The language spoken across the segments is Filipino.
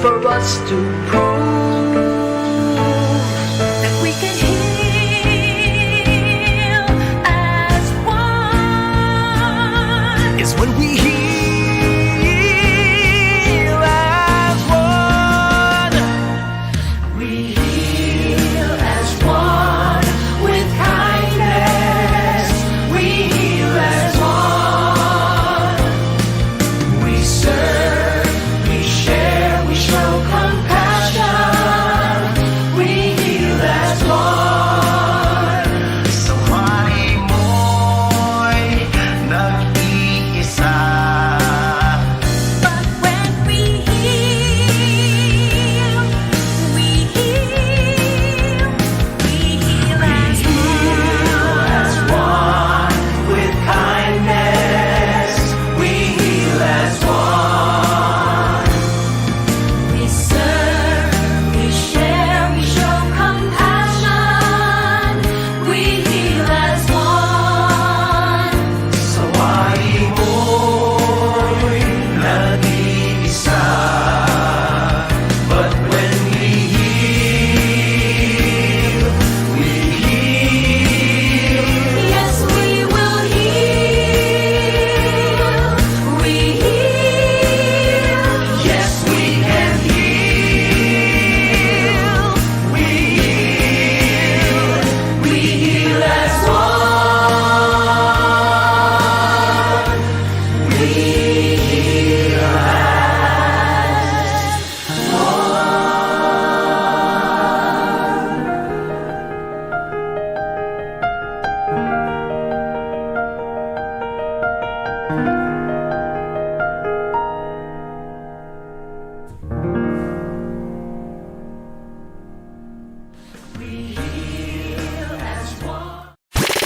for us to prove that we can heal as one. It's when we heal as one. We heal as one with kindness. We heal as one. We serve, we share, we show compassion. We heal as one. Sawali mo'y nag-iisa. But when we heal as one with kindness. We heal as one. We serve, we share, we show compassion. We heal as one. Sawali mo'y nag-iisa. But when we heal. Yes, we will heal. We heal. Yes, we can heal. We heal. We heal as one. We heal as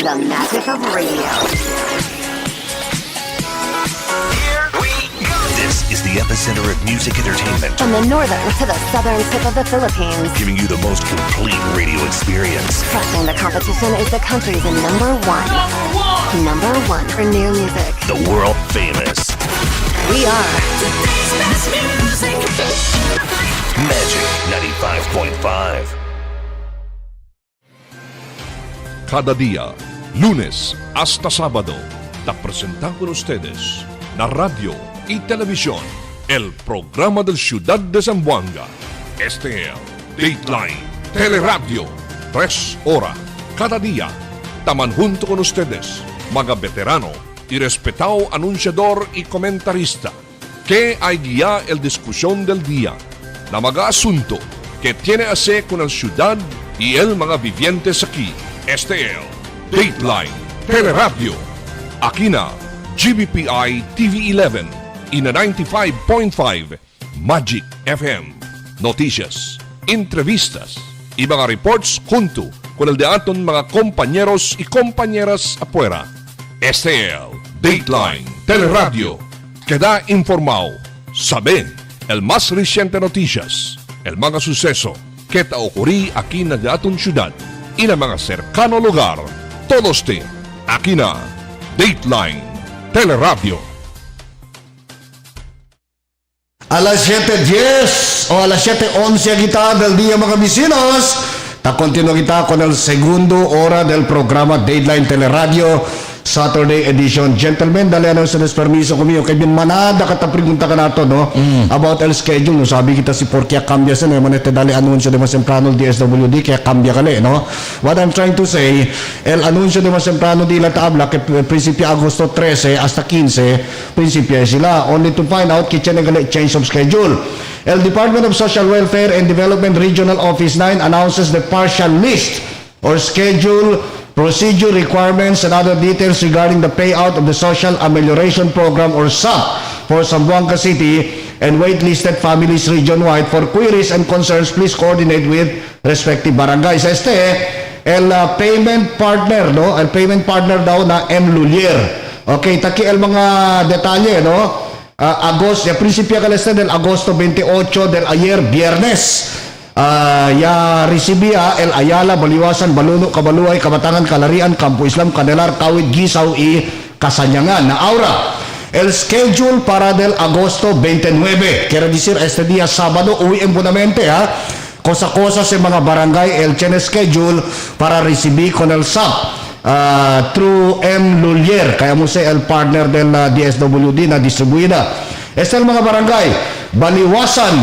The magic of radio. Here we go. This is the epicenter of music entertainment, From the northern to the southern tip of the Philippines, giving you the most complete radio experience. crushing the competition is the country's number one. Number one for new music. The world famous We are Magic 95.5. Cada día, lunes hasta sábado, te presentamos con ustedes na radio y televisión el programa del Ciudad de Zamboanga. Este es el Dateline Teleradyo. 3 horas cada día. Taman junto con ustedes, mga veterano y respetado anunciador y comentarista, que hay guía el discusión del día, na mga asunto que tiene a ver con la ciudad y el mga vivientes aquí. Este es Dateline Teleradyo. Aquí na GBPI TV11 y na 95.5 Magic FM. Noticias, entrevistas y mga reports junto con el de aton mga compañeros y compañeras afuera. Este es Dateline Teleradyo. Queda informado, sabe el más reciente noticias, el mga suceso que te ocurrí aquí na de aton ciudad y na mga cercano lugar. Todos te aquí na Dateline Teleradyo. Alas 7:10 o alas 7:11 kita del día mga vecinos. Continúa kita con el segundo hora del programa Dateline Teleradio Saturday edition. Gentlemen, dali ano sa permiso ko miyo kay bin manada kata pregunta ka nato no about el schedule no, sabi kita si por kaya cambia sa no manete dali anunsyo de mas temprano el DSWD kaya cambia kali no. What I'm trying to say, el anunsyo de mas temprano di la tabla que principio Agosto 13 hasta 15 principio sila only to find out kitchen gali change of schedule. El Department of Social Welfare and Development Regional Office 9 announces the partial list or schedule, procedure requirements, and other details regarding the payout of the Social Amelioration Program or SAP for Zamboanga City and waitlisted families region-wide. For queries and concerns, please coordinate with respective barangays. El payment partner, no? El payment partner daw na M. Lulier. Okay, taki el mga detalye, no? Principio del agosto 28 del ayer, viernes. Ya recibía el Ayala, Baliwasan, Baluno, Kabaluay, Kabatangan, Kalarian, Campo Islam, Canelar, Kawit, Gisaw y Kasanyangan na aura. el schedule para del agosto 29. Quiere decir, este día sábado, uwi imbunamente, ha? Cosa-cosa sa mga barangay, el tiene schedule para recibir con el SAP. Through M. Lulier, kaya mo siya el partner del DSWD na distribuida. Este el mga barangay, Baliwasan,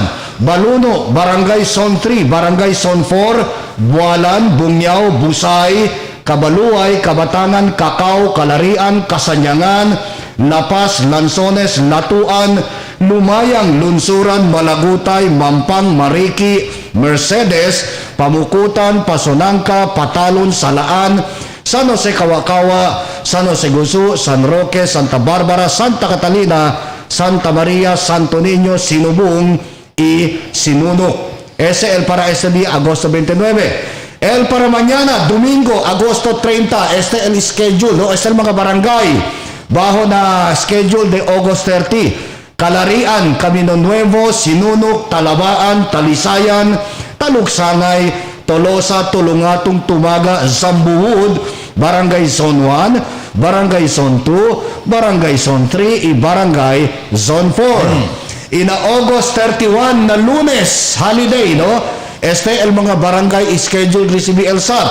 Baluno, Barangay Zone 3, Barangay Zone 4, Bualan, Bungyao, Busay, Kabaluay, Kabatangan, Kakao, Kalarian, Kasanyangan, Lapas, Lanzones, Latuan, Lumayang, Lunsuran, Malagutay, Mampang, Mariki, Mercedes, Pamukutan, Pasonangka, Patalon, Salaan, San Jose, Kawakawa, San Jose Gusu, San Roque, Santa Barbara, Santa Catalina, Santa Maria, Santo Niño, Sinubung, y Sinuno. Ese el para este día, agosto 29. El para mañana, domingo, agosto 30. Este el schedule, no? Este el mga barangay. Bajo na schedule de August 30. Kalarian, Camino Nuevo, Sinunok, Talabaan, Talisayan, Talugsangay, Tolosa, Tulungatong, Tumaga, Zambuwood, Barangay Zone 1, Barangay Zone 2, Barangay Zone 3, y Barangay Zone 4. Ina August 31 na Lunes, holiday, no? Este el mga barangay schedule recibir el SAP.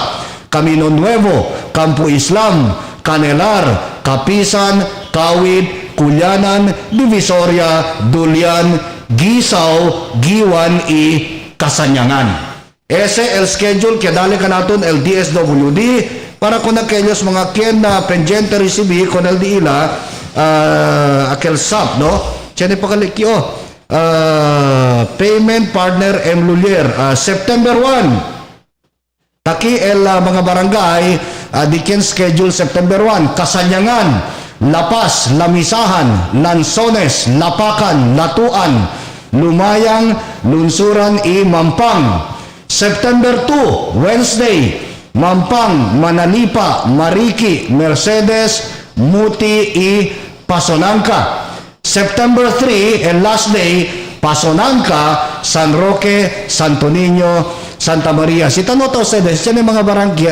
Camino Nuevo, Campo Islam, Canelar, Kapisan, Kawit, Kulyanan, Divisoria, Dulyan, Gisaw, Giwan, y Kasanyangan. Ese el schedule que dali ka natin el DSWD para kung aquellos mga kien na pendiente recibir con el diila aquel SAP, no? Tiene pa kalikyo. Payment partner M. Lulier. September 1. Taki el mga barangay dikin schedule September 1. Kasanyangan, Lapas, Lamisahan, Lanzones, Lapakan, Latuan, Lumayang, Lunsuran, y Mampang. September 2, Wednesday, Mampang, Manalipa, Mariki, Mercedes, Muti, y Pasonangka. September 3, el last day, Pasonangka, San Roque, Santo Niño, Santa Maria. Si tanong to ustedes, yan yung mga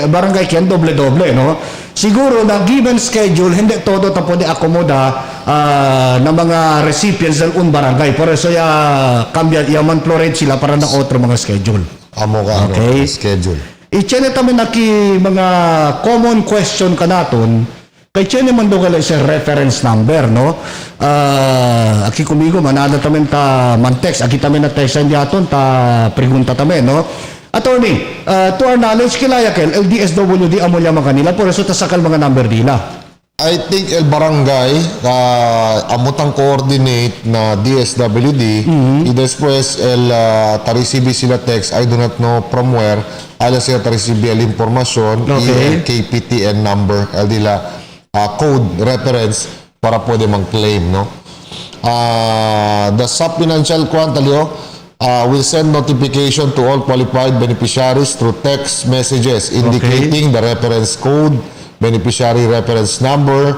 barangay kyan, doble-doble, no? Siguro na given schedule, hindi todo ta pwede akomoda na mga recipients del un barangay. Por eso cambia, man-florate sila para na otro mga schedule. Amo ka, Okay. schedule. I-chene tamin naki mga common question ka naton, kay chene man daw sa reference number, no? Aki kumigo, manada tamin ta man-text, aki tamin na text yan yaton, ta pregunta tamin, no? Attorney, to our knowledge, kilaya kel, LDSWD amo yaman kanila, por eso tasakal mga number nila. I think el barangay amutang coordinate na DSWD y después el tarisibi sila text, I do not know from where, ala sila tarisibi el informasyon y el KPTN number, el dila code reference para pwede mang-claim, no? The SAP Financial Quantalio will send notification to all qualified beneficiaries through text messages indicating the reference code, beneficiary reference number,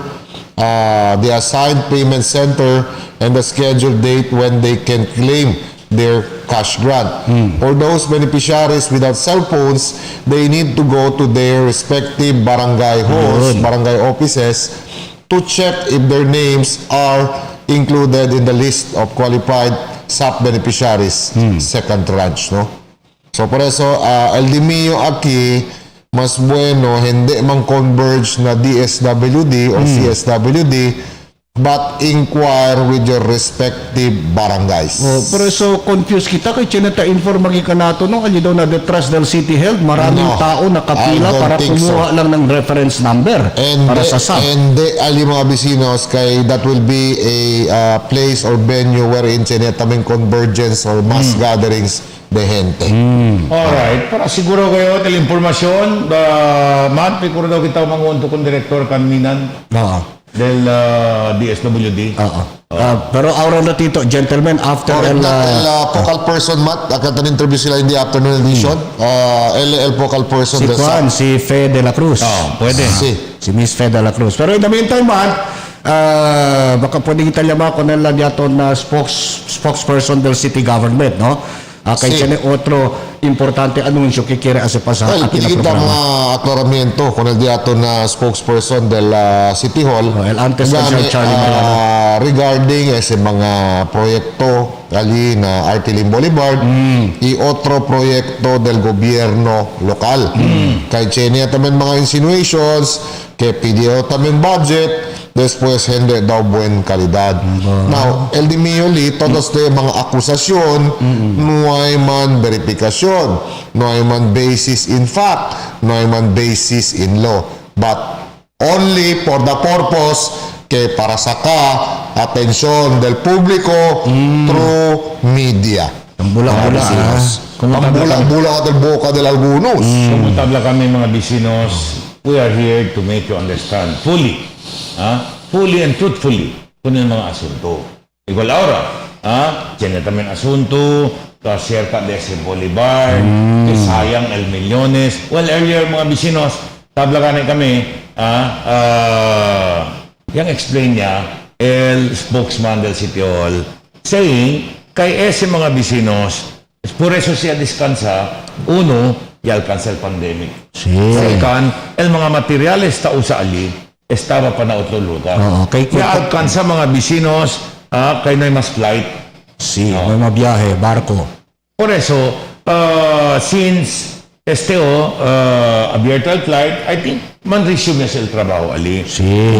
the assigned payment center, and the scheduled date when they can claim their cash grant. For those beneficiaries without cell phones, they need to go to their respective barangay halls, barangay offices, to check if their names are included in the list of qualified SAP beneficiaries, second tranche, no? So por eso, el dimio aquí, mas bueno, hindi mang converge na DSWD or CSWD, but inquire with your respective barangays. Pero so confused kita kay chineta inform ka nato no kanya daw na detrás del City Health maraming tao nakapila para kumuha lang ng reference number para sa SAP. And ali mga bisinos kay that will be a place or venue wherein chineta may convergence or mass gatherings de gente. Alright, para siguro kayo tel informasyon, man pikuro daw kita mangunto kung direktor kaminan del DSWD. Pero aura na tito, gentlemen, after el focal person, Matt, akatan interview sila in the afternoon edition. El focal person. Si Juan, si Fe de la Cruz. Pwede. Si Miss Fe de la Cruz. Pero in the meantime, Matt, baka pwede kita llama con el yato na spokesperson del city government, no? Kay Sí. tiene otro importante anuncio que quiere hacer pasar Well, aquí na kita programa. mga aclaramiento con el diato na spokesperson del City Hall. El antes Special Charlie Mariano. Regarding ese mga proyekto ali na Artilin Boulevard y otro proyekto del gobierno lokal. Kay Chenia también mga insinuations que pidió también budget después hindi daw buen kalidad. Now, el dimioli, todos de mga akusasyon, no hay man verifikasyon, no hay man basis in fact, no hay man basis in law, but only for the purpose que para sacar atención del público through media. Ang bulak-bulak. Ang bulak-bulak del boca de algunos. Kumutabla kami mga bisinos, we are here to make you understand fully, fully and truthfully, kung yung mga asunto. Igual ahora, tiene también asunto, cerca de ese Bolivar, que sayang el millones. Well, earlier mga bisinos, tabla kami, yung explain niya, el spokesman del City Hall, saying, kay ese mga bisinos, por eso siya descansa, uno, y alcanza el pandemic. Sí. Second, el mga materiales ta usa ali, estaba pa na otro lugar. Oo, kay- Kaya alcanza mga bisinos, kay na mas flight. Sí, may mabiyahe, barko. Por eso, since abierto el flight, I think man resume el trabajo ali. Sí.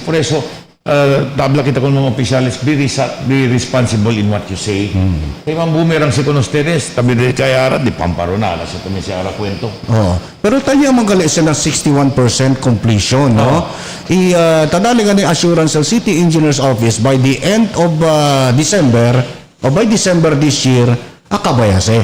Por eso, tabla kita con mga oficiales, be responsible in what you say. Kaya man bumerang si con ustedes, tabi de kaya ara, di pamparonada sa tumi siya ara kwento. Oh. Pero tayo magali siya ng 61% completion, no? Tadali nga ni Assurance ng City Engineers Office by the end of December, o by December this year, akabayase.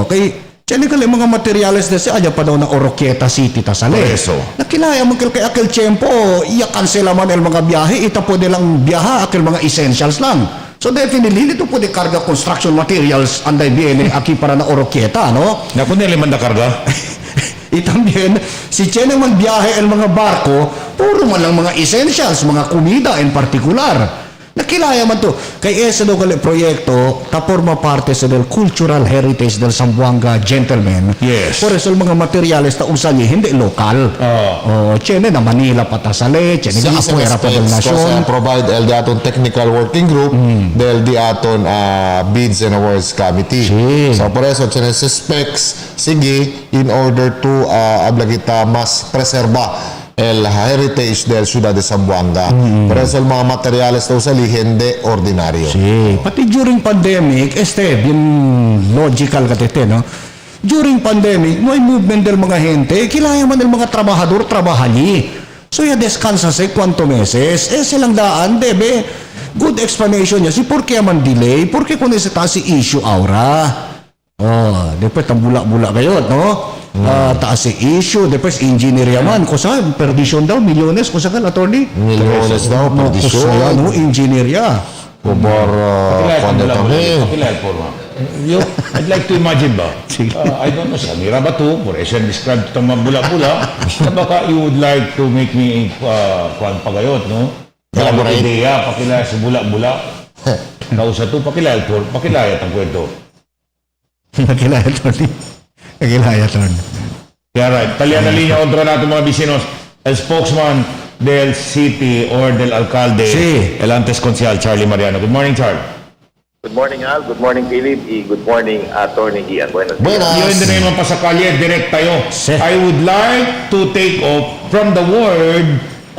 Okay. Tiyan kali mga materials na siya, aja pa daw na Oroquieta City tasali. Por eso. Nakilaya mo kay akil tiyempo, iya cancela man el mga biyahe, ita pwede lang biyaha, akil mga essentials lang. So definitely, dito pwede karga construction materials, anday biene, aki para na Oroquieta, no? Naku nila man na karga. Y también, si tiene man biyahe el mga barko, puro man lang mga essentials, mga kumida in particular. Nakilaya man to. Kay ese do gali proyekto, taporma parte sa del cultural heritage del Zamboanga gentlemen. Yes. Por eso mga materials ta usan niya, hindi lokal. Tiene na Manila patasale, tiene Sí, na se afuera pa del respects kasi nasyon. provide el diaton technical working group del diaton bids and awards committee. Sí. So por eso tiene specs sige in order to habla kita mas preserva el heritage del ciudad de Zamboanga. Por eso el mga materiales daw sa hindi ordinaryo. Sí. Pati during pandemic, bien logical katete, no? During pandemic, may movement del mga gente, kilaya man del mga trabahador, trabahali. So, ya descansa sa kwanto meses, silang daan, debe. Good explanation niya, si por kaya man delay, por kaya kung isa taas si issue aura. Depois tambula-bula kayo, no? Taas si issue, depois engineer yaman, kusa, perdisyon daw, milyones, kusa kan, attorney? Milyones daw, perdisyon. Kusa yan, no? Engineer ya. Kubar kuando kami. Pakilala po, ma'am. I'd like to imagine ba? I don't know, sa mira ba to? For eso describe itong mga bula-bula. Na baka you would like to make me kuhan pagayot, no? Elaborate. Ideya, pakilala sa bula-bula. Nausa to, pakilala po, pakilala ang kwento. Nakilaya, attorney. Nakilaya, attorney. Kaya right, talian na linya otro natin mga bisinos. El spokesman del city or del alcalde, Sí. el antes consial, Charlie Mariano. Good morning, Charlie. Good morning, Al. Good morning, Philip. Y good morning, Attorney Ian. Buenos días. Buenas. Yo, in the name of Pasakalye, direct tayo. Sí. I would like to take off from the word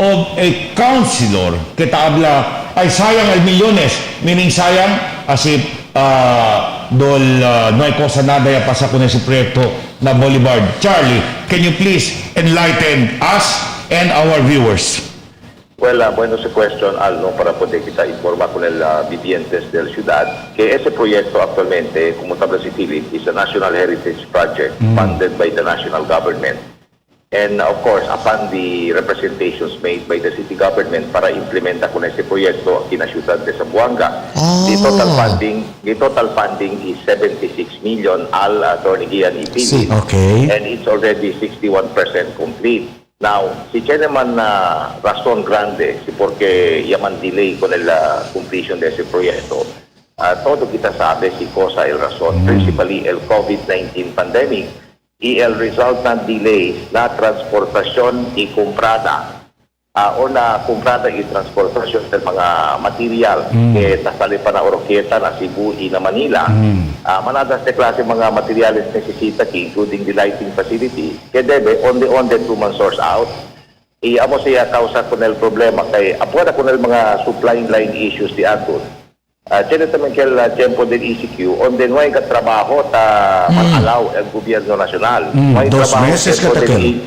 of a councilor que habla, ay sayang al millones, meaning sayang as if no hay cosa nada ya pasa con ese proyecto na Boulevard. Charlie, can you please enlighten us and our viewers? Well, bueno sa question, Al, no, para poder kita informa con el vivientes del ciudad que ese proyecto actualmente, como tabla si Philip, is a National Heritage Project funded by the national government. And of course, upon the representations made by the city government para implementa con ese proyecto aquí na ciudad de Zamboanga, the total funding is 76 million, Al, Attorney Ian y Philip. Okay. And it's already 61% complete. Now, si tiene man na razón grande, si porque yaman delay con el completion de ese proyecto, todo kita sabe si causa el rason, principally el COVID-19 pandemic, y el resultant delays na transportasyon y comprada o na comprada y transportasyon ng mga material que tasali pa na Oroquieta, na Cebu, y na Manila. Manadas na klase mga materials necesita including the lighting facility que debe onde 2 months source out. Amo siya causa con el problema kay apuera con el mga supply line issues di ato. Tiene también que el tiempo del ECQ, donde no hay trabajo ta mag-allow el gobierno nacional. No hay 2 trabajo meses tiempo ka del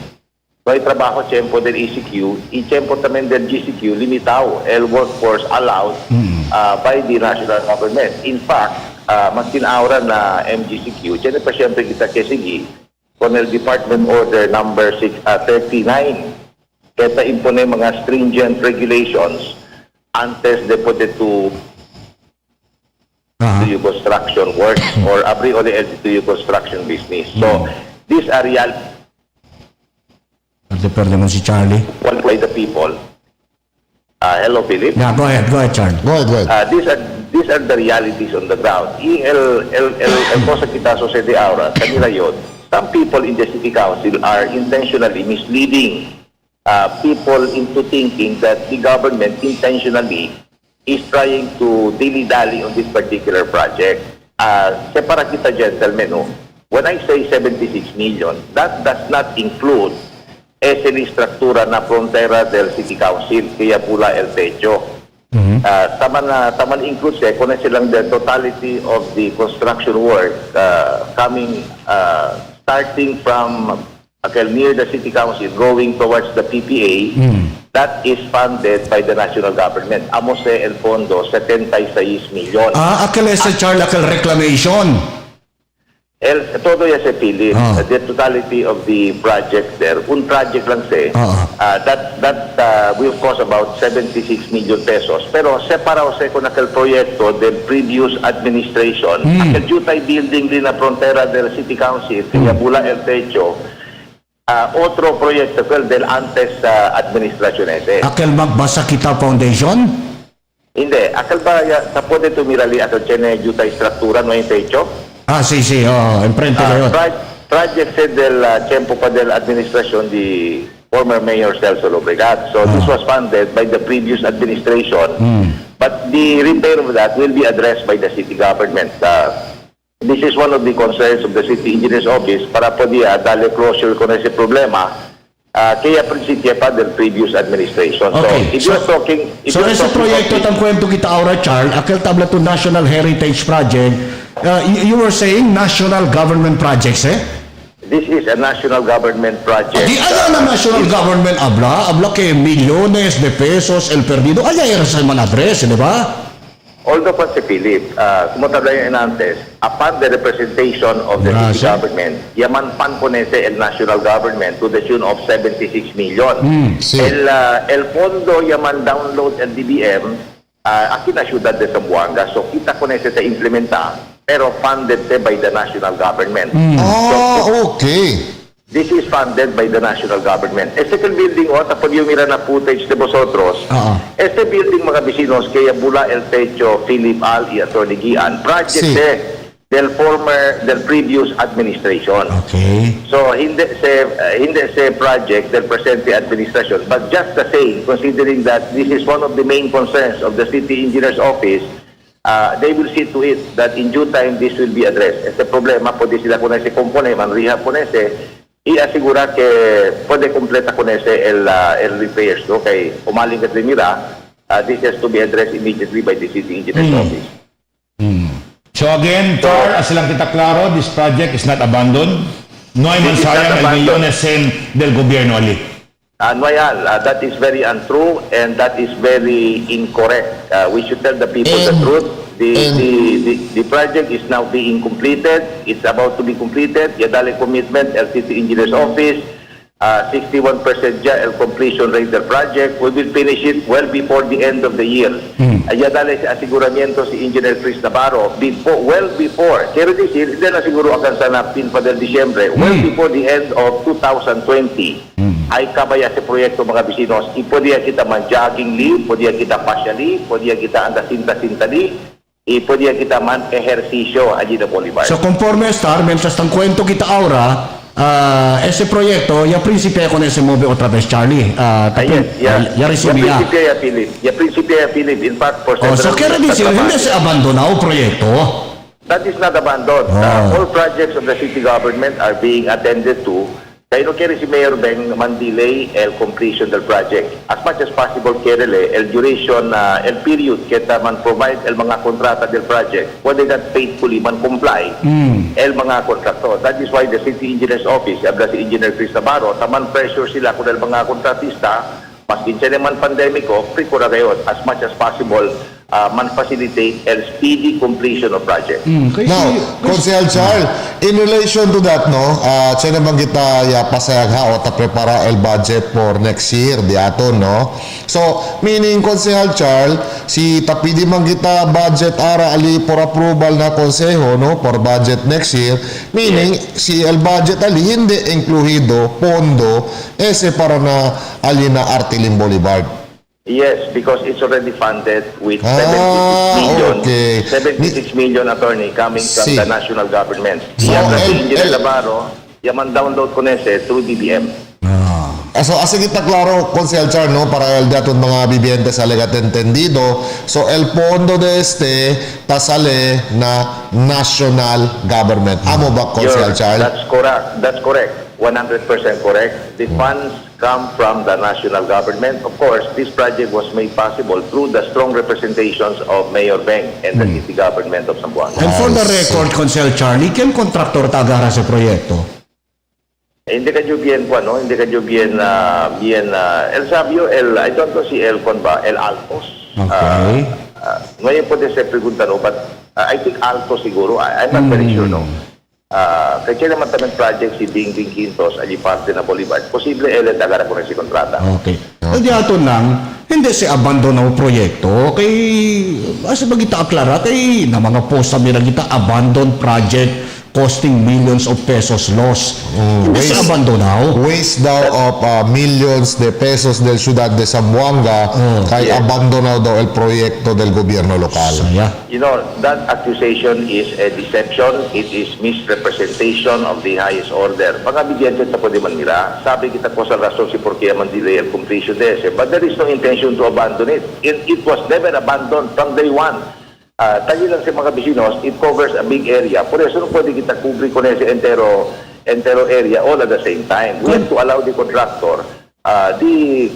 no hay trabajo tiempo del ECQ y tiempo también del GCQ limitado el workforce allowed by the national government. In fact, maskin ahora na MGCQ, tiene pa siyempre kita kesigi con el Department Order number 39 kaya impone mga stringent regulations antes de poder to do construction work or abri only do construction business. So, these are real Perde mo si Charlie. by the people. Hello, Philip. Yeah, go ahead, Charlie. Go ahead. These are the realities on the ground. El cosa kita sucede ahora, kanila yun, some people in the city council are intentionally misleading people into thinking that the government intentionally is trying to dilly-dally on this particular project. Para kita, gentlemen, when I say 76 million, that does not include esa estructura na frontera del City Council, kaya pula el techo. Taman include kung silang the totality of the construction work coming, starting from near the City Council, going towards the PPA, that is funded by the national government. Amo se el fondo, 76 million. Aquel ese Charlie, aquel reclamation. Todo ya se Philip, the totality of the project there, un project lang that will cost about 76 million pesos. Pero separado se con aquel proyecto del previous administration, aquel Jutay building din na frontera del City Council, kaya bula el techo, otro proyecto del antes administration ese. Aquel Magbasa Kita Foundation? Hindi, aquel ba sa pwede tumirali aquel chene Jutay struktura, no yung techo? Sí, enfrente de yun. Project del tiempo pa del administration the former Mayor Celso Lobregat. So this was funded by the previous administration. But the repair of that will be addressed by the city government. This is one of the concerns of the City Engineer's Office para po dali closure con ese problema. Kaya prinsipyo pa del previous administration. Okay. So, if you're talking... ese proyekto tang kwento kita ahora, Charles, aquel tabla to National Heritage Project, you were saying national government projects, eh? This is a national government project. Di ala na national government habla que millones de pesos el perdido. Ala era sa man address, di ba? Although pa si Philip, como tabla yung antes, upon the representation of the city government, yaman pan po nese el national government to the tune of 76 million. El fondo yaman download el DBM, aquí na syudad de Zamboanga, so kita ko nese sa implementa, pero funded by the national government. Okay. This is funded by the national government. Second building, tapos yung mira na footage de vosotros, este building mga bisinos, kaya bula el techo, Philip Al y Atty. Gian, project del previous administration. Okay. So, hindi se project del presente administration, but just the same, considering that this is one of the main concerns of the City Engineer's Office, they will see to it that in due time this will be addressed. Este problema, pwede sila kung nese compone, manrihap kung nese, i-asegura que puede completa con ese el repairs, no? Kay umaling at limira, this has to be addressed immediately by the City Engineer's Office. So again, Tor, as lang kita klaro, this project is not abandoned. No hay man sayang el millones del gobierno ali. Noyal, that is very untrue and that is very incorrect. We should tell the people the truth. The project is now being completed. It's about to be completed. Yadali commitment, el City Engineer's Office, 61% el completion rate del project. We will finish it well before the end of the year. Yadali sa aseguramiento si Engineer Chris Navarro, well before, quiero decir, hindi na siguro akan sa napin pa del Disyembre, well before the end of 2020. Ay kabaya sa proyekto mga bisinos, ipodya kita man jogging leave, podya kita partially, podya kita anda sinta-sintali, podía kita man ejercicio allí de Bolivar. So conforme estar, mientras tan cuento kita ahora, ese proyecto ya principia con ese movie otra vez, Charlie. Ya resumía. Ya principio ya Philip. In fact, for So quiere decir, hindi se abandonado proyecto. That is not abandoned. All projects of the city government are being attended to. Kaya no quiere si Mayor Beng man-delay el completion del project. As much as possible, quiere el duration, el period, kita man provide el mga kontrata del project, pwede that faithfully man comply el mga kontrakto. That is why the City Engineer's Office, abla si Engineer Chris Navarro, taman pressure sila kung el mga kontratista, mas kinsa naman pandemiko, pre-kura kayo, as much as possible, man facilitate el speedy completion of project. Now, Consejal Charles, in relation to that, no, siya naman kita pasayag ha o ta prepara el budget for next year, di ato, no? So, meaning, Consejal Charles, si tapidi man kita budget ara ali for approval na konseho, no, for budget next year, meaning, si el budget ali hindi incluido pondo ese para na ali na Artiling Boulevard. Yes, because it's already funded with 76 million attorney coming from the national government. Engineer Navarro, yaman download ko nese through BBM. So, así kita claro, Consejal Char, no, para el datos mga vivientes alegat entendido. So, el fondo de tasale na national government. Amo ba, Consejal Char? That's correct. That's correct. 100% correct. The funds come from the national government. Of course, this project was made possible through the strong representations of Mayor Beng and the city government of Zamboanga. And for the record, Consel Charlie, ken kontraktor tagara sa proyekto? Hindi ka jo bien po, no? Hindi ka jo bien, El Sabio, I don't know si El Conba, El Altos. Okay. Ngayon po din sa pregunta, no? But I think Altos siguro. I'm not very sure, no? Kasi naman tamang project si Bing Quintos, ali parte na Bolivar. Posible ele tagara ko rin si kontrata. Okay. Hindi ato lang, hindi si abandonaw proyekto. Kay, asa ba kita aklara? Kay, na mga post sabi na kita, abandoned project costing millions of pesos loss. Hindi si abandonaw. Waste daw of millions de pesos del ciudad de Zamboanga kay abandonaw daw el proyekto del gobierno lokal. You know, that accusation is a deception. It is misrepresentation of the highest order. Mga bigyan sa pwede man nila, sabi kita po sa rason si Porquia man delay el completion de ese, but there is no intention to abandon it. It was never abandoned from day one. Tayo lang sa mga bisinos, it covers a big area. Por eso no pwede kita kubri ko na sa entero area all at the same time. We have to allow the contractor. The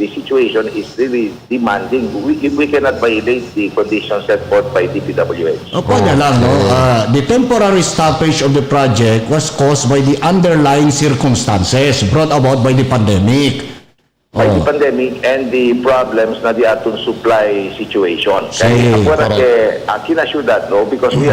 situation is really demanding. We cannot violate the conditions set forth by DPWH. Opo na lang, no? The temporary stoppage of the project was caused by the underlying circumstances brought about by the pandemic. By the pandemic and the problems na di atong supply situation. Kaya apuera kina syudad, no, because we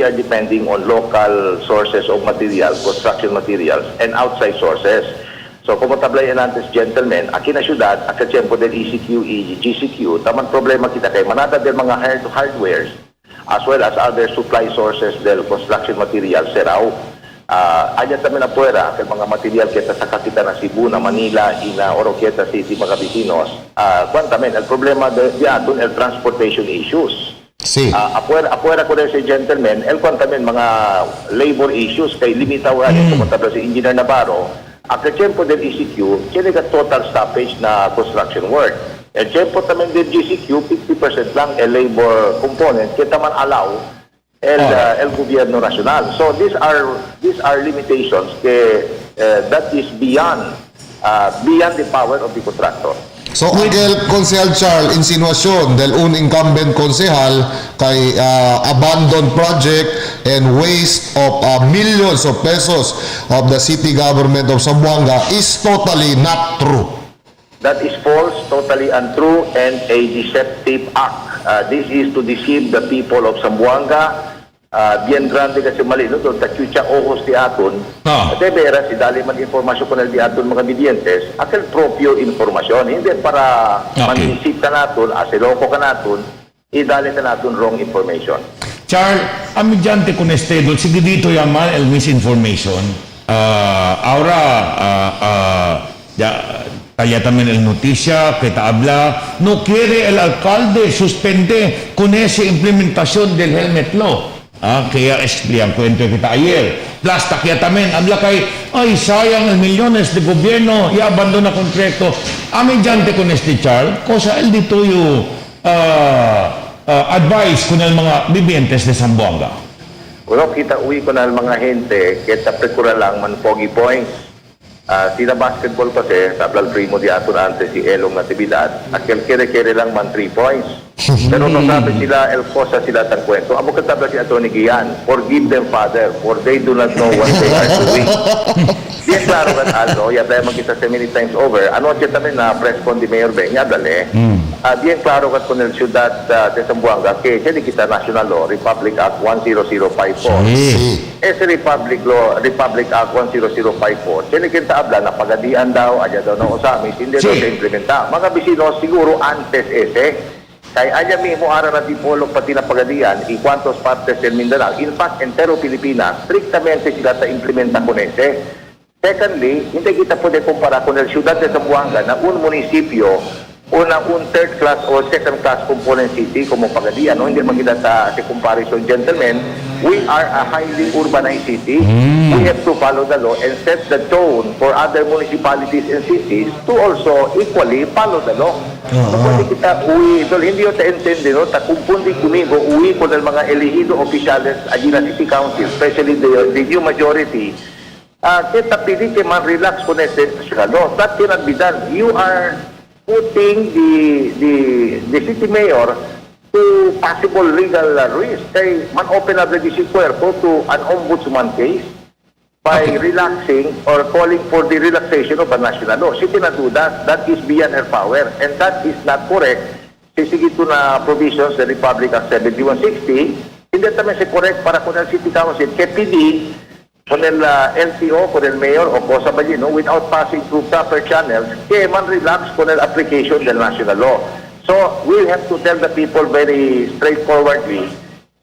are depending on local sources of material, construction materials, and outside sources. So kung matablayan natin gentlemen, akina syudad, akatsyempo del ECQ, GCQ, tamang problema kita kay manada del mga hardwares as well as other supply sources del construction materials seraw. Ayan tamin apuera, kay mga material kita sa kakita na Cebu, na Manila, Ina, Oroquieta City, mga bisinos. Kwantamin, el problema de aton, el transportation issues. Apuera ko rin si gentlemen, el kwantamin, mga labor issues, kay limitaw rin, kumuntabla si Engineer Navarro, at the tempo del ECQ, kaya ka total stoppage na construction work. El tempo tamin del GCQ, 50% lang, el labor component, kaya taman allow, el gobierno nacional. So these are limitations that is beyond the power of the contractor. So Angel Consejal Charles, insinuasyon del un incumbent konsehal kay abandoned project and waste of millions of pesos of the city government of Zamboanga is totally not true. That is false, totally untrue, and a deceptive act. This is to deceive the people of Zamboanga. Bien grande kasi mali, no? Takyutsa ojos di aton. Debera, si dali mag-informasyon ko na di aton mga bidientes, akil propio informasyon. Hindi para manisip ka naton, asiloko ka naton, idali ka naton wrong information. Charles, amidyante con este, sige dito yaman el misinformation. Ahora, Kaya también el noticia que te habla, no quiere el alcalde suspende con esa implementación del helmet law. Kaya explican kwento kita ayer. Plus, kaya también habla kay, ay sayang el millones de gobierno y abandona kontrakto. Mediante con este Charles, cosa el dito yung advice con el mga bibientes de Zamboanga. Well, kita uwi ko na mga gente, kita prekura lang man pogi points. Sina basketball kasi, tablal primo di ato na antes si Elong Natividad, akil kere-kere lang man 3 points. Pero nung sabi sila, El Cosa sila tang kwento, amo katabla si Atty. Gian, forgive them, Father, for they do not know what they are doing. Di klaro kan ano, ya tayo magkita sa many times over, ano siya tamin na press con di Mayor Ben, ya dali. Di klaro kan con el Ciudad de Zamboanga, que siya di kita National Law, Republic Act 10054. Ese Republic Act 10054, siya di kita abla na pagadian daw, aja daw na usamis, hindi daw siya implementa. Mga bisino, siguro antes ese, kaya aya mismo ara na tipolog pati na pagadian y cuantos partes del Mindanao. In fact, entero Pilipinas, strictamente sila ta implementa con ese. Secondly, hindi kita pwede kumpara con el Ciudad de Zamboanga na un munisipyo o na un third class o second class component city como Pagadian. No? Hindi makita sa comparison, gentlemen. We are a highly urbanized city. We have to follow the law and set the tone for other municipalities and cities to also equally follow the law. So, pwede kita uwi, hindi yun ta-intindi, no? Ta-kumpundi kumigo, uwi ko ng mga elehido oficiales Agila City Council, especially the new majority. Kita pili que man relax con ese law. That cannot be done. You are putting the city mayor to possible legal risk. Kay man open up the DC cuerpo to an ombudsman case by relaxing or calling for the relaxation of a national law. She cannot do that. That is beyond her power. And that is not correct. Sisigit to na provisions the Republic Act 7160. Hindi naman siya correct para kung ang City Council, KPD, con el LTO, con el mayor o cosa ba yun, no? Without passing through proper channels, kaya man relax con el application del national law. So, we have to tell the people very straightforwardly,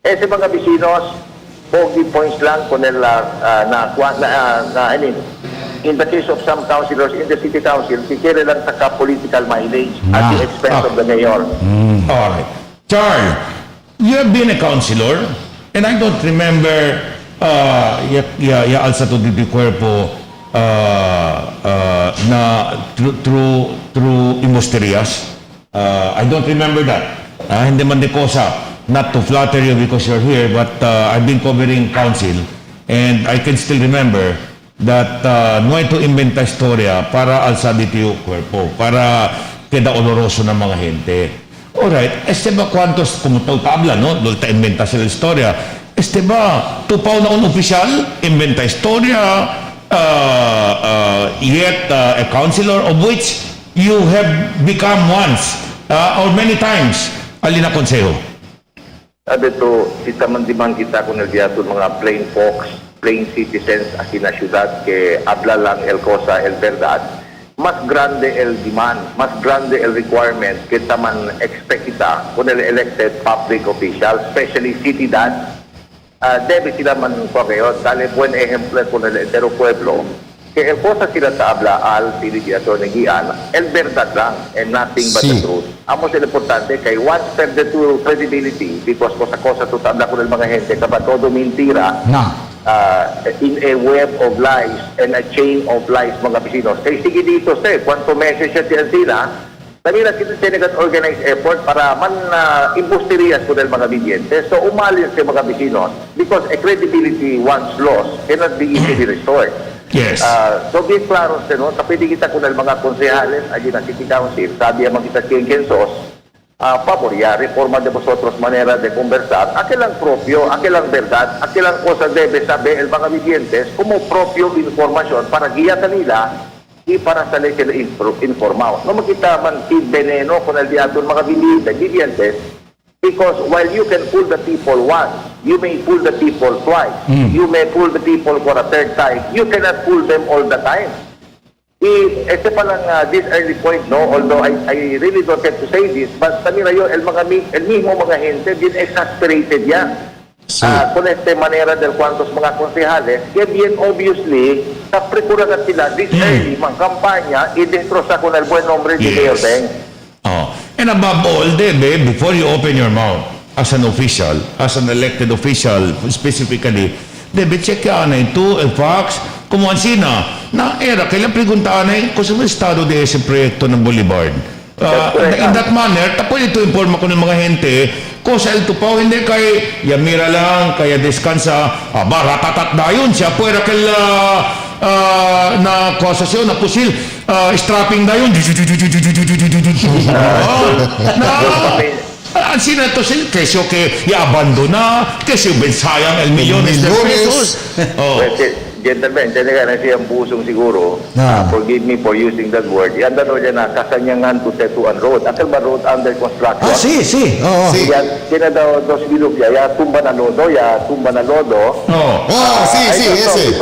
sa mga bisinos, bogey points lang con el, I mean, in the case of some councilors in the city council, kikira lang sa political mileage at the expense of the mayor. All right. Charles, you have been a councilor, and I don't remember ya alza to di cuerpo na through Imosterias. I don't remember that. Hindi man de cosa, not to flatter you because you're here, but I've been covering council and I can still remember that no hay to inventa historia para alza di cuerpo, para queda oloroso ng mga gente. Alright, ba cuantos, como tabla, no? Lolta inventa sila historia. ba, tupaw na un opisyal, inventa historia, yet a councilor of which you have become once or many times, alina konseho? Sabi to, kita man dimang kita kung nagdiyato mga plain folks, plain citizens aquí na syudad que habla lang el cosa, el verdad, mas grande el demand, mas grande el requirement kita man expect kita kung el elected public official, especially city dad. Debe sila man po kayo, dali buen ejemplo con el entero pueblo, que el cosa sila tabla al Atty. Gian, el verdad lang, and nothing but the truth. Amo sila importante, kay once perde to credibility, because cosa to tabla con el mga gente, kaba todo mentira, in a web of lies and a chain of lies mga vecinos. Kay sige dito, kwanto message siya sila, kanila sila organized effort para man imbusterias ko ng mga bidyentes. So umalis sa mga vecinos because a credibility once lost cannot be easily restored. Yes. So bien claro, no? Tapos kita ko ng mga konsehales allí na City Council, sabi ang mga Kensos, paborya, reforma de vosotros manera de conversar, aquel ang propio, aquel ang verdad, aquel ang cosa debe saber el mga bidyentes como propio informasyon para guiya kanila y para sa sila informado. No makita man veneno con el diato mga bidyentes because while you can fool the people once, you may fool the people twice. You may fool the people for a third time. You cannot fool them all the time. Ese pa lang this early point, no? Although I really don't have to say this, but tamira yun, el mismo mga gente, din exasperated yan. con esta manera del cuantos mga konsehales, que bien obviously, kaprekuragat sila, this early, kampanya, i-destrosa con el buen nombre de Mayor Beng. Oh. And above all, Debe, before you open your mouth as an official, as an elected official specifically, Debe, check ka na ito, facts, kumuansina, na era, kailan preguntaan na kung sa estado de ese proyekto ng Boulevard. In that manner, tapos ito informa ko ng mga hente, kung sa El Tupaw, hindi kay Yamira lang, kaya deskansa, ratatat na yun siya, pwera kaila na konsesyon, na pusil, strapping na yun. Ang sina to sila, kesyo ke i-abandona, kesyo bensayang el millones de pesos. Gentlemen, talaga na siyang pusong siguro. Forgive me for using that word. Yan daw niya na kasanyangan to Tetuan Road. Akal ba road under construction? Sí. Kaya daw dos bilog ya tumba na lodo, ese.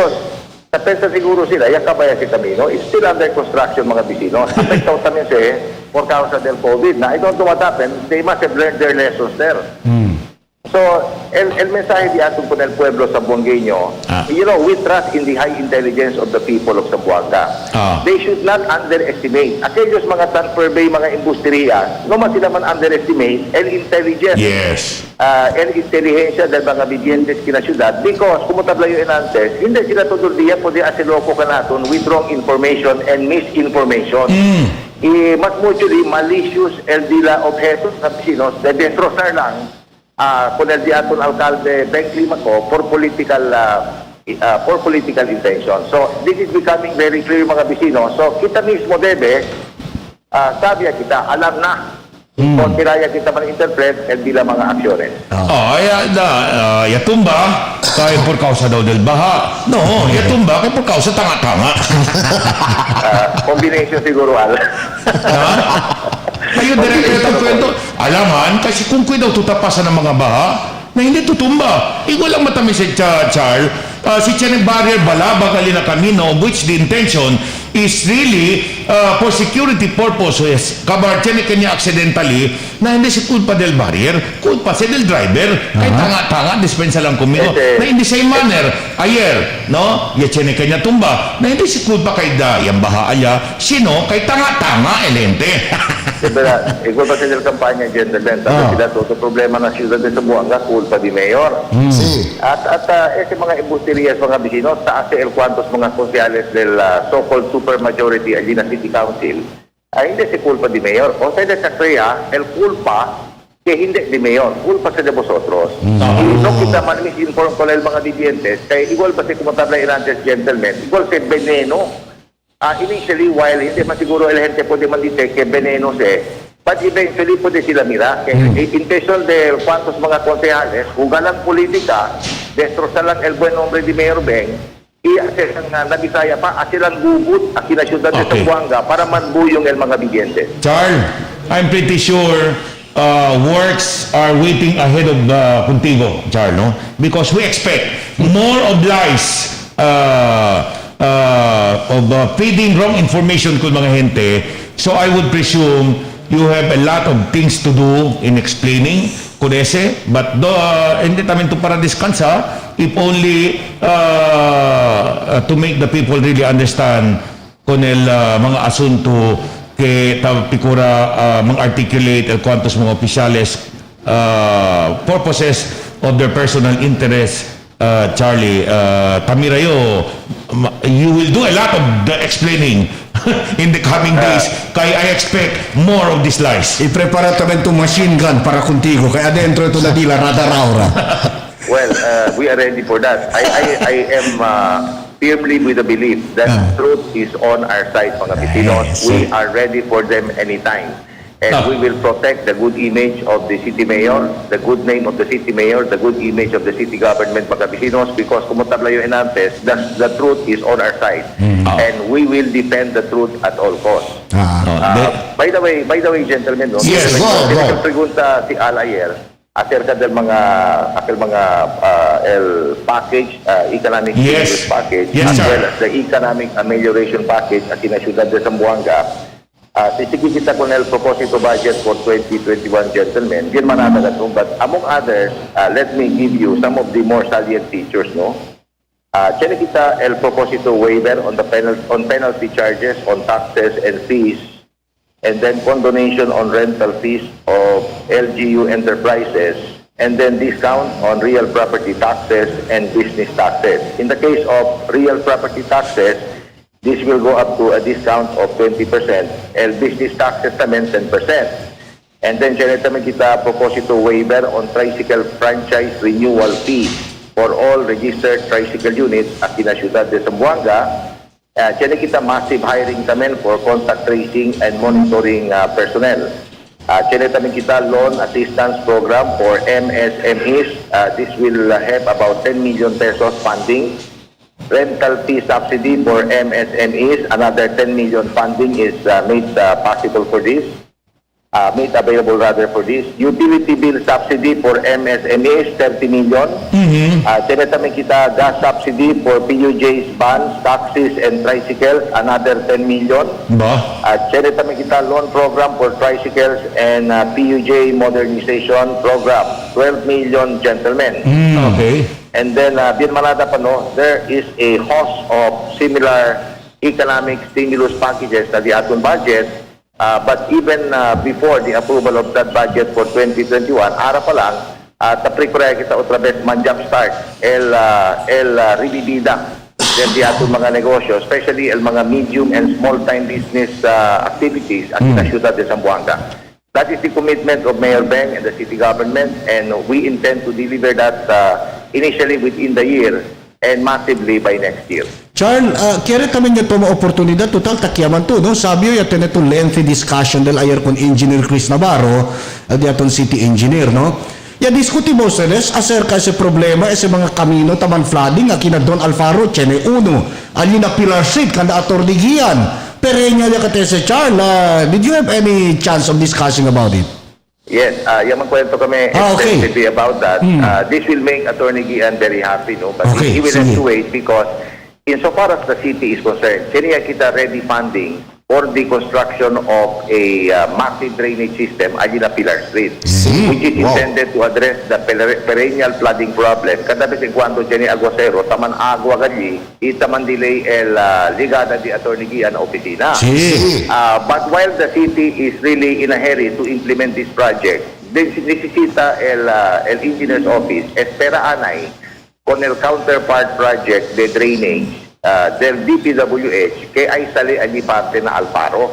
Sa pensa siguro sila, yung kabaya si Camino, is still under construction mga bisinos. Apektaw también for causa del COVID. Na, I don't know what happened. They must have learned their lessons there. So, el mensaje de ating po ng pueblo Sambuangueño, we trust in the high intelligence of the people of Zamboanga. They should not underestimate. Aquellos mga transfer-bay, mga industriya, no man sila man underestimate el intelligence. Yes. El inteligencia del mga vivientes kina syudad because kumutabla yung inantes, hindi sila todo dia pwede asiloko ka natin with wrong information and misinformation. Mas mutually malicious el dila objetos sa vecinos de destrozar lang con el diaton alcalde Ben Climaco for political intention. So this is becoming very clear mga vecinos. So kita mismo debe sabi kita alam na kung kiraya kita man-interpret el dila mga aksyones. Yatumba kaya por causa daw del baha. No, yatumba kaya por causa tanga-tanga. Combination siguro Ayun, direkto ang kwento. Alaman, kasi kung daw tutapasan ng mga baha, na hindi tutumba. Walang matamis si Charles. Si Tiyan Barrier balabag alin na Camino, which the intention is really for security purposes. Kabar Tiyan kanya accidentally, na hindi si culpa del barrier, culpa si del driver. Kay tanga-tanga, dispensa lang kumigo. Na hindi sa manner, ayer, no? Ya Tiyan kanya tumba. Na hindi si culpa kay da, yung baha alya, sino? Kay tanga-tanga, elente. Igual pa sila kampanya gentlemen, tapos sila todo problema na siyudad de Zamboanga, culpa di mayor. At ese mga industrias, mga vecinos, taas el cuantos mga konsyales del so-called supermajority allí na City Council, hindi si culpa di mayor. O sa desasrea, el culpa que hindi di mayor, culpa sa de vosotros. No kita man misinform ko lang mga vivientes, kaya igual pa si kumatabla irantes gentlemen, igual si veneno. Initially, while hindi man siguro el gente pwede man-detect que veneno but eventually pwede sila mira. Intention de cuantos mga konsehales, hugalang politika, destrosa lang el buen nombre de Mayor Beng, i-assess ang nabisaya pa, asilang gugut, akina syudad de Zamboanga para manbuyong el mga vivientes. Charles, I'm pretty sure works are waiting ahead of Puntigo, Charles, no? Because we expect more of lies of feeding wrong information kung mga hente. So I would presume you have a lot of things to do in explaining Kudese, but hindi tamin to para diskansa if only to make the people really understand kung mga asunto ke pikura mang-articulate el cuantos mga opisyales purposes of their personal interest. Charlie, Tamirayo, you will do a lot of the explaining in the coming days. Kaya I expect more of these lies. I-prepara tayo itong machine gun para kuntigo. Kaya adentro ito na dila, radar-aura. Well, we are ready for that. I am firmly with the belief that truth is on our side, mga Pilipinos. We are ready for them anytime. And we will protect the good image of the city mayor, the good name of the city mayor, the good image of the city government, mga Pilipinos, because kumutabla yung inantes, the truth is on our side. And we will defend the truth at all costs. By the way, gentlemen, no? Yes, go. Pregunta si Alayer acerca del mga el package, economic stimulus package, as well as the economic amelioration package at in la ciudad de Zamboanga. Sisigi kita con el proposito budget for 2021, gentlemen. Bien manatagat no? But among others, let me give you some of the more salient features, no? Tiene kita el proposito waiver on the penalty charges on taxes and fees, and then condonation on rental fees of LGU enterprises, and then discount on real property taxes and business taxes. In the case of real property taxes, this will go up to a discount of 20%, and business taxes naman 10%. And then tiene naman kita proposito waiver on tricycle franchise renewal fee for all registered tricycle units at the Ciudad de Zamboanga. Tiene kita massive hiring naman for contact tracing and monitoring personnel. Tiene naman kita loan assistance program for MSMEs. This will have about 10 million pesos funding. Rental fee subsidy for MSMEs, another 10 million funding is made possible for this. Made available rather for this. Utility bill subsidy for MSMEs, 30 million. Tinatamin kita gas subsidy for PUJs, vans, taxis, and tricycles, another 10 million. Tinatamin kita loan program for tricycles and PUJ modernization program, 12 million, gentlemen. Okay. And then, bien manada pa, no, there is a host of similar economic stimulus packages na the aton budget. But even before the approval of that budget for 2021, ara pa lang, tapre-kuraya kita otra vez man-jumpstart el revivida del di aton mga negosyo, especially el mga medium and small-time business activities at the Ciudad de Zamboanga. That is the commitment of Mayor Beng and the city government, and we intend to deliver that initially within the year and massively by next year. Charles, kaya tamen niya ito oportunidad, total takyaman to, no? Sabi yo, yatin ito lengthy discussion del ayer con Engineer Chris Navarro, di aton city engineer, no? Ya diskutimo sedes acerca ese problema, ese mga kamino, taman flooding, akina Don Alfaro, Chene 1, alina Pilar Street, kanda Atordigian, Perenya ya katese Charles, did you have any chance of discussing about it? Yes, yung magkwento kami extensively about that. This will make Attorney Gian very happy, no? But he will have to wait because insofar as the city is concerned, kaniya kita ready funding for the construction of a massive drainage system at na Pilar Street, which is intended to address the perennial flooding problem. Kada vez en cuando tiene aguacero, taman agua gali, itaman delay el ligada di Attorney Gian opisina. But while the city is really in a hurry to implement this project, necesita el engineer's office espera anay con el counterpart project de drainage del DPWH kay ay sali ani parte na Alparo.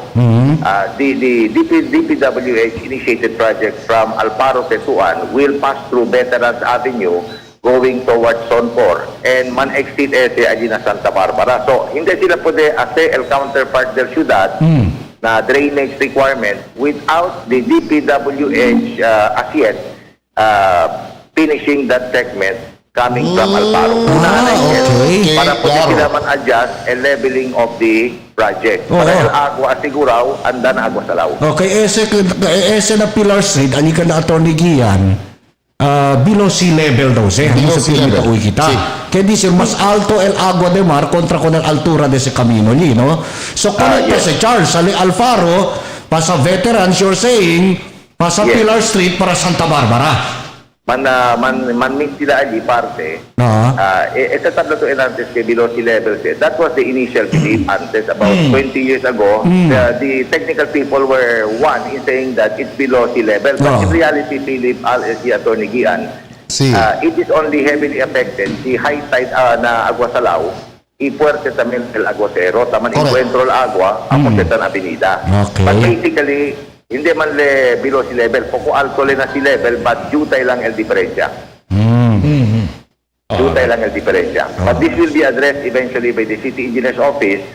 The DPWH initiated project from Alparo Tetuan will pass through Veterans Avenue going towards Sonpor and man-exit ese ani na Santa Barbara. So, hindi sila pwede ase el counterpart del ciudad na drainage requirement without the DPWH as yet finishing that segment coming from Alparo. Para po sila man-adjust and leveling of the project. Para el agua asiguraw, anda na agua salaw. Okay, ese na Pilar Street, ani ka na Attorney Gian, below sea level daw siya. Below sea level. Kita. Kaya di sir, mas alto el agua de mar kontra con el altura de ese camino niya, no? So, kung pa si Charles, sali Alfaro, pa sa Veterans, you're saying, pa sa Pilar Street para Santa Barbara. Man sila ali parte. Esa tabla to antes que below sea level. That was the initial belief antes about 20 years ago. The technical people were one in saying that it's below sea level. But in reality, Philip, as the Attorney Gian, it is only heavily affected. The high tide na agua salaw, ipuerte también el aguacero, taman encuentro el agua, apunta na avenida. But basically, hindi man le below sea level, poco alto le na sea level, but jutay lang el diferensya. Jutay lang el diferensya. But this will be addressed eventually by the City Engineer's Office.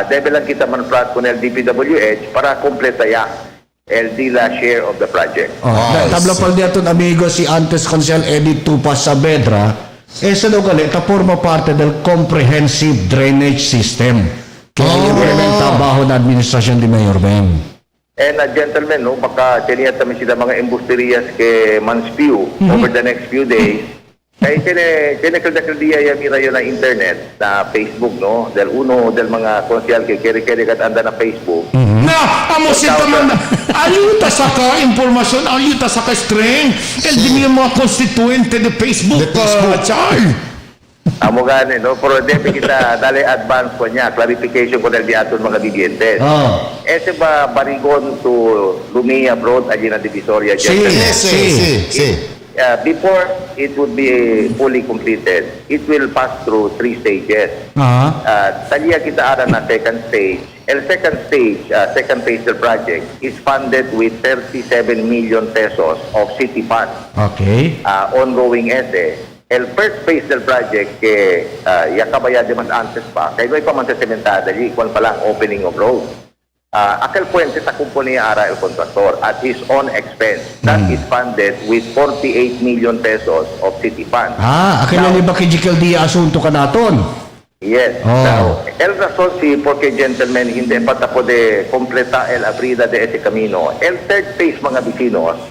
Debe lang kita manfrat con el DPWH para completa ya el DILA share of the project. Tabla pal diaton amigo si antes Consel Edith Tupas Saavedra, ese daw gali, ta forma parte del comprehensive drainage system. Kaya implementa baho na administrasyon ni Mayor Beng. And gentlemen, baka tiniya kami sila mga industrias ke Manspew over the next few days Kaya kaya yamira yun na internet, na Facebook, no? Del uno, del mga konsyal kay kere-kere kat anda na Facebook. Na, amo si taman, ayuta sa ka informasyon, ayuta sa ka string, el di niya mga constituente de Facebook, Charles. Amo gani, no? Pero debe kita dali advance ko niya, clarification ko dahil di aton mga didientes. Ese ba barigon to Lumia Broad, Agina Divisoria, Sí. before it would be fully completed, it will pass through 3 stages. Taliya kita ara na second stage. El second stage, second phase del project is funded with 37 million pesos of city funds. Okay. Ongoing ese. El first phase del project que yakabaya de mas antes pa, kaya may pa man sa sementada, ikuan pa lang opening of road. Aquel puente sa kumpanya ara el contractor at his own expense. That is funded with 48 million pesos of city funds. Akala ni ba kay Jikel Dia asunto ka naton? Yes. Now, el razón si porque gentlemen hindi pa tapo de completa el abrida de ese camino. El third phase mga vecinos,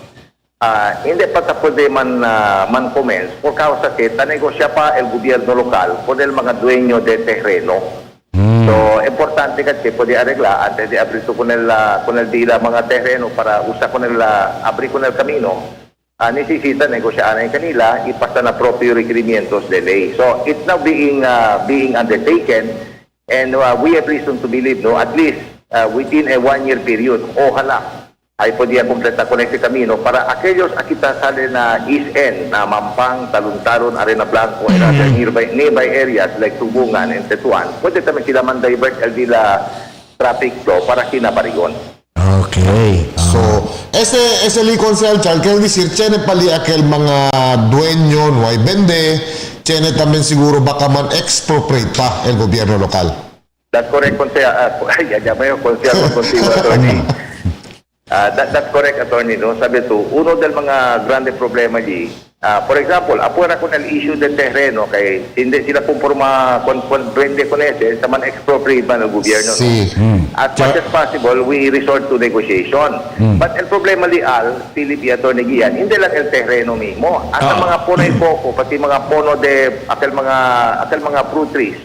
hindi pa tapo de man commence por causa que tanegosya pa el gobierno local con el mga dueño de terreno. So, importante kasi pwede arregla antes de abrir con el dila mga terreno para usa con el abrir con el camino. Necesita negosyaan ng kanila ipasa na propio requerimientos de ley. So, it's now being undertaken and we have reason to believe, no, at least within a 1-year period, ojalá ay podía completa con este camino para aquellos akita sale na East End, na Mampang, Talon-Talon, Arena Blanco, and other nearby areas like Tubungan and Tetuan, pwede tamang sila man divert el dila traffic flow para kinabarigon. Okay. So, ese likon siya, Charles, kaya decir, tiene pali aquel mga dueño, no hay vende, tiene también siguro baka man expropriate pa el gobierno local. That's correct, attorney. That's correct, attorney. No? Sabi to, uno del mga grande problema di, for example, apuera con el issue del terreno, kay hindi sila pumporma con vende con ese, sa man expropriate man ng gobyerno. Sí. No? As much as possible, we resort to negotiation. But el problema di Philip y attorney Gian, hindi lang el terreno mismo. At ang mga puno poco, pati mga puno de, aquel mga fruit trees,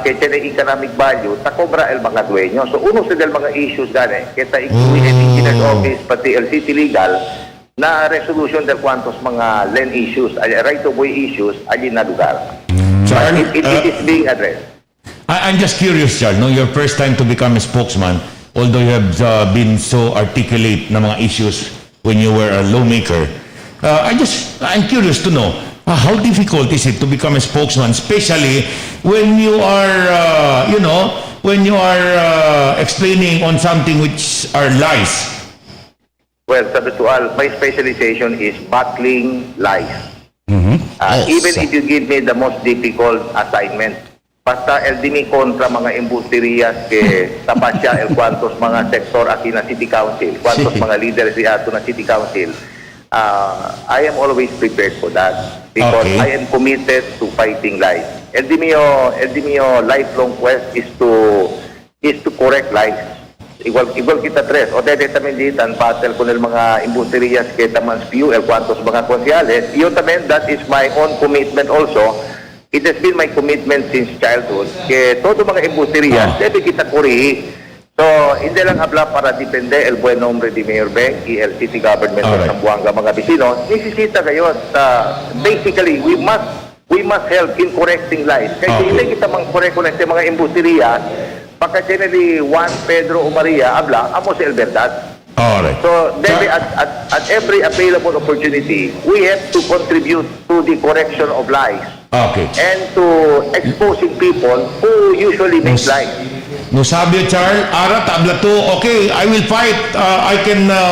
que tiene economic value, takobra el mga dueño. So, uno sa del mga issues gani, kita include el engineer's office, pati el city legal, na resolution del quantos mga land issues, right-of-way issues, alin na lugar. Charles, It is being addressed. I'm just curious, Charles, no, your first time to become a spokesman, although you have been so articulate na mga issues when you were a lawmaker, I'm curious to know, how difficult is it to become a spokesman, especially when you are, explaining on something which are lies? Well, sabi to all, my specialization is battling lies. Even if you give me the most difficult assignment, basta el dimi kontra mga embusterias que tapat siya el cuantos mga sektor aquí na City Council, cuantos mga leaders di ato na City Council, I am always prepared for that because I am committed to fighting lies. El di mio lifelong quest is to correct lies. Igual kita tres. O dede tamen ditan battle con el mga embusterias que taman spew el cuantos mga konsyales. Yo tamen, that is my own commitment also. It has been my commitment since childhood que todo mga embusterias debe kita kurihi. So, hindi lang habla para depende el buen nombre de Mayor Beng y el city government ng Zamboanga mga bisino. Nisisita kayo. Basically, we must help in correcting lies. Kasi hindi kita mang-correct con este mga embusterias, pagka generally Juan, Pedro o Maria, habla, amo si el verdad. Alright. So, debe at every available opportunity, we have to contribute to the correction of lies. Okay. And to exposing people who usually make lies. No sabi Charles, ara tabla to, okay, I will fight.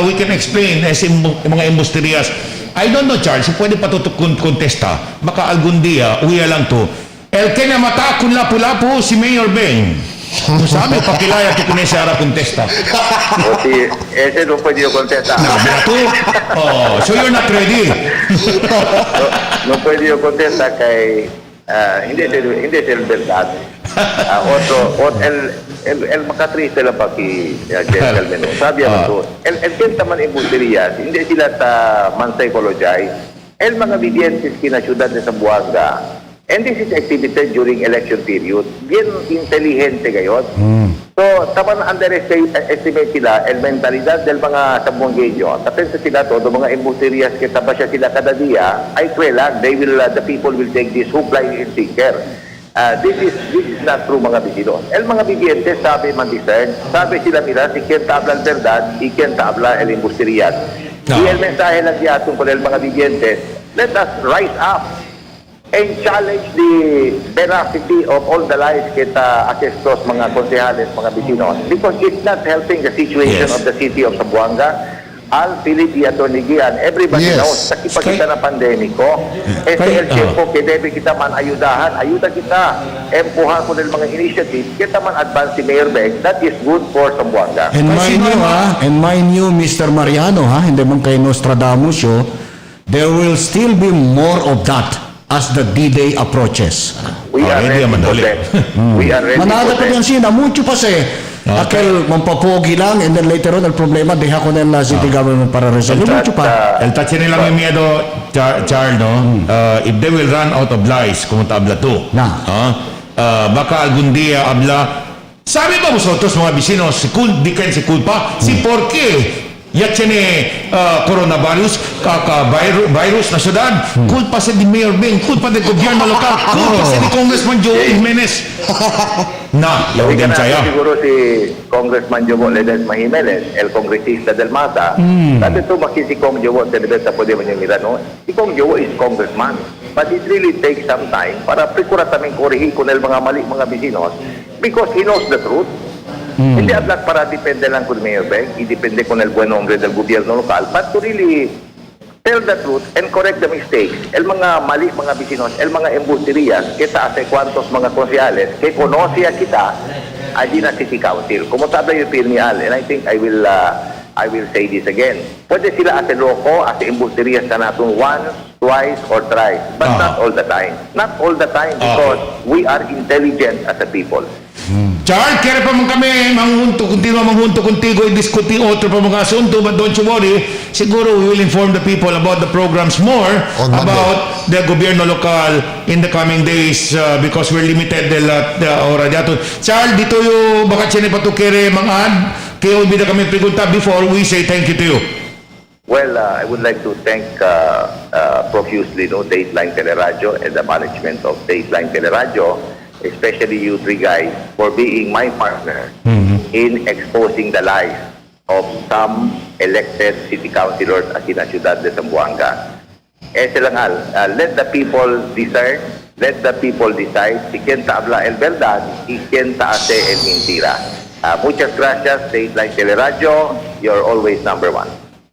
We can explain as mga embusterias. I don't know, Charles, pwede pa to kontesta. Baka algún día, uya lang to. El que na mata kun lapu-lapu si Mayor Beng. No sabi, pakilaya to kunese ara kontesta. O si, ese no pwede yung kontesta. Nabla to? Oh, so you're not ready. No pwede yung kontesta kay hindi sila verdad. El makatriste lang pa ki gentleman. Sabi ako to, el kenta man embusterias, hindi sila ta man psychologize. el mga vivientes kina syudad de Zamboanga, and this is exhibited during election period, bien inteligente gayon. So, taman underestimate sila el mentalidad del mga Zamboangueño. Tapensa sila todo, mga embusterias kita pa siya sila kada dia, ay kwelag, the people will take this hook, line, and sinker. This is not true mga bisinos. El mga vivientes sabi man discern, sabi sila nila, si quien tabla el verdad, y quien tabla el embusterias. Y el mensahe lang diatong con el mga vivientes, let us rise up and challenge the veracity of all the lies kita asestos mga konsehales, mga bisinos, because it's not helping the situation of the city of Zamboanga. Al Philip y Atty. Gian, everybody knows, sa kipagkita na pandemiko, el tiempo que debe kita man ayuda kita, empuhan ko ng mga initiative, kita man advance si Mayor Beng, that is good for Zamboanga. And mind you, Mr. Mariano, hindi man kay Nostradamus yo, there will still be more of that as the D-Day approaches. We are ready for that. We are ready Manada for pa that. yan siya, mucho pa siya. Aquel mampapogi lang, and then later on, el problema, deja con el city government para resolver. Mucho pa. El tache nila may miedo, Charles, no? If they will run out of lies, como habla tú, baka algún día habla, sabi ba vosotros mga vecinos, di kayo si culpa? Si por qué? Ya tiene coronavirus, virus na syudad. Culpa sa di Mayor Beng, culpa del gobierno local, culpa sa di Congressman Joe Jimenez. Yahudian saya. Siguro si Congressman Jovo Ledesma Jimenez, el congresista del MATA, sabi ito maki si Kong Jovo, senador pwede man yung Milano, si Kong Jovo is congressman. But it really takes some time para prikuratamente korihin ko ng mga mali mga bisinos because he knows the truth. Hindi ablag para depende lang kung Mayor Beng, idepende con el buen hombre del gobierno lokal, but to really tell the truth and correct the mistakes. El mga mali, mga bisinos, el mga embusterias, kita hace cuantos mga konsyales, que conoce a kita, allí na City Council. Como sabi yung Pirmial, and I think I will say this again. Pwede sila ate loko, ate embusterias na natin once, twice, or thrice, but not all the time. Not all the time because we are intelligent as a people. Charles, kaya pa man kami manghunto contigo i-diskuti otro pa mga asunto, but don't you worry, siguro we will inform the people about the programs more about the gobierno lokal in the coming days because we're limited the ora diato. Charles, dito yung baka siya pa to kere mangad, kaya ubida kami pregunta before we say thank you to you. Well, I would like to thank profusely Dateline Teleradyo and the management of Dateline Teleradyo, especially you three guys, for being my partner in exposing the lies of some elected city councilors at in Ciudad de Zamboanga. Let the people discern, let the people decide si quien habla el verdad y quien hace el mentira. Muchas gracias, Dateline Teleradyo. You're always number one.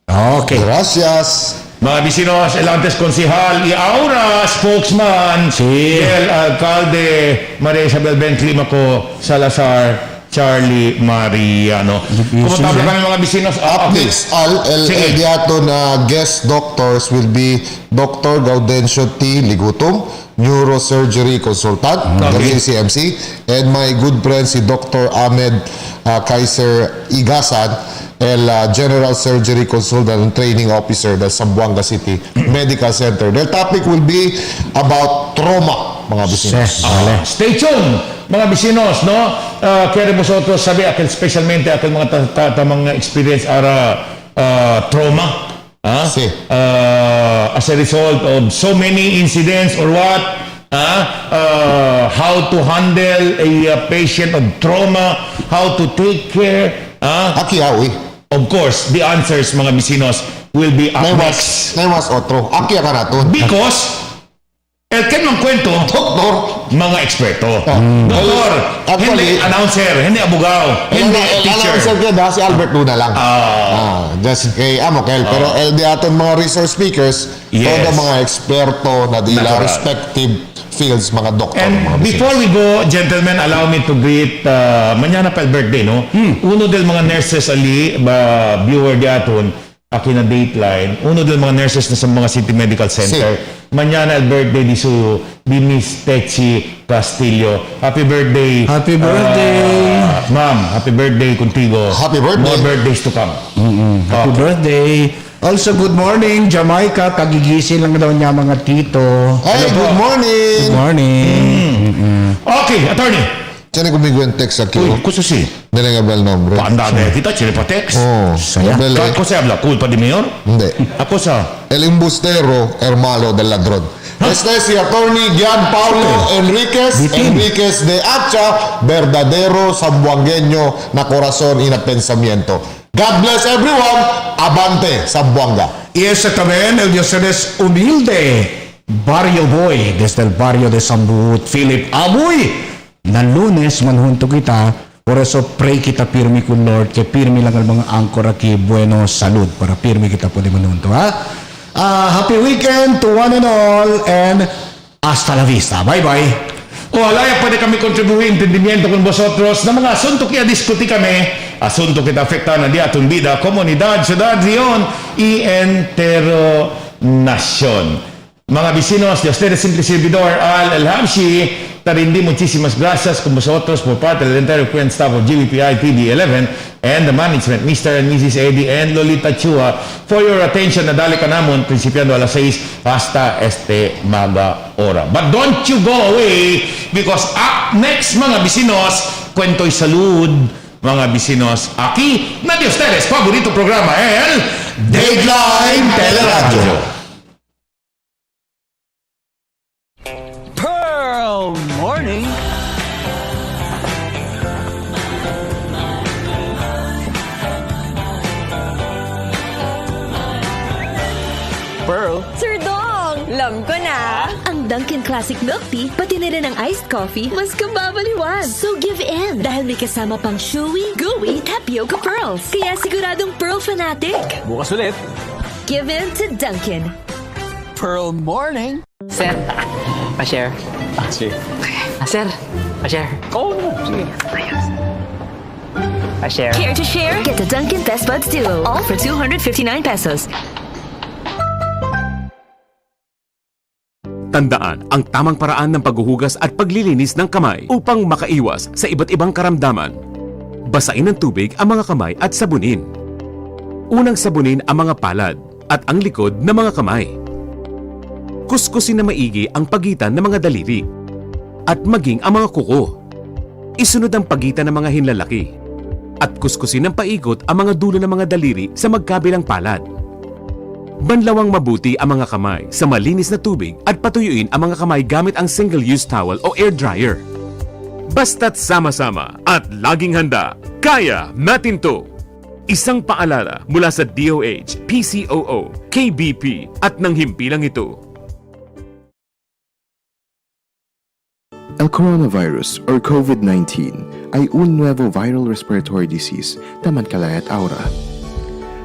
Okay. Gracias. Mga bisinos, el antes konsihal y ahora spokesman el alcalde Maria Isabel Benclimaco Salazar Charlie Mariano. Kumusta kami mga bisinos? Updates. El diato na guest doctors will be Dr. Gaudencio T. Ligutom, neurosurgery consultant, galing CMC, and my good friend si Dr. Ahmed Kaiser Igasan, el General Surgery Consultant and Training Officer del Zamboanga City Medical Center. Their topic will be about trauma, mga bisinos. Stay tuned, mga bisinos, no? Kaya vosotros sabi, especialmente aquel mga tamang experience ara trauma. Sí. As a result of so many incidents or what? How to handle a patient of trauma, how to take care. Of course, the answers, mga bisinos, will be up next. Naiwas otro. Aki ka na to. Because, el ken mang kwento, Doktor. mga eksperto. Doktor, hindi announcer, hindi abogado, hindi teacher. Announcer ka ba? Si Albert Luna lang. Just kay Amokel. Pero el di aton mga resource speakers, todo mga eksperto na dila respective fields, mga doktor. And before we go, gentlemen, allow me to greet mañana pa el birthday, no? Uno del mga nurses ali, viewer di aton, aquí na Dateline, uno del mga nurses na sa mga City Medical Center. Mañana el birthday di Miss Techi Castillo. Happy birthday. Happy birthday. Ma'am, happy birthday contigo. Happy birthday. More birthdays to come. Happy birthday. Also, good morning, Jamaica. Kagigising lang daw niya mga tito. Hey, good morning. Good morning. Okay, attorney. Tiene conmigo en text aquí. Uy, cosa si? No le habla el nombre. Paanda de kita, chile pa text. Oh, Abel, ¿Qué cosa habla? ¿Culpa de mayor? Hindi. Ako sa? El embustero, hermano del ladrón. Este es el attorney Gianpaolo Enriquez de Hacha, verdadero sambuangueño na corazón y na pensamiento. God bless everyone. Abante, Sambuanga. Y ese también, el Dios es humilde. Barrio Boy, desde el barrio de Sambuut, Philip Aboy. Na Lunes, manhunto kita. Por eso, pray kita pirmi kun Lord, que pirmi lang ang mga angkor aquí, bueno, salud, para pirmi kita po di manhunto, ha? Happy weekend to one and all, and hasta la vista. Bye-bye. O alaya pwede kami kontribuhin entendimiento con vosotros na mga asunto kaya diskuti kami, asunto kita afektan na di atong vida, komunidad, syudad, riyon, y entero nasyon. Mga vecinos de ustedes, simple servidor Al El-Habshi, tarindi muchísimas gracias con vosotros por parte del entire current staff of GBPI TV11 and the management, Mr. and Mrs. Eddie and Lolita Chua, for your attention na dali ka namon, principiando alas 6 hasta este maga hora. But don't you go away because up next, mga vecinos, Kwento'y Salud, mga vecinos, aquí na de ustedes, favorito programa, el Dateline Teleradyo. Pearl Morning. Pearl. Sir Dong! Alam ko na! Ang Dunkin' Classic Milk Tea, pati na rin ang iced coffee, mas kababaliwan. So give in! Dahil may kasama pang chewy, gooey, tapioca pearls. Kaya siguradong pearl fanatic. Bukas ulit. Give in to Dunkin'. Pearl Morning. Sir, pa-share. Sige. Sir, pa-share. Oh, sige. Pa-share. Care to share? Get the Dunkin' Best Buds Duo. All for 259 pesos. Tandaan ang tamang paraan ng paghuhugas at paglilinis ng kamay upang makaiwas sa iba't ibang karamdaman. Basain ng tubig ang mga kamay at sabunin. Unang sabunin ang mga palad at ang likod ng mga kamay. Kuskusin na maigi ang pagitan ng mga daliri at maging ang mga kuko. Isunod ang pagitan ng mga hinlalaki at kuskusin ng paikot ang mga dulo ng mga daliri sa magkabilang palad. Banlawang mabuti ang mga kamay sa malinis na tubig at patuyuin ang mga kamay gamit ang single-use towel o air dryer. Basta't sama-sama at laging handa, kaya natin to! Isang paalala mula sa DOH, PCOO, KBP at ng himpilang ito. El coronavirus or COVID-19 ay un nuevo viral respiratory disease taman kalayat aura.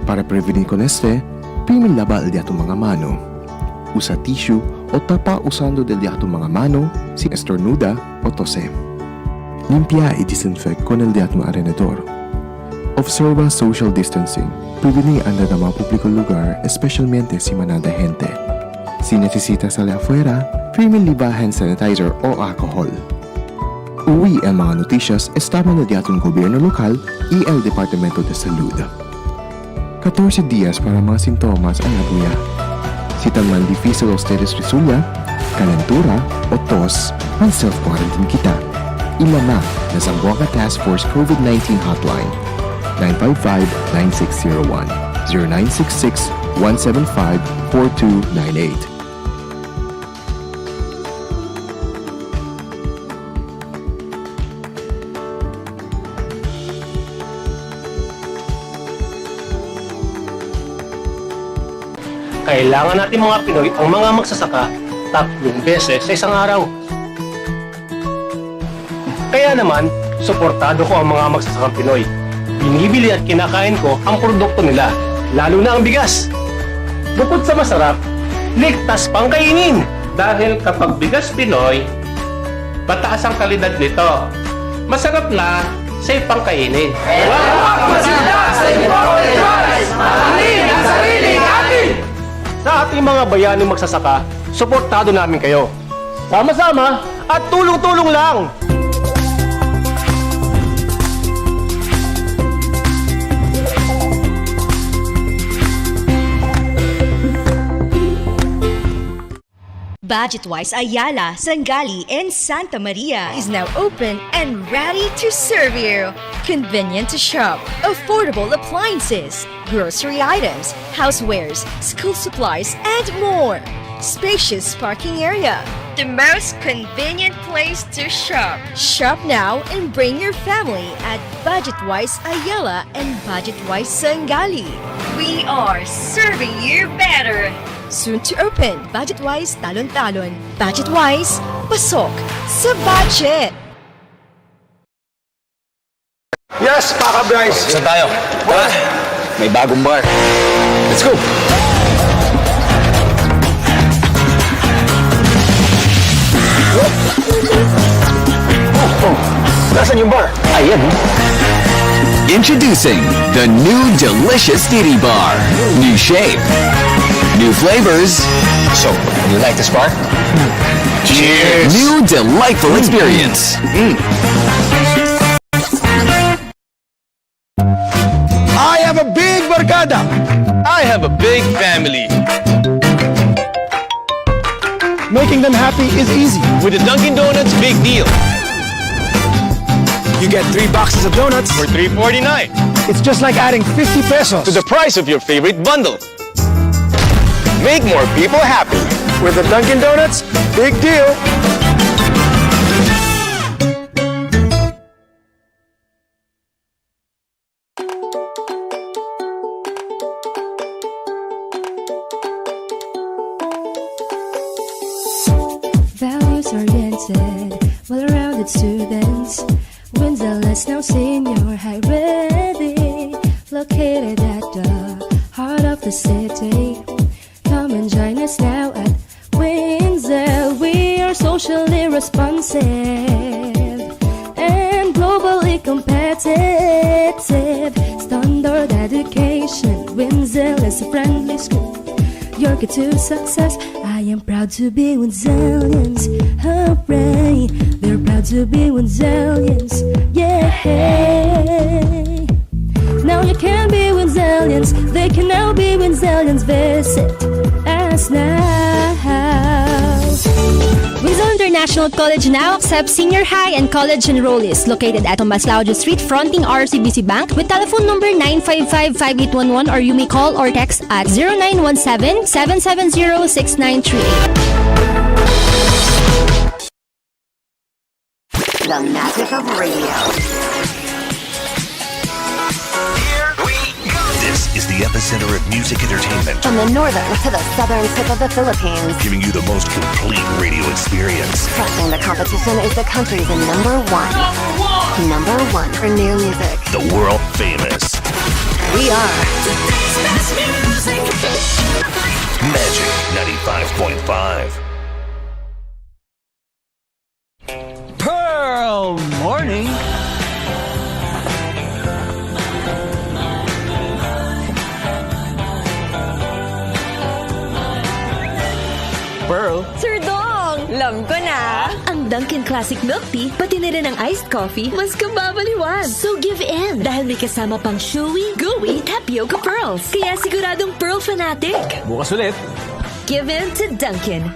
Para prevenir con este, primero lava el día tu mga mano. Usa tissue o tapa usando del día tu mga mano sin estornuda o tose. Limpia y disinfect con el día tu alrededor. Observa social distancing, prevenir andar a mga publikong lugar, especialmente si manada gente. Si necesitas salir afuera, firme liba hand sanitizer o alcohol. Uwi ang mga noticias estaba na diatong gobyerno lokal y el Departamento de Salud. 14 días para mga sintomas ang abuya. Si tan man difícil a ustedes resulta, calentura o tos, ang self-quarantine kita. Ilama na Zamboanga Task Force COVID-19 Hotline 955-9601 0966-175-4298. Kailangan natin mga Pinoy ang mga magsasaka 3 beses sa isang araw. Kaya naman, suportado ko ang mga magsasakang Pinoy. Binibili at kinakain ko ang produkto nila, lalo na ang bigas. Bukod sa masarap, ligtas pang kainin. Dahil kapag bigas Pinoy, mataas ang kalidad nito. Masarap na, safe pang kainin. Masarap sa imported rice! Mahalin ang Sa ating mga bayaning magsasaka, suportado namin kayo. Sama-sama at tulong-tulong lang! Budget-wise Ayala, Sangali, and Santa Maria is now open and ready to serve you. Convenient to shop, affordable appliances, grocery items, housewares, school supplies, and more. Spacious parking area. The most convenient place to shop. Shop now and bring your family at Budget-wise Ayala and Budget-wise Sangali. We are serving you better. Soon to open, Budget-wise Talon-Talon. Budget-wise, pasok sa budget! Yes, Paka Bryce! Saan tayo? Tara! May bagong bar. Let's go! Nasaan yung bar? Ayan. Introducing the new delicious Diddy Bar. New shape. New flavors. So, you like this bar? Cheers! New delightful experience. I have a big barkada. I have a big family. Making them happy is easy with the Dunkin' Donuts Big Deal. You get 3 boxes of donuts for $3.49. It's just like adding 50 pesos to the price of your favorite bundle. Make more people happy with the Dunkin' Donuts Big Deal. Values-oriented, well-rounded students. Windsor-less now senior high ready, located at the heart of the city. Come and join us now at Windsor. We are socially responsive and globally competitive. Standard education, Windsor is a friendly school. Your key to success. I am proud to be Windsorians. Hooray! They're proud to be Windsorians. Yeah! Now you can be Windsorians. They can now be Windsorians. Visit us now. Windsor International College now accepts senior high and college enrollees located at Tomas Laudio Street fronting RCBC Bank with telephone number 955-5811 or you may call or text at 0917-770-6938. The magic of radio. This is the epicenter of music entertainment, From the northern to the southern tip of the Philippines. giving you the most complete radio experience. Crushing the competition is the country's number one. Number one for new music. The world famous We are Magic 95.5. Pearl Morning. Pearl. Sir Dong! Alam ko na! Ang Dunkin' Classic Milk Tea, pati na rin ang iced coffee, mas kababaliwan. So give in! Dahil may kasama pang chewy, gooey, tapioca pearls. Kaya siguradong pearl fanatic. Bukas ulit. Give in to Dunkin'.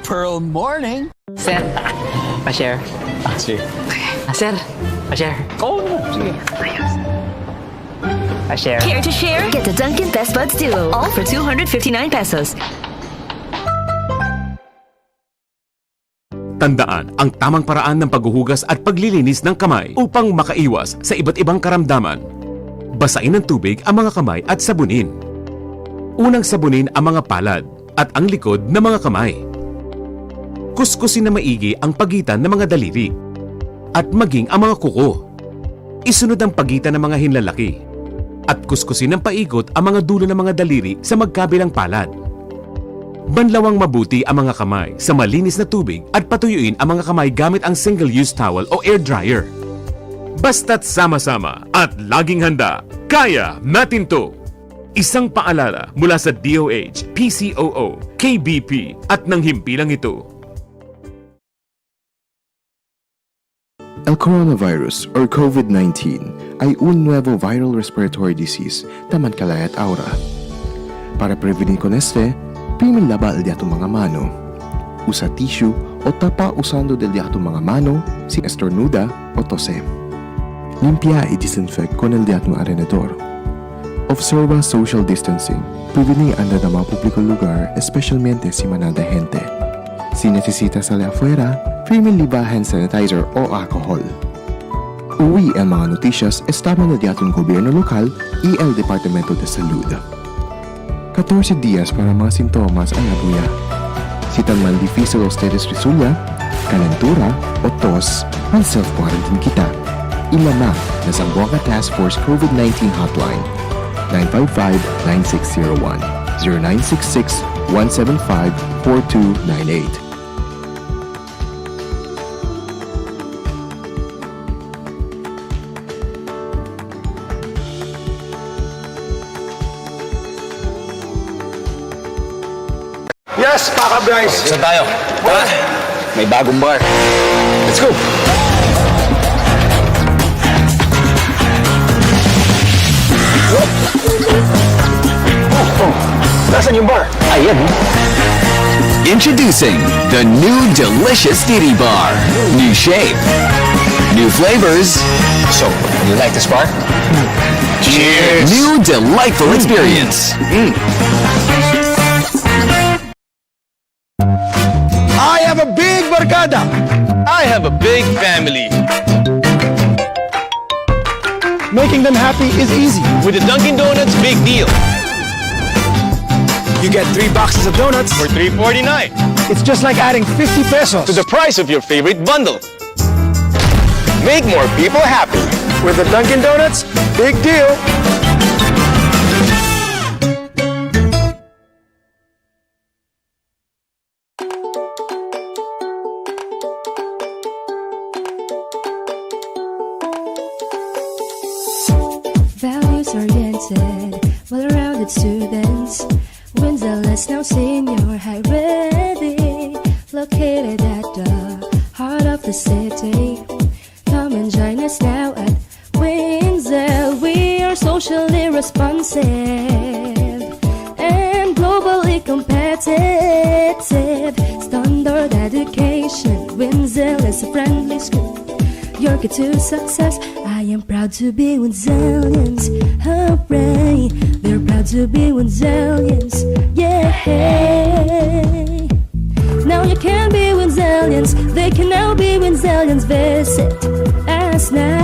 Pearl Morning. Sir, pa-share. Sige. Sir, pa-share. Oo naman. Sige. Pa-share. Care to share? Get the Dunkin' Best Buds Duo, all for 259 pesos. Tandaan ang tamang paraan ng paghuhugas at paglilinis ng kamay upang makaiwas sa iba't ibang karamdaman. Basain ng tubig ang mga kamay at sabunin. Unang sabunin ang mga palad at ang likod ng mga kamay. Kuskusin na maigi ang pagitan ng mga daliri at maging ang mga kuko. Isunod ang pagitan ng mga hinlalaki at kuskusin ng paikot ang mga dulo ng mga daliri sa magkabilang palad. Banlawang mabuti ang mga kamay sa malinis na tubig at patuyuin ang mga kamay gamit ang single-use towel o air dryer. Basta't sama-sama at laging handa, kaya natin to! Isang paalala mula sa DOH, PCOO, KBP at ng himpilang ito. El coronavirus or COVID-19 ay un nuevo viral respiratory disease taman kalayat aura. Para prevenir con este, primin lava el diato mga mano. Usa tissue o tapa usando del diato mga mano si estornuda o tose. Limpia y disinfect con el diato alrededor. Observa social distancing, prevenir anda na mga publikong lugar, especialmente si manada gente. Si necesita salir afuera, primin liba hand sanitizer o alcohol. Uwi ang mga noticias estama na diatong gobyerno lokal y el Departamento de Salud. 14 días para mga sintomas ang nabuya. Si tan man difícil ustedes resulta, calentura o tos, man self-quarantine kita. Ilama na Zamboanga Task Force COVID-19 Hotline 955-9601 0966-175-4298. Yes, Paka Bryce. Saan tayo? Tara, may bagong bar. Let's go. Nasaan yung bar? Ayan. Introducing the new delicious Diddy Bar. New shape, new flavors. So, you like this bar? Cheers. New delightful experience. I have a big barkada. I have a big family. Making them happy is easy with the Dunkin' Donuts Big Deal. You get 3 boxes of donuts for $3.49. It's just like adding 50 pesos to the price of your favorite bundle. Make more people happy with the Dunkin' Donuts Big Deal. Values-oriented, well-rounded students. Windsor-less now senior high ready, located at the heart of the city. Come and join us now at Windsor. We are socially responsive and globally competitive. Standard education, Windsor is a friendly school. Your key to success. I am proud to be Windsorians. Hooray! They're proud to be Windsorians. Yeah. Now you can be Windsorians. They can now be Windsorians. Visit us now.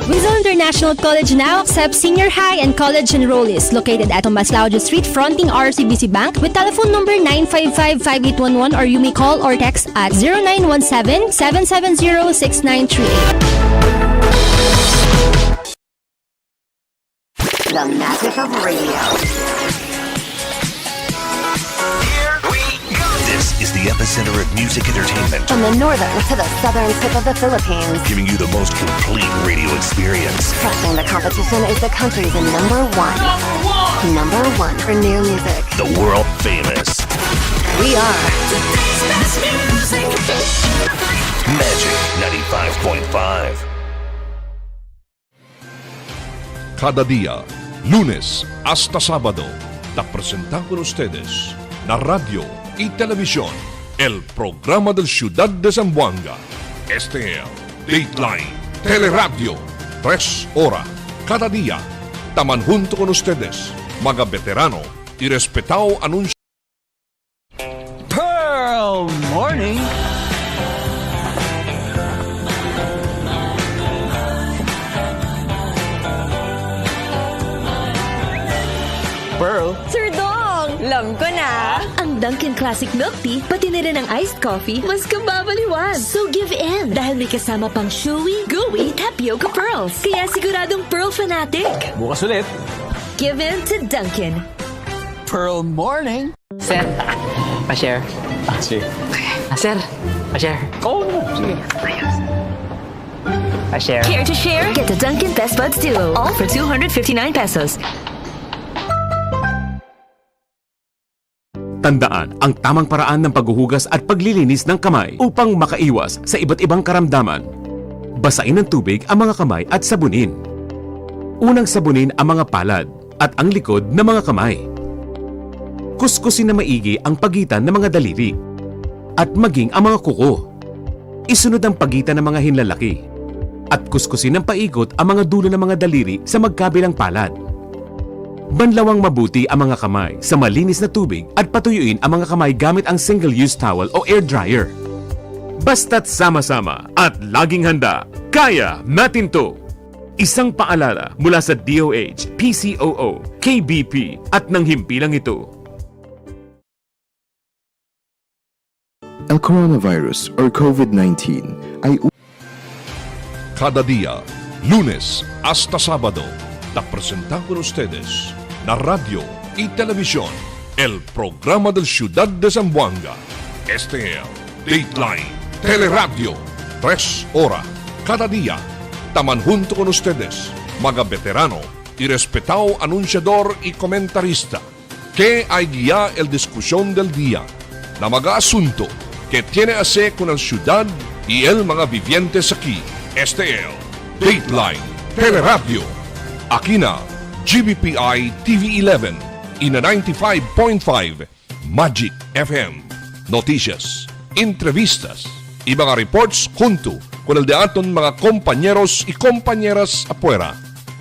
Windsor International College now accepts senior high and college enrollees located at Tomaslaudio Street fronting RCBC Bank with telephone number 955-5811 or you may call or text at 0917-770-6938. The magic of radio. This is the epicenter of music entertainment, From the northern to the southern tip of the Philippines. giving you the most complete radio experience. Crushing the competition is the country's number one. Number one for new music. The world famous We are Magic 95.5. Cada día, lunes hasta sábado, te presentan con ustedes la radio y televisión, el programa del Ciudad de Zamboanga. Este es Dateline Teleradyo, 3 horas cada día. Taman junto con ustedes, mga veterano y respetado anuncio. Pearl Morning. Pearl. Sir Dong! Alam ko na! Ang Dunkin' Classic Milk Tea, pati na rin ang iced coffee, mas kababaliwan. So give in, dahil may kasama pang chewy, gooey, tapioca pearls. Kaya siguradong Pearl fanatic. Bukas ulit. Give in to Dunkin'. Pearl Morning. Sir, pa-share. Sige. Sir, pa-share. Oo naman. Sige. Pa-share. Care to share? Get the Dunkin' Best Buds Duo, all for 259 pesos. Tandaan ang tamang paraan ng paghuhugas at paglilinis ng kamay upang makaiwas sa iba't ibang karamdaman. Basain ng tubig ang mga kamay at sabunin. Unang sabunin ang mga palad at ang likod ng mga kamay. Kuskusin na maigi ang pagitan ng mga daliri at maging ang mga kuko. Isunod ang pagitan ng mga hinlalaki at kuskusin ng paikot ang mga dulo ng mga daliri sa magkabilang palad. Banlawang mabuti ang mga kamay sa malinis na tubig at patuyuin ang mga kamay gamit ang single-use towel o air dryer. Basta't sama-sama at laging handa, kaya natin to! Isang paalala mula sa DOH, PCOO, KBP at ng himpilang ito. El coronavirus or COVID-19 ay Cada día, lunes hasta sábado, te presentamos con ustedes la radio y televisión, el programa del Ciudad de Zamboanga. Este es Dateline Teleradyo, 3 horas cada día. Taman junto con ustedes, mga veterano y respetado anunciador y comentarista, que hay guía el discusión del día, na mga asunto que tiene a ver con el ciudad y el mga vivientes aquí. Este es Dateline Teleradyo. Aquí na GBPI TV11 y na 95.5 Magic FM. Noticias, entrevistas y mga reports junto con el de aton mga compañeros y compañeras afuera.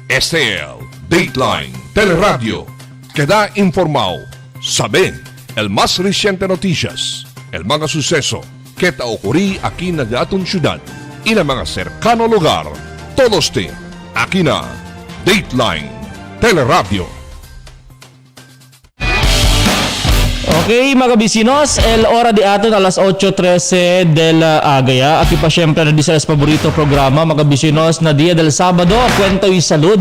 Este es Dateline Teleradyo. Queda informado, saben el más reciente noticias, el mga suceso que te ocurrí aquí na de aton ciudad y na mga cercano lugar. Todos te aquí na Dateline Teleradyo. Okay, mga bisinos, el hora di aton alas 8:13 del agaya. Aquí pa syempre na di sa paborito programa, mga bisinos, na Dia del Sabado, kwento y salud,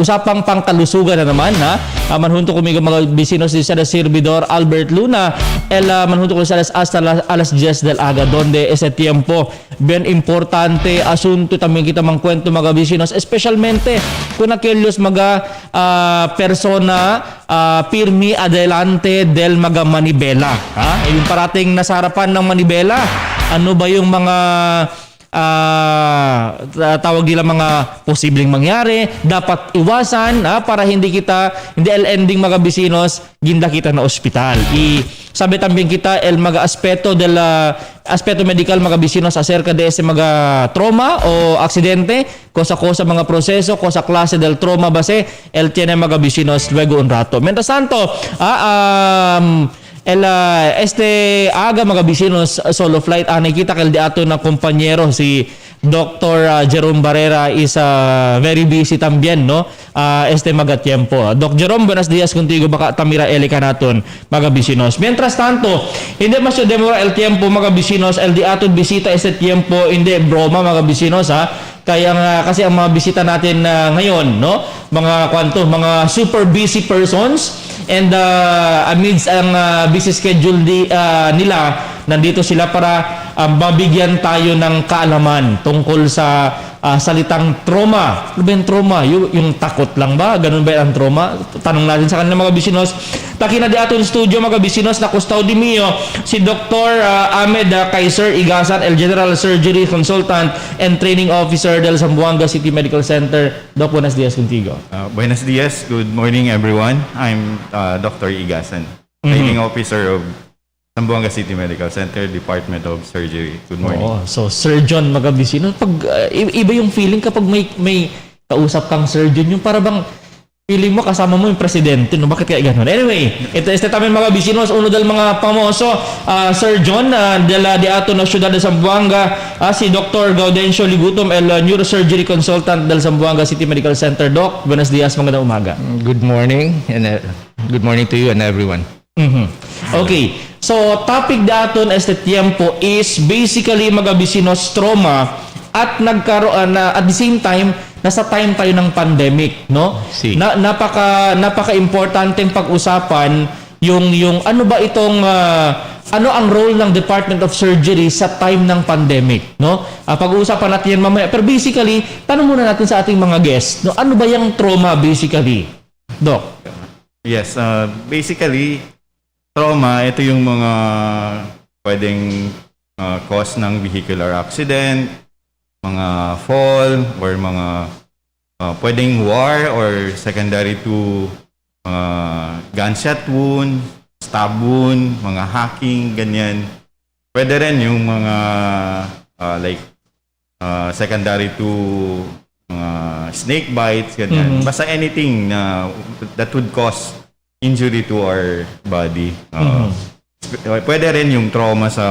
usapang pangkalusugan na naman, ha? Manhunto kumiga mga bisinos di sa servidor Albert Luna, manhunto ko sa hasta alas 10 del aga, donde ese tiempo bien importante asunto también kita mangkwento, mga bisinos, especialmente kung aquellos mga persona pirmi adelante del mga manibela. Yung parating nasa harapan ng manibela, ano ba yung mga tawag nila mga posibleng mangyari, dapat iwasan para hindi ending mga bisinos, ginda kita na ospital. Sabi también kita el mga aspeto medical, mga bisinos, acerca de ese mga trauma o aksidente, cosa mga proseso, cosa klase del trauma base, el tiene mga bisinos luego un rato. Mientras tanto, este aga mga bisinos solo flight, nakita kay ato na kompanyero si Dr. Jerome Barrera is very busy también, no? Este mga tiempo. Doc Jerome, buenos días contigo, baka tamira elika naton, mga bisinos. Mientras tanto, hindi mas demora el tiempo, mga bisinos, el di aton bisita este tiempo, hindi broma, mga bisinos, ha? Kaya nga, kasi ang mga bisita natin ngayon, no? Mga super busy persons, and amidst ang busy schedule nila, nandito sila para mabigyan tayo ng kaalaman tungkol sa salitang trauma. Ano ba yung trauma? Yung takot lang ba? Ganun ba ang trauma? Tanong natin sa kanila, mga bisinos. Takina di aton studio, mga bisinos, na custody mio si Dr. Ahmed Kaiser Igasan, el General Surgery Consultant and Training Officer del Zamboanga City Medical Center. Doc, buenos días contigo. Buenos días. Good morning, everyone. I'm Dr. Igasan, Training Officer of Zamboanga City Medical Center, Department of Surgery. Good morning. So surgeon, mga bisinos. Pag iba yung feeling kapag may kausap kang surgeon, yung para bang feeling mo kasama mo yung presidente, no? Bakit kaya ganun? Anyway, este también, mga bisinos, uno del mga famoso surgeon de ato na Ciudad de Zamboanga, si Dr. Gaudencio Ligutom, el Neurosurgery Consultant del Zamboanga City Medical Center. Doc, buenos días, magandang umaga. Good morning, and good morning to you and everyone. Okay, so topic daton este tiempo is basically, mga bisinos, trauma, at nagkaroon na at the same time nasa time tayo ng pandemic, no? napaka importanteng pag-usapan yung ano ba itong ano ang role ng Department of Surgery sa time ng pandemic, no? Pag-uusapan natin yan mamaya. Pero basically, tanong muna natin sa ating mga guests, no? Ano ba yung trauma basically, Doc? Yes, basically, trauma, ito yung mga pwedeng cause ng vehicular accident, mga fall, or mga pwedeng war or secondary to gunshot wound, stab wound, mga hacking, ganyan. Pwede rin yung mga secondary to snake bites, ganyan. Basta anything that would cause injury to our body. Pwede rin yung trauma sa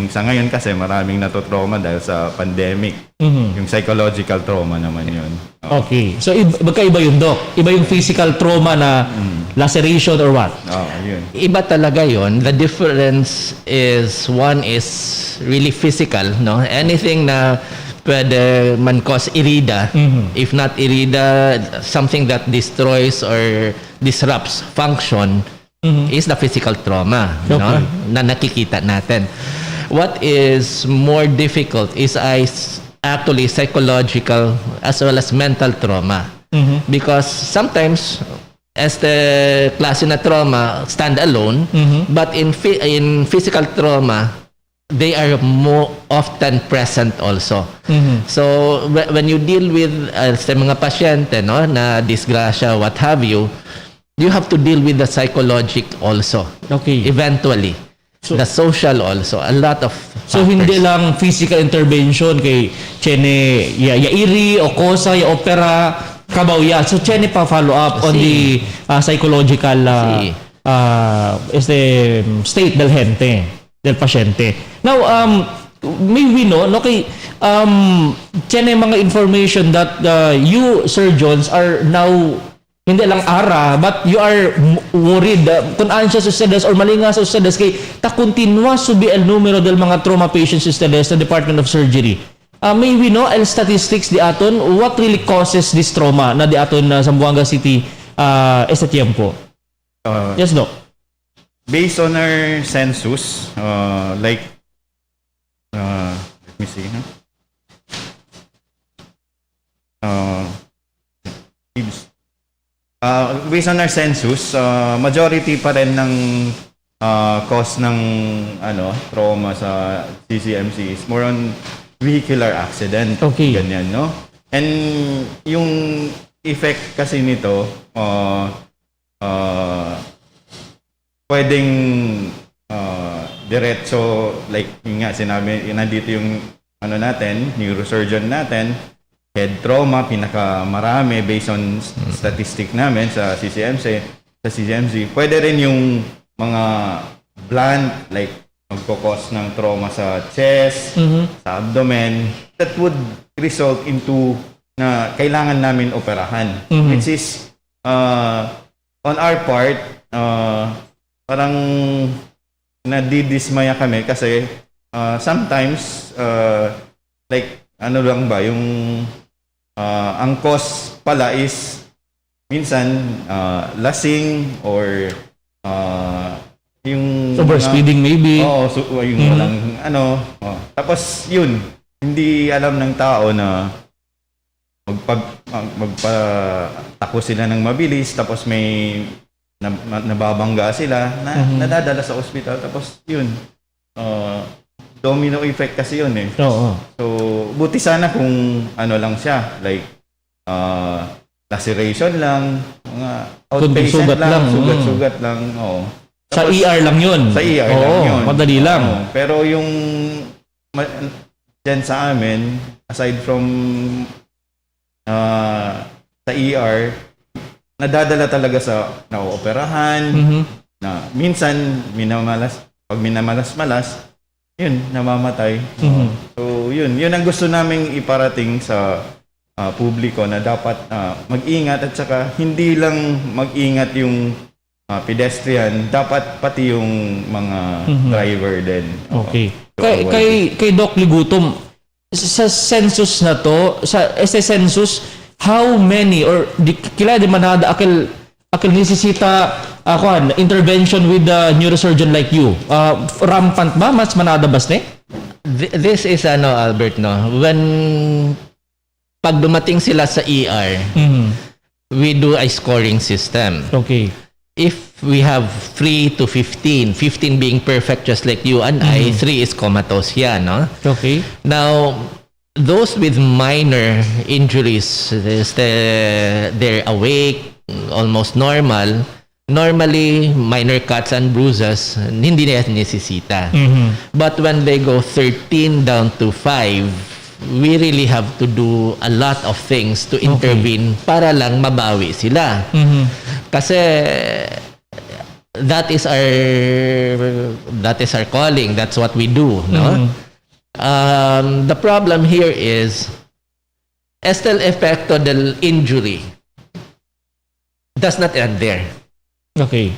sa ngayon kasi maraming natotrauma dahil sa pandemic. Yung psychological trauma naman yun. Okay. So, magkaiba yun, Doc? Iba yung physical trauma na laceration or what? Yun. Iba talaga yon. The difference is, one is really physical, no? Anything na pwede man cause irida, if not irida, something that destroys or disrupts function, is the physical trauma, no? Na nakikita natin. What is more difficult is actually psychological as well as mental trauma. Because sometimes, as the klase na trauma, stand alone, but in physical trauma, they are more often present also. So, when you deal with sa mga pasyente, no, na disgrasya, what have you have to deal with the psychological also. Okay. Eventually. The social also. A lot of factors. So, hindi lang physical intervention kay Chene yairi o kosa, opera, kabawya. So, Chene pa follow up on the psychological state del gente, del pasyente. Now, may we know, no, kay Chene mga information that you surgeons are now hindi lang but you are worried kung ano siya sa ustedes or malinga sa ustedes kay takontinua subi el numero del mga trauma patients ustedes sa Department of Surgery. May we know el statistics di aton what really causes this trauma na di aton sa Zamboanga City este tiempo? Yes, Doc. Based on our census, let me see. Based on our census, majority pa rin ng cause ng trauma sa CCMC is more on vehicular accident. Okay. Ganyan, no? And yung effect kasi nito, pwedeng diretso, like yung nga sinabi, nandito yung neurosurgeon natin, head trauma, pinakamarami based on statistic namin sa CCMC. Pwede rin yung mga blunt, like magkukos ng trauma sa chest, sa abdomen, that would result into na kailangan namin operahan. Which is, on our part, parang nadidismaya kami kasi sometimes, like, ano lang ba, yung ang cause pala is minsan lasing or yung overspeeding maybe. Yung walang tapos yun, hindi alam ng tao na magpatakbo sila ng mabilis tapos may nababangga sila nadadala sa ospital tapos yun domino effect kasi yun eh. So, buti sana kung lang siya, like, laceration lang, mga outpatient lang, sugat-sugat lang. Sa ER lang yun? Sa ER lang yun. Madali lang. Pero yung dyan sa amin, aside from sa ER, nadadala talaga sa naooperahan, na minsan, pag minamalas-malas, yun, namamatay. So, yun ang gusto naming iparating sa publiko na dapat mag-ingat at saka hindi lang mag-ingat yung pedestrian, dapat pati yung mga driver din. Okay. Kay Doc Ligutom, sa census na to, sa census, how many or kila di manada akil nisisita intervention with the neurosurgeon like you? Rampant ba? Mas manadabas ne? This is Albert, no? When pag dumating sila sa ER, we do a scoring system. Okay. If we have 3 to 15, 15 being perfect just like you and I, 3 is comatose yan, no? Okay. Now, those with minor injuries, they're awake, almost normal. Normally, minor cuts and bruises, hindi na nesesita. But when they go 13 down to 5, we really have to do a lot of things to intervene para lang mabawi sila. Kasi that is our calling. That's what we do, no? The problem here is el effecto del injury does not end there. Okay.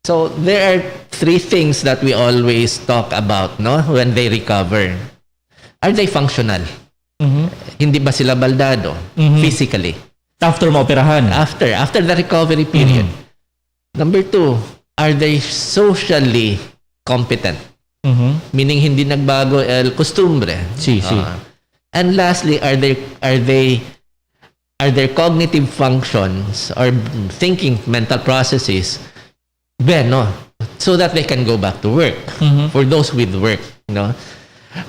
So there are 3 things that we always talk about, no, when they recover. Are they functional? Hindi ba sila baldado physically? After maoperahan? After the recovery period. Number 2, are they socially competent? Meaning hindi nagbago el costumbre. And lastly, are their cognitive functions or thinking mental processes so that they can go back to work? For those with work, no?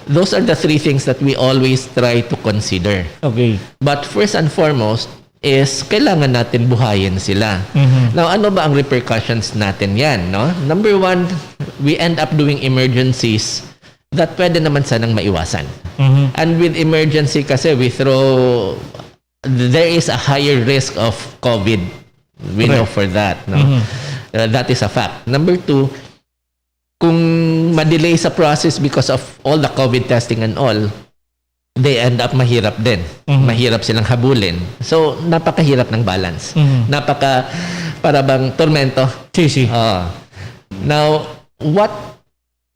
Those are the 3 things that we always try to consider. Okay. But first and foremost is kailangan natin buhayin sila. Now, ano ba ang repercussions natin yan, no? Number 1, we end up doing emergencies that pwede naman sanang maiwasan. And with emergency kasi there is a higher risk of COVID. We know for that, no? That is a fact. Number 2, kung ma-delay sa process because of all the COVID testing and all, they end up mahirap din. Mahirap silang habulin. So, napakahirap ng balance. Para bang tormento. Now, what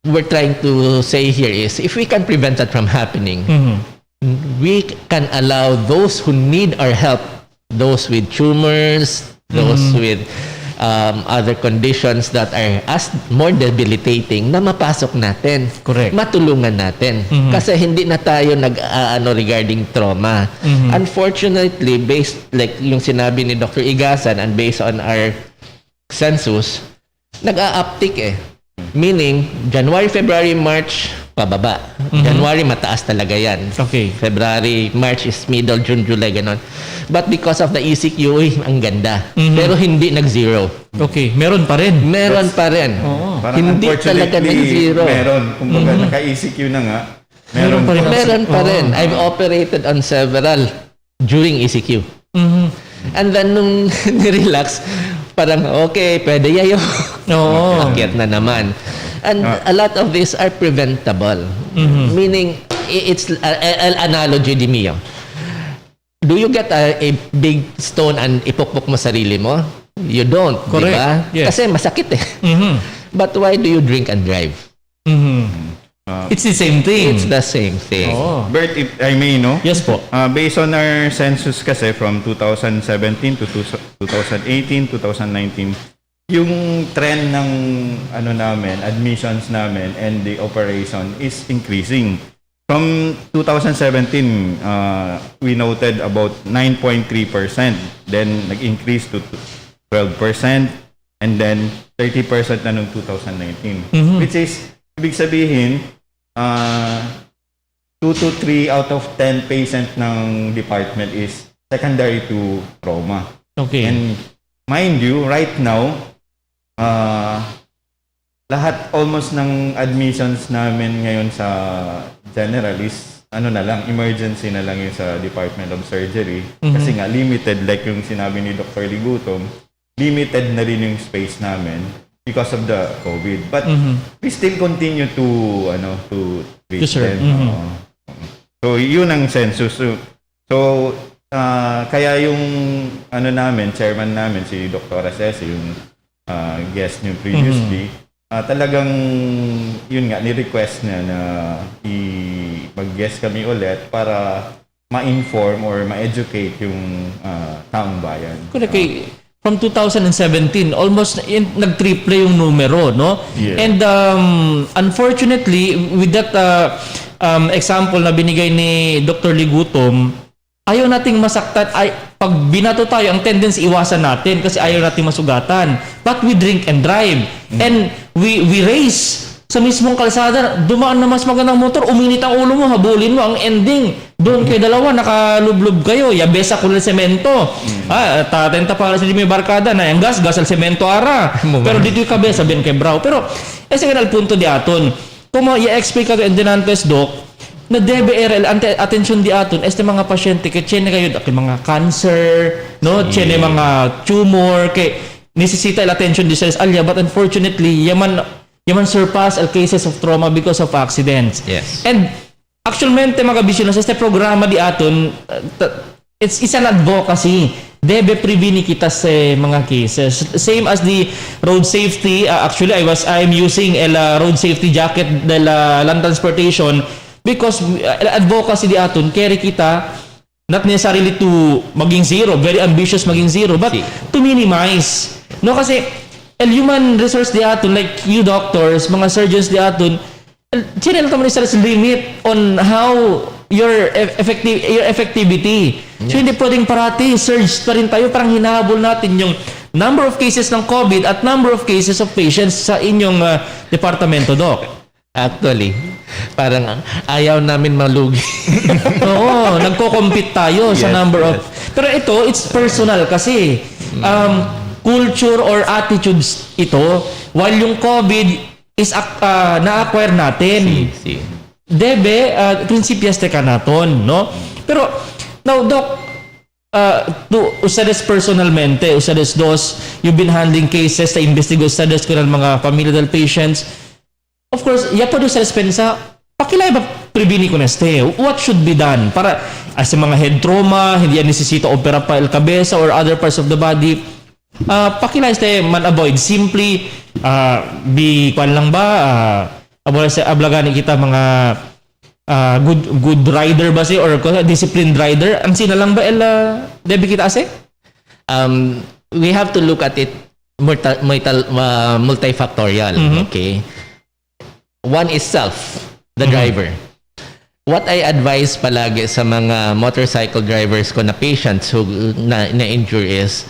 we're trying to say here is, if we can prevent that from happening, we can allow those who need our help, those with tumors, those with other conditions that are more debilitating, na mapasok natin. Correct. Matulungan natin. Kasi hindi na tayo regarding trauma. Unfortunately, based like yung sinabi ni Dr. Igasan and based on our census, nag-a-uptick Meaning, January, February, March, pababa. January, mataas talaga yan. Okay. February, March is middle, June, July, ganon. But because of the ECQ, ang ganda. Pero hindi nag-zero. Okay. Meron pa rin. Meron pa rin. Hindi talaga nag-zero. Meron. Kumbaga, naka-ECQ na nga. Meron pa rin. Meron pa rin. I've operated on several during ECQ. And then, nung nirelax, parang, okay, pwede yayo. Akyat na naman. And a lot of these are preventable. Meaning, it's an analogy di mio. Do you get a big stone and ipukpok mo sarili mo? You don't, correct. Diba? Yes. Kasi masakit But why do you drink and drive? It's the same thing. It's the same thing. Bert, if I may, no? Yes po. Based on our census kasi from 2017 to 2018, 2019, yung trend ng admissions namin and the operation is increasing. From 2017, we noted about 9.3%. Then nag-increase to 12%. And then 30% na nung 2019. Which is, ibig sabihin, 2 to 3 out of 10 patient ng department is secondary to trauma. Okay. And mind you, right now, lahat almost ng admissions namin ngayon sa general is emergency na lang yung sa Department of Surgery. Kasi nga, limited, like yung sinabi ni Dr. Ligutom, limited na rin yung space namin because of the COVID. But we still continue to treat them. So, yun ang census. So kaya yung chairman namin, si Dr. Acesi, yung guest niyo previously, talagang yun nga, ni-request niya na mag-guest kami ulit para ma-inform or ma-educate yung taong bayan. Correct. from 2017. Almost nag-triple yung numero, no? Yeah. And unfortunately, with that example na binigay ni Dr. Ligutom, ayaw nating masaktan. Pag binato tayo, ang tendency iwasan natin kasi ayaw nating masugatan. But we drink and drive. And we race sa mismong kalsada. Dumaan na mas magandang motor, uminit ang ulo mo, habulin mo. Ang ending, doon kayo dalawa, nakalublob kayo. Yabesa ko ng semento. Tatenta pa sa may barkada na yung gas al semento ara. Pero dito yung kabesa, ben kay Brau. Pero, ese nga al punto di aton. Kung i-explain ka to endinantes, Doc, na DBRL atensyon di aton este mga pasyente kay tiene kayo kay mga cancer, no, tiene mga tumor kay necessita el attention di sa alya, but unfortunately yaman surpass al cases of trauma because of accidents. Yes. And actualmente mga bisyonos este programa di aton it's an advocacy. Debe preveni kita sa mga cases. Same as the road safety. Actually, I'm using a road safety jacket del land transportation because advocacy di aton, carry kita not necessarily to maging zero, very ambitious maging zero, but to minimize. No, kasi human resource di aton, like you doctors, mga surgeons di aton, channel naman is limit on how your effectivity. So hindi pwedeng parati surge pa rin tayo, parang hinahabol natin yung number of cases ng COVID at number of cases of patients sa inyong departamento, Doc. Actually, parang ayaw namin malugi. Oo, nagko-compete tayo sa number of... Pero ito, it's personal kasi. Culture or attitudes ito, while yung COVID is na-acquire natin. Debe, prinsipyaste ka naton, no? Pero, now, Doc, ustedes personalmente, ustedes dos, you've been handling cases, investigo ustedes ko ng mga familial patients. Of course, ya pa doon sa respensa, pakilay ba preveni ko neste? What should be done? Para sa mga head trauma, hindi yan necesita opera pa el cabeza or other parts of the body, pakilay ste man avoid. Simply, kwan lang ba? Ablagani kita mga good rider ba si or disciplined rider? Ang sina lang ba debi kita ase? We have to look at it multifactorial. Okay. One is self, the driver. What I advise palagi sa mga motorcycle drivers ko na patients who na-injure is,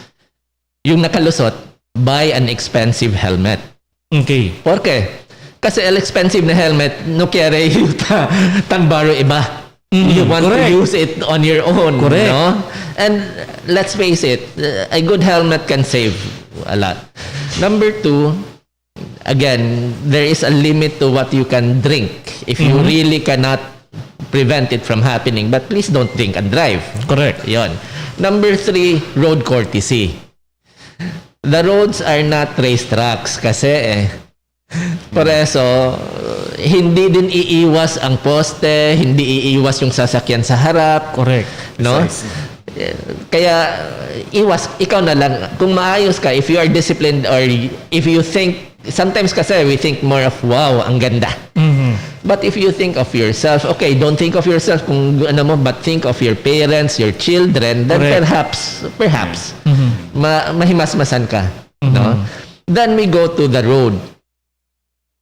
yung nakalusot, buy an expensive helmet. Okay. Porque, kasi expensive na helmet, no kere yung tanbaro iba. You want to use it on your own. Correct. No? And let's face it, a good helmet can save a lot. Number two, again, there is a limit to what you can drink if you really cannot prevent it from happening. But please don't drink and drive. Correct. Yon. Number three, road courtesy. The roads are not racetracks kasi por eso, hindi din iiwas ang poste, hindi iiwas yung sasakyan sa harap. Correct. No? Kaya ikaw na lang, kung maayos ka, if you are disciplined or if you think, sometimes kasi we think more of, wow, ang ganda. But if you think of yourself, okay, don't think of yourself kung ano mo, but think of your parents, your children, then perhaps, mahimasmasan ka. No? Then we go to the road.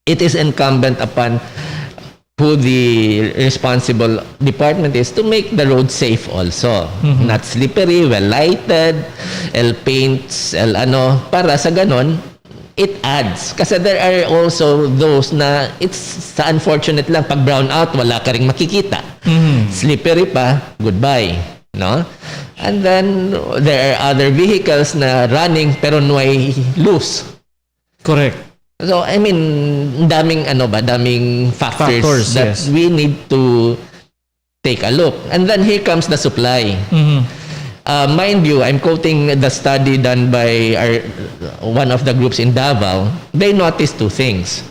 It is incumbent upon who the responsible department is to make the road safe also. Not slippery, well lighted, paints, para sa ganon, it adds. Kasi there are also those na it's sa unfortunate lang, pag brown out, wala ka ring makikita. Slippery pa, goodbye. No? And then, there are other vehicles na running pero may loose. Correct. So, I mean, daming factors that we need to take a look. And then here comes the supply. Mind you, I'm quoting the study done by one of the groups in Davao. They noticed two things.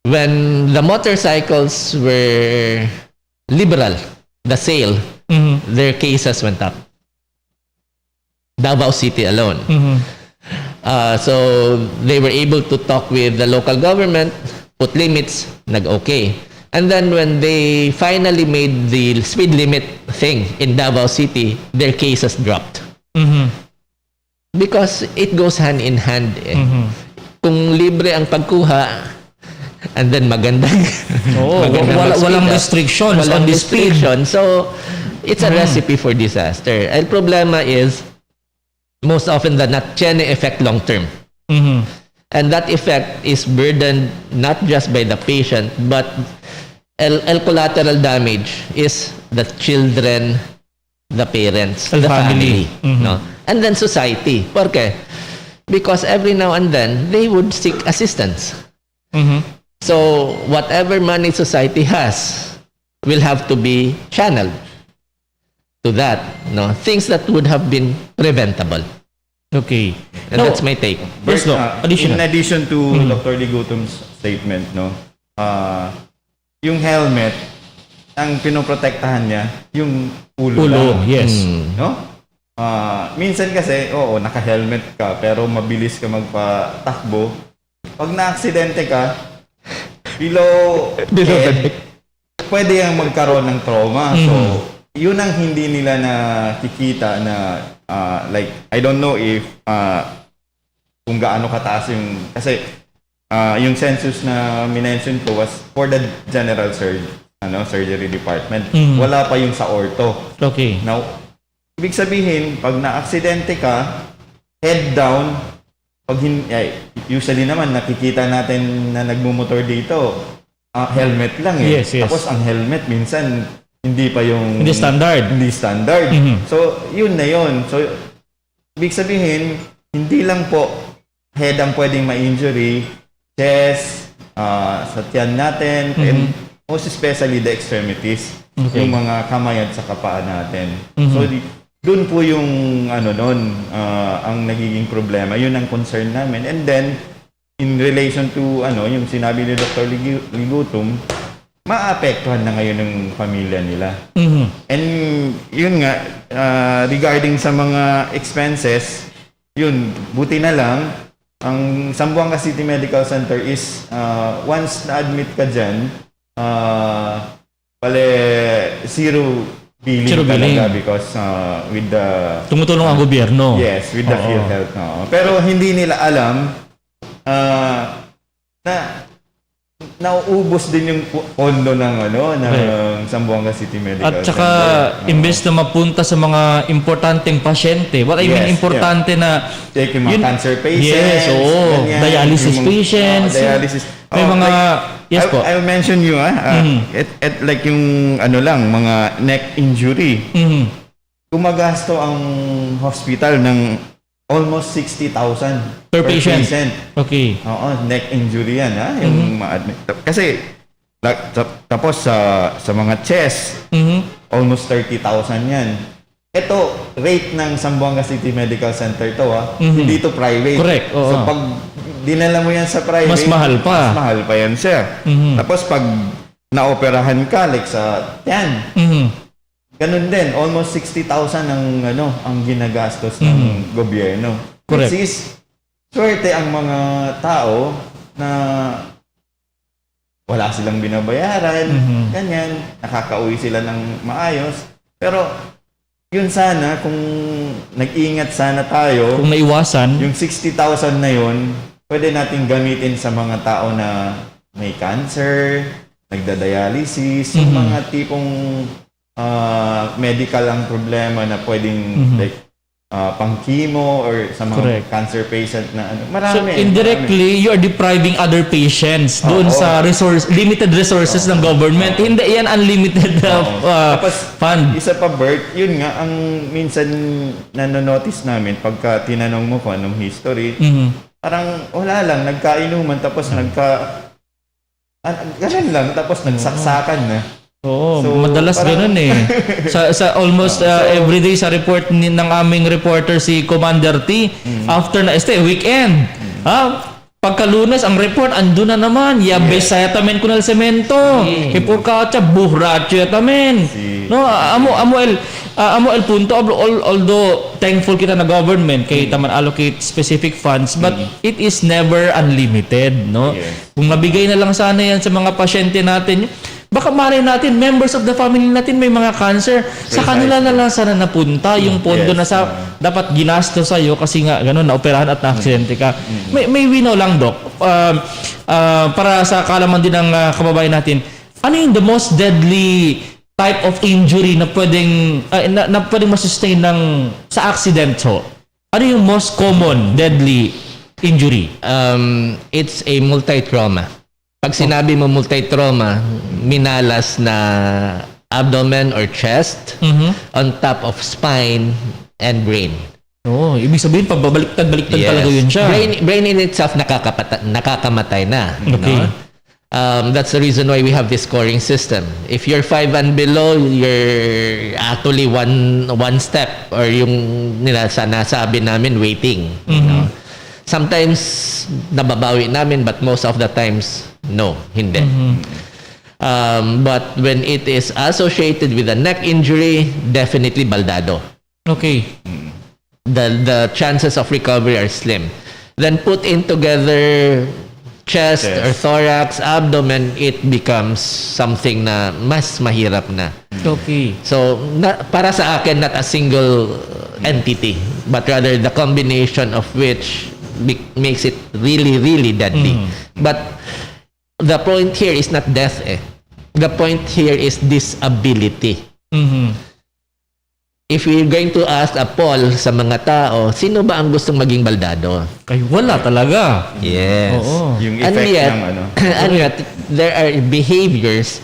When the motorcycles were liberal, the sale, their cases went up. Davao City alone. So they were able to talk with the local government, put limits, nag-okay. And then when they finally made the speed limit thing in Davao City, their cases dropped. Because it goes hand in hand. Kung libre ang pagkuha, and then magandang walang restrictions on walang the speed. restriction. So, it's a recipe for disaster. El problema is, most often than not, yan yung effect long term. And that effect is burdened not just by the patient, but el collateral damage is the children, the parents, the family. No? And then society. ¿Por qué? Because every now and then, they would seek assistance. So, whatever money society has will have to be channeled to that. No? Things that would have been preventable. Okay. And that's my take. First, in addition to Dr. Ligutum's statement, no, yung helmet, ang pinoprotektahan niya, yung ulo lang. Yes. No? Minsan kasi, naka-helmet ka, pero mabilis ka magpatakbo. Pag na-aksidente ka, below head, pwede yung magkaroon ng trauma. So, yun ang hindi nila nakikita na, like, I don't know if, kung gaano kataas yung, kasi, yung census na minention ko was for the general surgery department. Wala pa yung sa ortho. Okay. Now, ibig sabihin, pag na-aksidente ka, head down, usually naman nakikita natin na nagmumotor dito, helmet lang eh. Yes, yes. Tapos ang helmet minsan hindi pa yung Hindi standard. So, yun na yun. So, ibig sabihin, hindi lang po head ang pwedeng ma-injury, chest, sa tiyan natin, and most especially the extremities, yung mga kamay at sa paa natin. So, doon po yung ang nagiging problema. Yun ang concern namin. And then, in relation to yung sinabi ni Dr. Ligutum, maapektuhan na ngayon ng pamilya nila. And yun nga, regarding sa mga expenses, yun, buti na lang, ang Zamboanga City Medical Center is, once na-admit ka dyan, zero billing talaga because with the... Tumutulong ang gobyerno. Yes, with the PhilHealth. Pero hindi nila alam na nauubos din yung pondo ng Zamboanga City Medical Center. At saka, imbes na mapunta sa mga importanteng pasyente, what I mean importante na... Like yung mga cancer patients. Yes, dialysis patients. Dialysis. May mga... Yes po. I'll mention you, like yung mga neck injury. Gumagasto ang hospital ng almost 60,000 per patient. Okay. Neck injury yan, yung ma-admit. Kasi, tapos sa mga chest, almost 30,000 yan. Ito, rate ng Zamboanga City Medical Center to, hindi to private. Correct. So, pag dinala mo yan sa private, mas mahal pa. Mas mahal pa yan siya. Tapos, pag naoperahan ka, like sa yan, ganun din, almost 60,000 ang ginagastos ng gobyerno. Correct. Which is, swerte ang mga tao na wala silang binabayaran, ganyan, nakakauwi sila ng maayos. Pero, yun sana, kung nag-iingat sana tayo, kung naiwasan, yung 60,000 na yun, pwede natin gamitin sa mga tao na may cancer, nagda-dialysis, yung mga tipong medical ang problema na pwedeng like pang-chemo or sa mga cancer patient na marami. So indirectly, you are depriving other patients doon sa limited resources ng government. Hindi yan unlimited fund. Isa pa, Bert, yun nga ang minsan nanonotice namin pagka tinanong mo kung anong history, parang wala lang, nagkainuman tapos ganun lang, tapos nagsaksakan na. So, madalas ganun eh. Sa almost everyday sa report ng aming reporter si Commander T, after na weekend. Pagkalunes ang report ando na naman. Yabes saya tamen kunal semento. Hipurkacha buhracho tamen. No, amo el punto, although thankful kita na government kay taman allocate specific funds, but it is never unlimited, no? Kung nabigay na lang sana yan sa mga pasyente natin, Baka malay natin, members of the family natin may mga cancer. Sa kanila na lang sana napunta yung pondo na sa dapat ginasto sa'yo kasi nga gano'n, naoperahan at na-aksidente ka. May wino lang, Doc. Para sa kalaman din ng kababayan natin, ano yung the most deadly type of injury na pwedeng masustain sa accident ho? Ano yung most common deadly injury? It's a multi-trauma. Pag sinabi mo multi-trauma, minalas na abdomen or chest on top of spine and brain. Oh, ibig sabihin pababaliktad-baliktad talaga yun siya. Brain in itself nakakamatay na. Okay. That's the reason why we have this scoring system. If you're 5 and below, you're actually one step or yung nasabi namin waiting. You know? Sometimes nababawi namin but most of the times no, hindi. But when it is associated with a neck injury, definitely baldado. Okay. The chances of recovery are slim. Then put in together chest or thorax, abdomen, it becomes something na mas mahirap na. Okay. So, para sa akin, not a single entity, but rather the combination of which makes it really, really deadly. But the point here is not death The point here is disability. If we're going to ask a poll sa mga tao, sino ba ang gustong maging baldado? Ay, wala talaga. Yes. Oo. Yung effect ng and yet, there are behaviors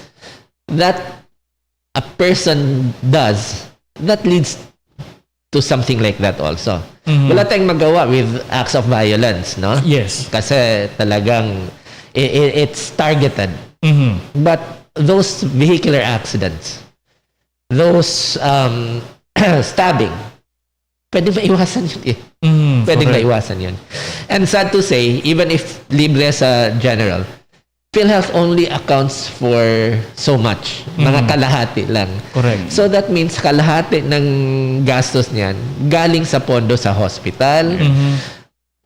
that a person does that leads to something like that also. Wala tayong magawa with acts of violence, no? Yes. Kasi talagang it's targeted. But those vehicular accidents, those stabbing, pwede maiwasan yun eh. Pwede maiwasan yun. And sad to say, even if libre sa general, PhilHealth only accounts for so much. Mga kalahati lang. Correct. So that means kalahati ng gastos niyan galing sa pondo sa hospital.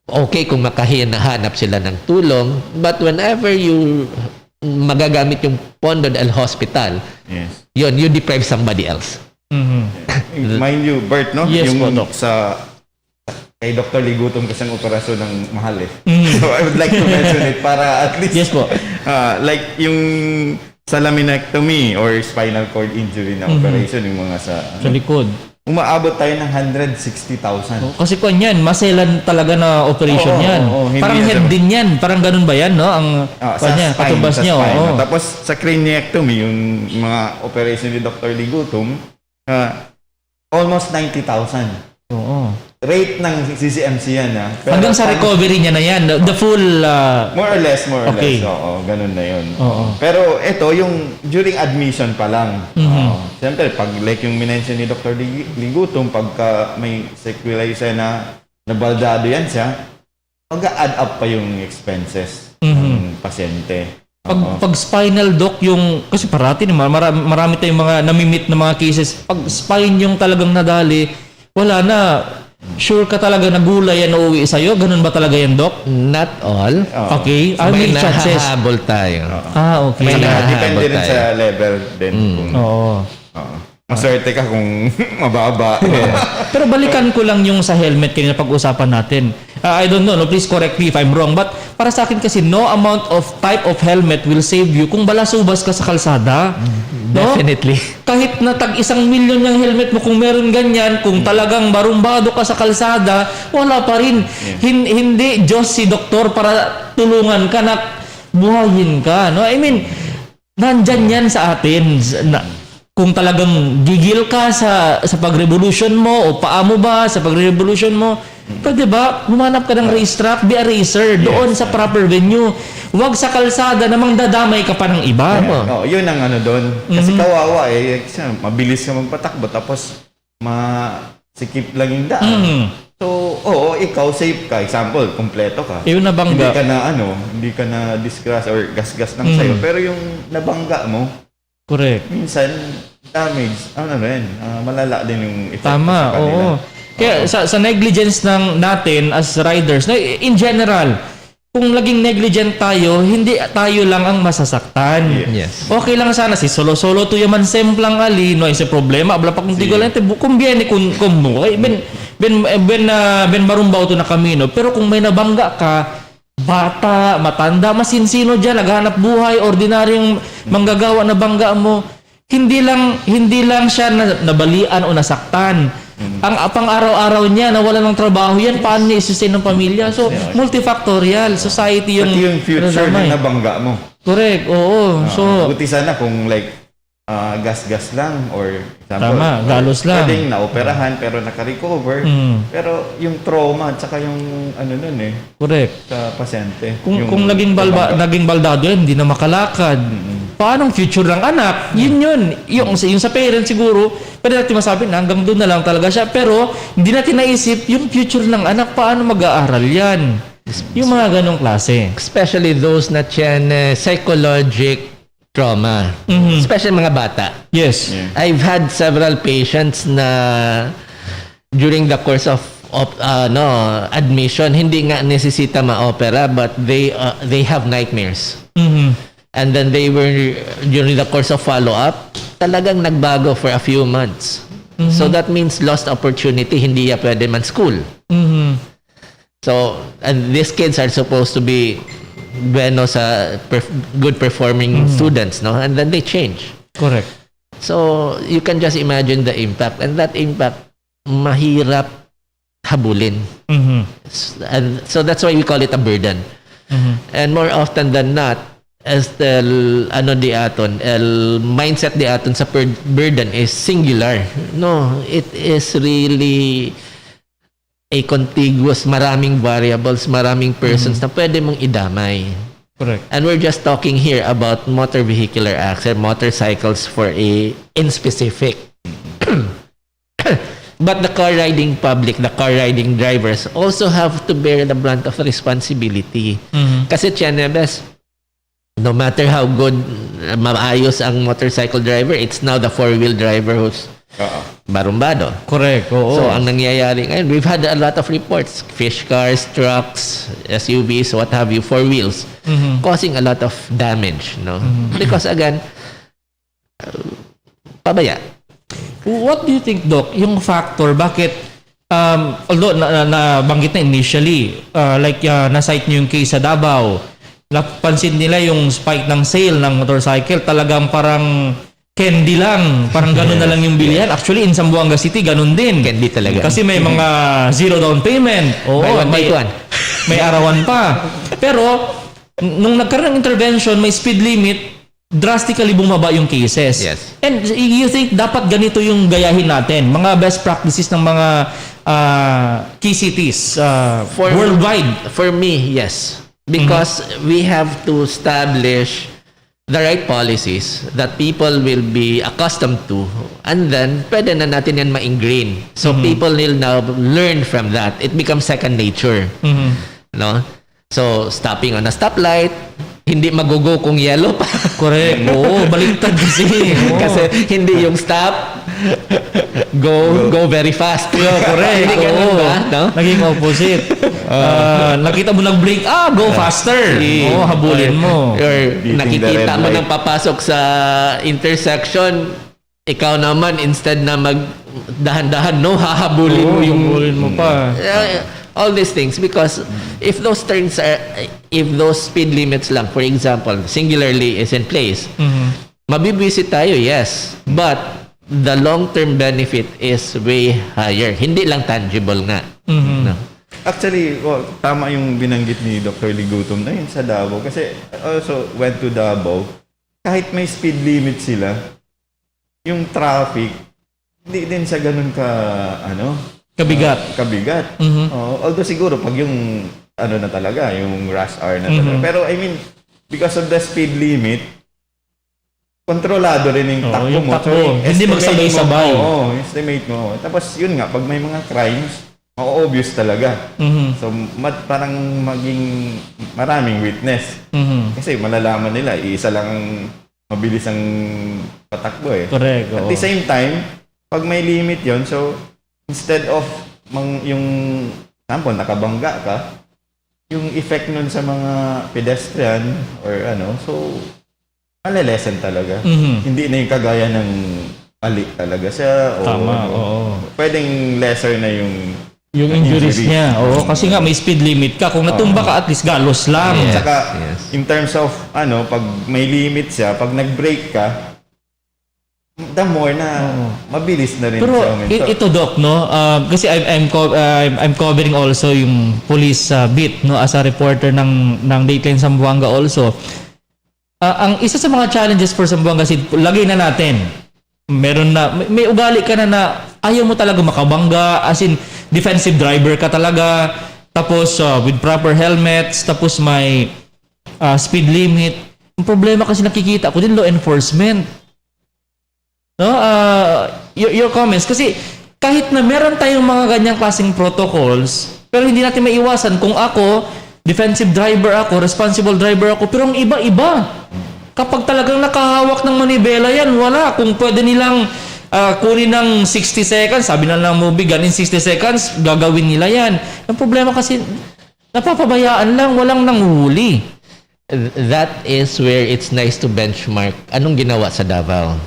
Okay kung makahanap sila ng tulong, but whenever you magagamit yung pondo del hospital, yun, you deprive somebody else. Mind you, Bert, no? Yes, yung po, Doc. kay Dr. Ligutom kasi ang operasyon ng mahal eh. So I would like to mention it para at least like yung sa laminectomy or spinal cord injury na operation, yung mga sa likod. Umaabot tayo ng 160,000. Kasi po yan, maselan talaga na operation yan. Parang head din yan. Parang ganun ba yan, no? Ang katubas niya. Tapos sa craniectomy, yung mga operation ni Dr. Ligutom, almost 90,000. Rate ng CCMC yan. Hanggang sa recovery niya na yan. The full... More or less. Oo, ganun na yun. Pero ito, yung during admission pa lang. Siyempre, pag like yung minention ni Dr. Ligutom, pagka may sequelae siya na baldado yan siya, mag-add up pa yung expenses ng pasyente. Pag spinal doc yung... Kasi parati naman, marami tayong mga namimit na mga cases. Pag spine yung talagang nadali, wala na. Sure ka talaga na gulay yan uuwi sa'yo? Ganun ba talaga yan, Doc? Not all. Okay. May nahahabol tayo. Okay. May depende rin sa level din. Maswerte ka kung mababa. Pero balikan ko lang yung sa helmet kanina pag-usapan natin. I don't know, no? Please correct me if I'm wrong. But para sa akin kasi, no amount of type of helmet will save you kung balasubas ka sa kalsada. No? Definitely. Kahit na tag 1 milyon yung helmet mo, kung meron ganyan, kung talagang barumbado ka sa kalsada, wala pa rin. Hindi Diyos si doktor para tulungan ka na buhayin ka. No? I mean, nandyan yan sa atin. Kung talagang gigil ka sa pag-revolution mo o paa mo ba sa pag-revolution mo, pwede ba humanap ka ng racetrack, be a racer doon sa proper venue. Huwag sa kalsada namang dadamay ka pa ng iba. Yun ang ano doon. Kasi kawawa mabilis ka magpatakbo tapos masikip lang yung daan. So, ikaw safe ka. Example, kompleto ka. Yung nabangga. Hindi ka na disgrace or gas-gas lang sa'yo. Pero yung nabangga mo, correct. minsan, damage, malala din yung effect sa kanila. Oo. Kaya sa negligence natin as riders, in general, kung naging negligent tayo, hindi tayo lang ang masasaktan. Yes. Okay lang sana si solo-solo to yaman semplang ali, no ese problema, abla pa kung tigolente, conviene kung mo. Ben marumbaw to na kamino. Pero kung may nabangga ka, bata, matanda, masinsino dyan, naghanap buhay, ordinaryong manggagawa na bangga mo, hindi lang siya nabalian o nasaktan. Ang pang-araw-araw niya, nawala ng trabaho yan, paano niya i-sustain ng pamilya? So, multifactorial. Society yung... Pati yung future na nabangga mo. Correct, oo. Buti sana kung gas-gas lang or example, tama, galos lang. Pwedeng na-operahan pero naka-recover. Pero yung trauma at saka yung correct. Sa pasyente. Kung naging baldado yan, hindi na makalakad. Paano ang future ng anak? Yun. Yung sa parents siguro, pwede natin masabi na hanggang doon na lang talaga siya. Pero hindi natin naisip yung future ng anak, paano mag-aaral yan? Yung mga ganong klase. Especially those na psychologic trauma. Especially mga bata. Yes. I've had several patients na during the course of admission, hindi nga necesita ma-opera, but they have nightmares. And then they were, during the course of follow-up, talagang nagbago for a few months. So that means lost opportunity, hindi ya pwede man school. So, and these kids are supposed to be good performing students, no? And then they change. Correct. So, you can just imagine the impact. And that impact, mahirap habulin. And so that's why we call it a burden. And more often than not, as el mindset di aton sa burden is singular. No, it is really a contiguous, maraming variables, maraming persons na pwede mong idamay. Correct. And we're just talking here about motor vehicular accident, motorcycles in specific. But the car riding public, the car riding drivers also have to bear the brunt of responsibility. Kasi Chenebes, no matter how good, maayos ang motorcycle driver, it's now the four-wheel driver who's barumbado. Correct. Oo. So, ang nangyayari ngayon, we've had a lot of reports. Fish cars, trucks, SUVs, what have you, four wheels, causing a lot of damage. No? Because again, pabaya. What do you think, Doc, yung factor, bakit, although nabanggit na initially, na-cite nyo yung case sa Davao, napansin nila yung spike ng sale ng motorcycle, talagang parang candy lang. Parang ganun na lang yung bilihan. Actually, in Zamboanga City, ganun din. Candy talaga. Kasi may mga zero down payment. Oo, may arawan pa. Pero, nung nagkaroon ng intervention, may speed limit, drastically bumaba yung cases. Yes. And you think dapat ganito yung gayahin natin? Mga best practices ng mga key cities worldwide? For me, yes. Because we have to establish the right policies that people will be accustomed to, and then pwede na natin yan ma-ingrain. So people will now learn from that. It becomes second nature. No? So stopping on a stoplight, hindi magugo kung yellow pa. Correct. Oo, baliktad kasi. Kasi hindi yung stop, go very fast. Yeah, correct. Hindi ganun ba? No? Naging opposite. Nakita mo nag-brake, go faster. Habulin mo. Or nakikita mo nang papasok sa intersection, ikaw naman, instead na magdahan-dahan, hahabulin mo yung habulin mo pa. All these things, because if those speed limits lang, for example, singularly is in place, mabibisi tayo, yes. But the long-term benefit is way higher. Hindi lang tangible nga. No? Actually, tama yung binanggit ni Dr. Ligutom na yun sa Davao. Kasi also went to Davao, kahit may speed limit sila, yung traffic, hindi din siya ganun kabigat. Although siguro, pag yung na talaga, yung rush hour na talaga. Pero I mean, because of the speed limit, kontrolado rin yung takbo mo. So, hindi magsabay-sabay. Estimate mo. Tapos yun nga, pag may mga crimes, obvious talaga. So, parang maging maraming witness. Kasi malalaman nila, isa lang ang mabilis ang patakbo eh. Correct. At the same time, pag may limit yon, so instead of yung example, nakabangga ka, yung effect nun sa mga pedestrian or ano, so malelesen talaga. Hindi na yung kagaya ng alik talaga siya o Tama, ano, oo. pwedeng lesser na yung injuries niya. Oo, kasi nga may speed limit ka. Kung natumba ka, at least galos lang. Saka in terms of ano, pag may limit siya, pag nag-brake ka, the more na mabilis na rin Pero siya uminto. ito Doc, no, kasi I'm covering also yung police beat, no, as a reporter ng Dateline Zamboanga also. Ang isa sa mga challenges for Zamboanga City, lagay na natin, meron na, may ugali ka na ayaw mo talaga makabangga, as in defensive driver ka talaga, tapos with proper helmets, tapos may speed limit. Ang problema kasi nakikita ko din, law enforcement. No, your comments, kasi kahit na meron tayong mga ganyang klaseng protocols, pero hindi natin maiwasan. Kung ako, defensive driver ako, responsible driver ako, pero ang iba-iba. Kapag talagang nakahawak ng manibela yan, wala. Kung pwede nilang kunin ng 60 seconds, sabi na lang movie, ganin 60 seconds, gagawin nila yan. Ang problema kasi, napapabayaan lang, walang nanghuli. That is where it's nice to benchmark anong ginawa sa Davao.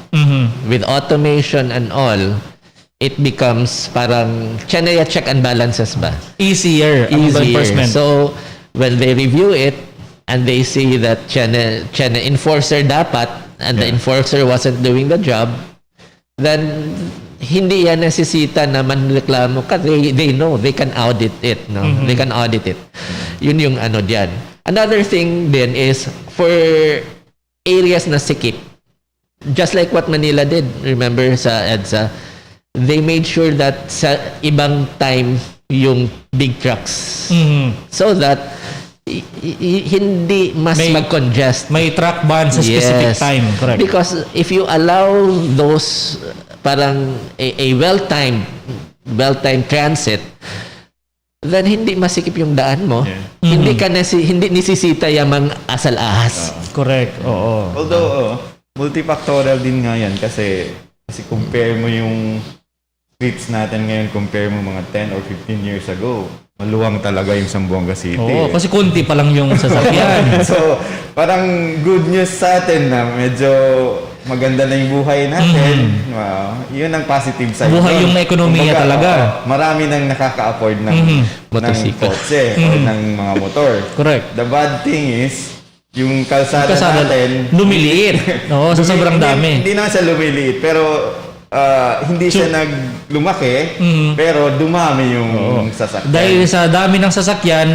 With automation and all, it becomes parang check and balances ba? Easier. Enforcement. So, when they review it, and they see that China enforcer dapat, and the enforcer wasn't doing the job, then hindi yan nesesita na manreklamo ka. They know, they can audit it. No? They can audit it. Yun yung ano diyan. Another thing din is for areas na sikip, just like what Manila did, remember sa EDSA, they made sure that sa ibang time yung big trucks. So that hindi mas mag-congest. May truck ban sa specific time. Correct. Because if you allow those parang a well-timed transit, then hindi masikip yung daan mo. Hindi nisisita yung mga asal-ahas. Correct. Oo. Although, multifactorial din nga yan kasi compare mo yung streets natin ngayon, compare mo mga 10 or 15 years ago, maluwang talaga yung Zamboanga City. Oo, kasi kunti pa lang yung sasakyan. So, parang good news sa atin na medyo maganda na yung buhay natin. Wow. Yun ang positive side. Buhay yung ekonomiya talaga. Marami nang nakaka-afford ng kotse o ng mga motor. Correct. The bad thing is, yung kalsada natin lumiliit. Oo, sa sobrang dami. Hindi naman siya lumiliit, pero hindi siya naglumaki, pero dumami yung sasakyan. Dahil sa dami ng sasakyan,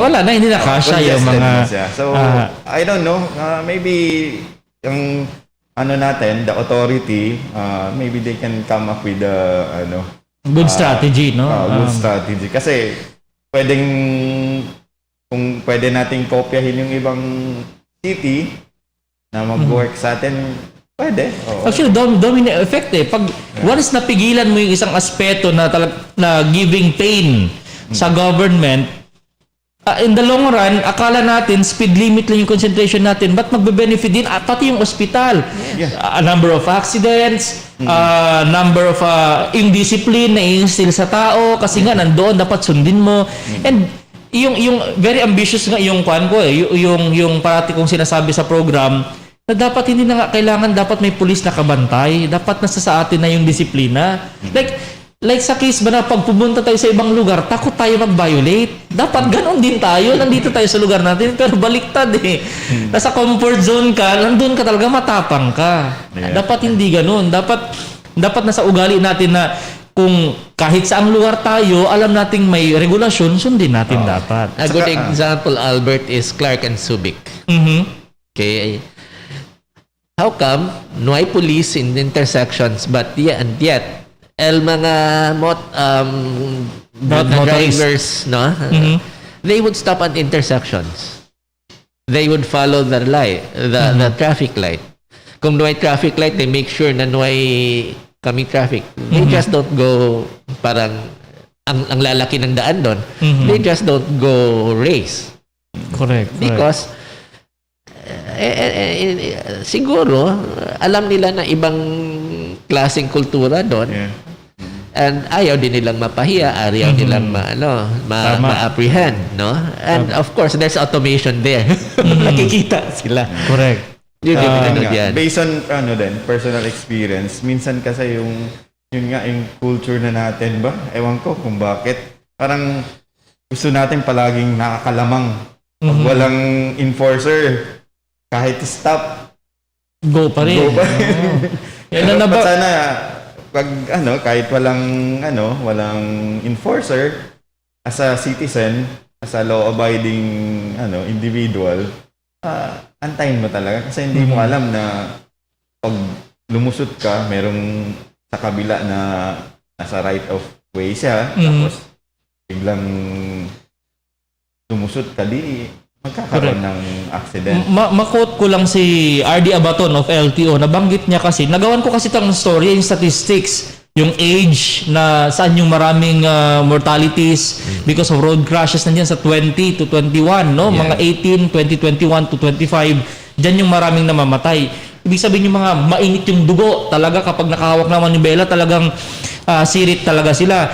wala na, hindi na kasya yung mga... So, I don't know, maybe yung ano natin, the authority, maybe they can come up with good strategy, no? Good strategy. Kasi pwedeng, kung pwede nating kopyahin yung ibang city na mag-work sa atin, pwede. Actually, domino effect eh. Pag once napigilan mo yung isang aspeto na giving pain sa government, in the long run, akala natin speed limit lang yung concentration natin, but magbe-benefit din pati yung ospital. A number of accidents, number of indiscipline na instill sa tao kasi nga nandoon dapat sundin mo. And yung very ambitious nga yung kwan ko yung parati kong sinasabi sa program na dapat hindi na nga kailangan dapat may pulis na kabantay, dapat nasa sa atin na yung disiplina. Like sa case ba na pag pumunta tayo sa ibang lugar, takot tayo mag-violate. Dapat ganon din tayo. Nandito tayo sa lugar natin, pero baliktad eh. Nasa comfort zone ka, nandun ka talaga, matapang ka. Dapat hindi ganon. Dapat nasa ugali natin na kung kahit saang lugar tayo, alam nating may regulasyon, sundin natin dapat. A good example, Albert, is Clark and Subic. Okay. How come no hay police in intersections but yet mga drivers, no? They would stop at intersections. They would follow the traffic light. Kung no hay traffic light, they make sure na no hay coming traffic. They just don't go parang ang lalaki ng daan doon. They just don't go race. Correct. Because siguro alam nila na ibang klaseng kultura doon. And ayaw din nilang mapahiya, ayaw nilang ma-apprehend, no? And of course, there's automation there. Nakikita sila. Correct. Yun nga, based on personal experience, minsan kasi yung culture na natin ba? Ewan ko kung bakit. Parang gusto natin palaging nakakalamang. Pag walang enforcer, kahit stop, go pa rin. Dapat sana pag kahit walang enforcer, as a citizen, as a law-abiding individual, antayin mo talaga kasi hindi mo alam na pag lumusot ka, merong sa kabila na nasa right of way siya, tapos biglang lumusot ka, di magkakaroon ng accident. Ma-quote ko lang si RD Abaton of LTO. Nabanggit niya kasi, nagawan ko kasi itong story, yung statistics, yung age na saan yung maraming mortalities because of road crashes nandiyan sa 20 to 21, no? Mga 18, 20, 21 to 25, dyan yung maraming namamatay. Ibig sabihin yung mga mainit yung dugo talaga kapag nakahawak na manibela, talagang sirit talaga sila.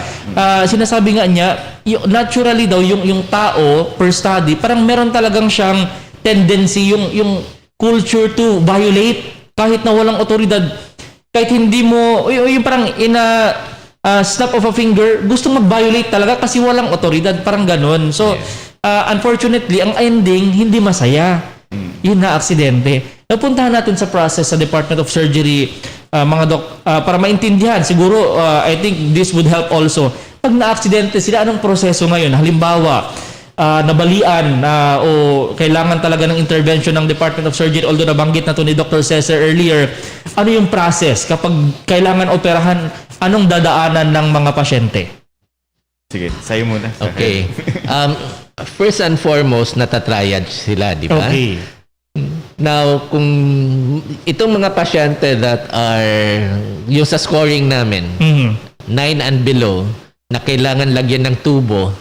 Sinasabi nga niya, naturally daw yung tao per study, parang meron talagang siyang tendency yung culture to violate kahit na walang otoridad. Kahit hindi mo, yung parang snap of a finger, gustong mag-violate talaga kasi walang otoridad, parang ganun. So, unfortunately, ang ending, hindi masaya. Yun na, aksidente. Napuntahan natin sa process sa Department of Surgery, mga para maintindihan. Siguro, I think this would help also. Pag na-aksidente sila, anong proseso ngayon? Halimbawa, nabalian o kailangan talaga ng intervention ng Department of Surgery, although nabanggit na to ni Dr. Cesar earlier, ano yung process kapag kailangan operahan, anong dadaanan ng mga pasyente? Sige, sa'yo muna. Okay. First and foremost, natatriage sila, di ba? Okay. Now, kung itong mga pasyente that are yung sa scoring namin, 9 and below, na kailangan lagyan ng tubo,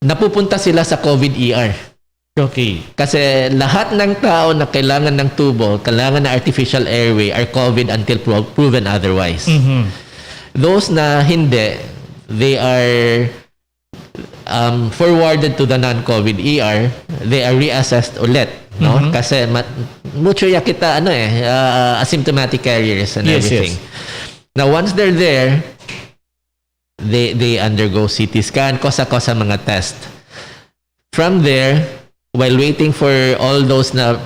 napupunta sila sa COVID ER. Okay. Kasi lahat ng tao na kailangan ng tubo, kailangan na artificial airway are COVID until proven otherwise. Those na hindi, they are forwarded to the non-COVID ER, they are reassessed ulit, no? Kasi mucho kita asymptomatic carriers and everything. Now once they're there, they undergo CT scan, kosa-kosa mga test. From there, while waiting for all those na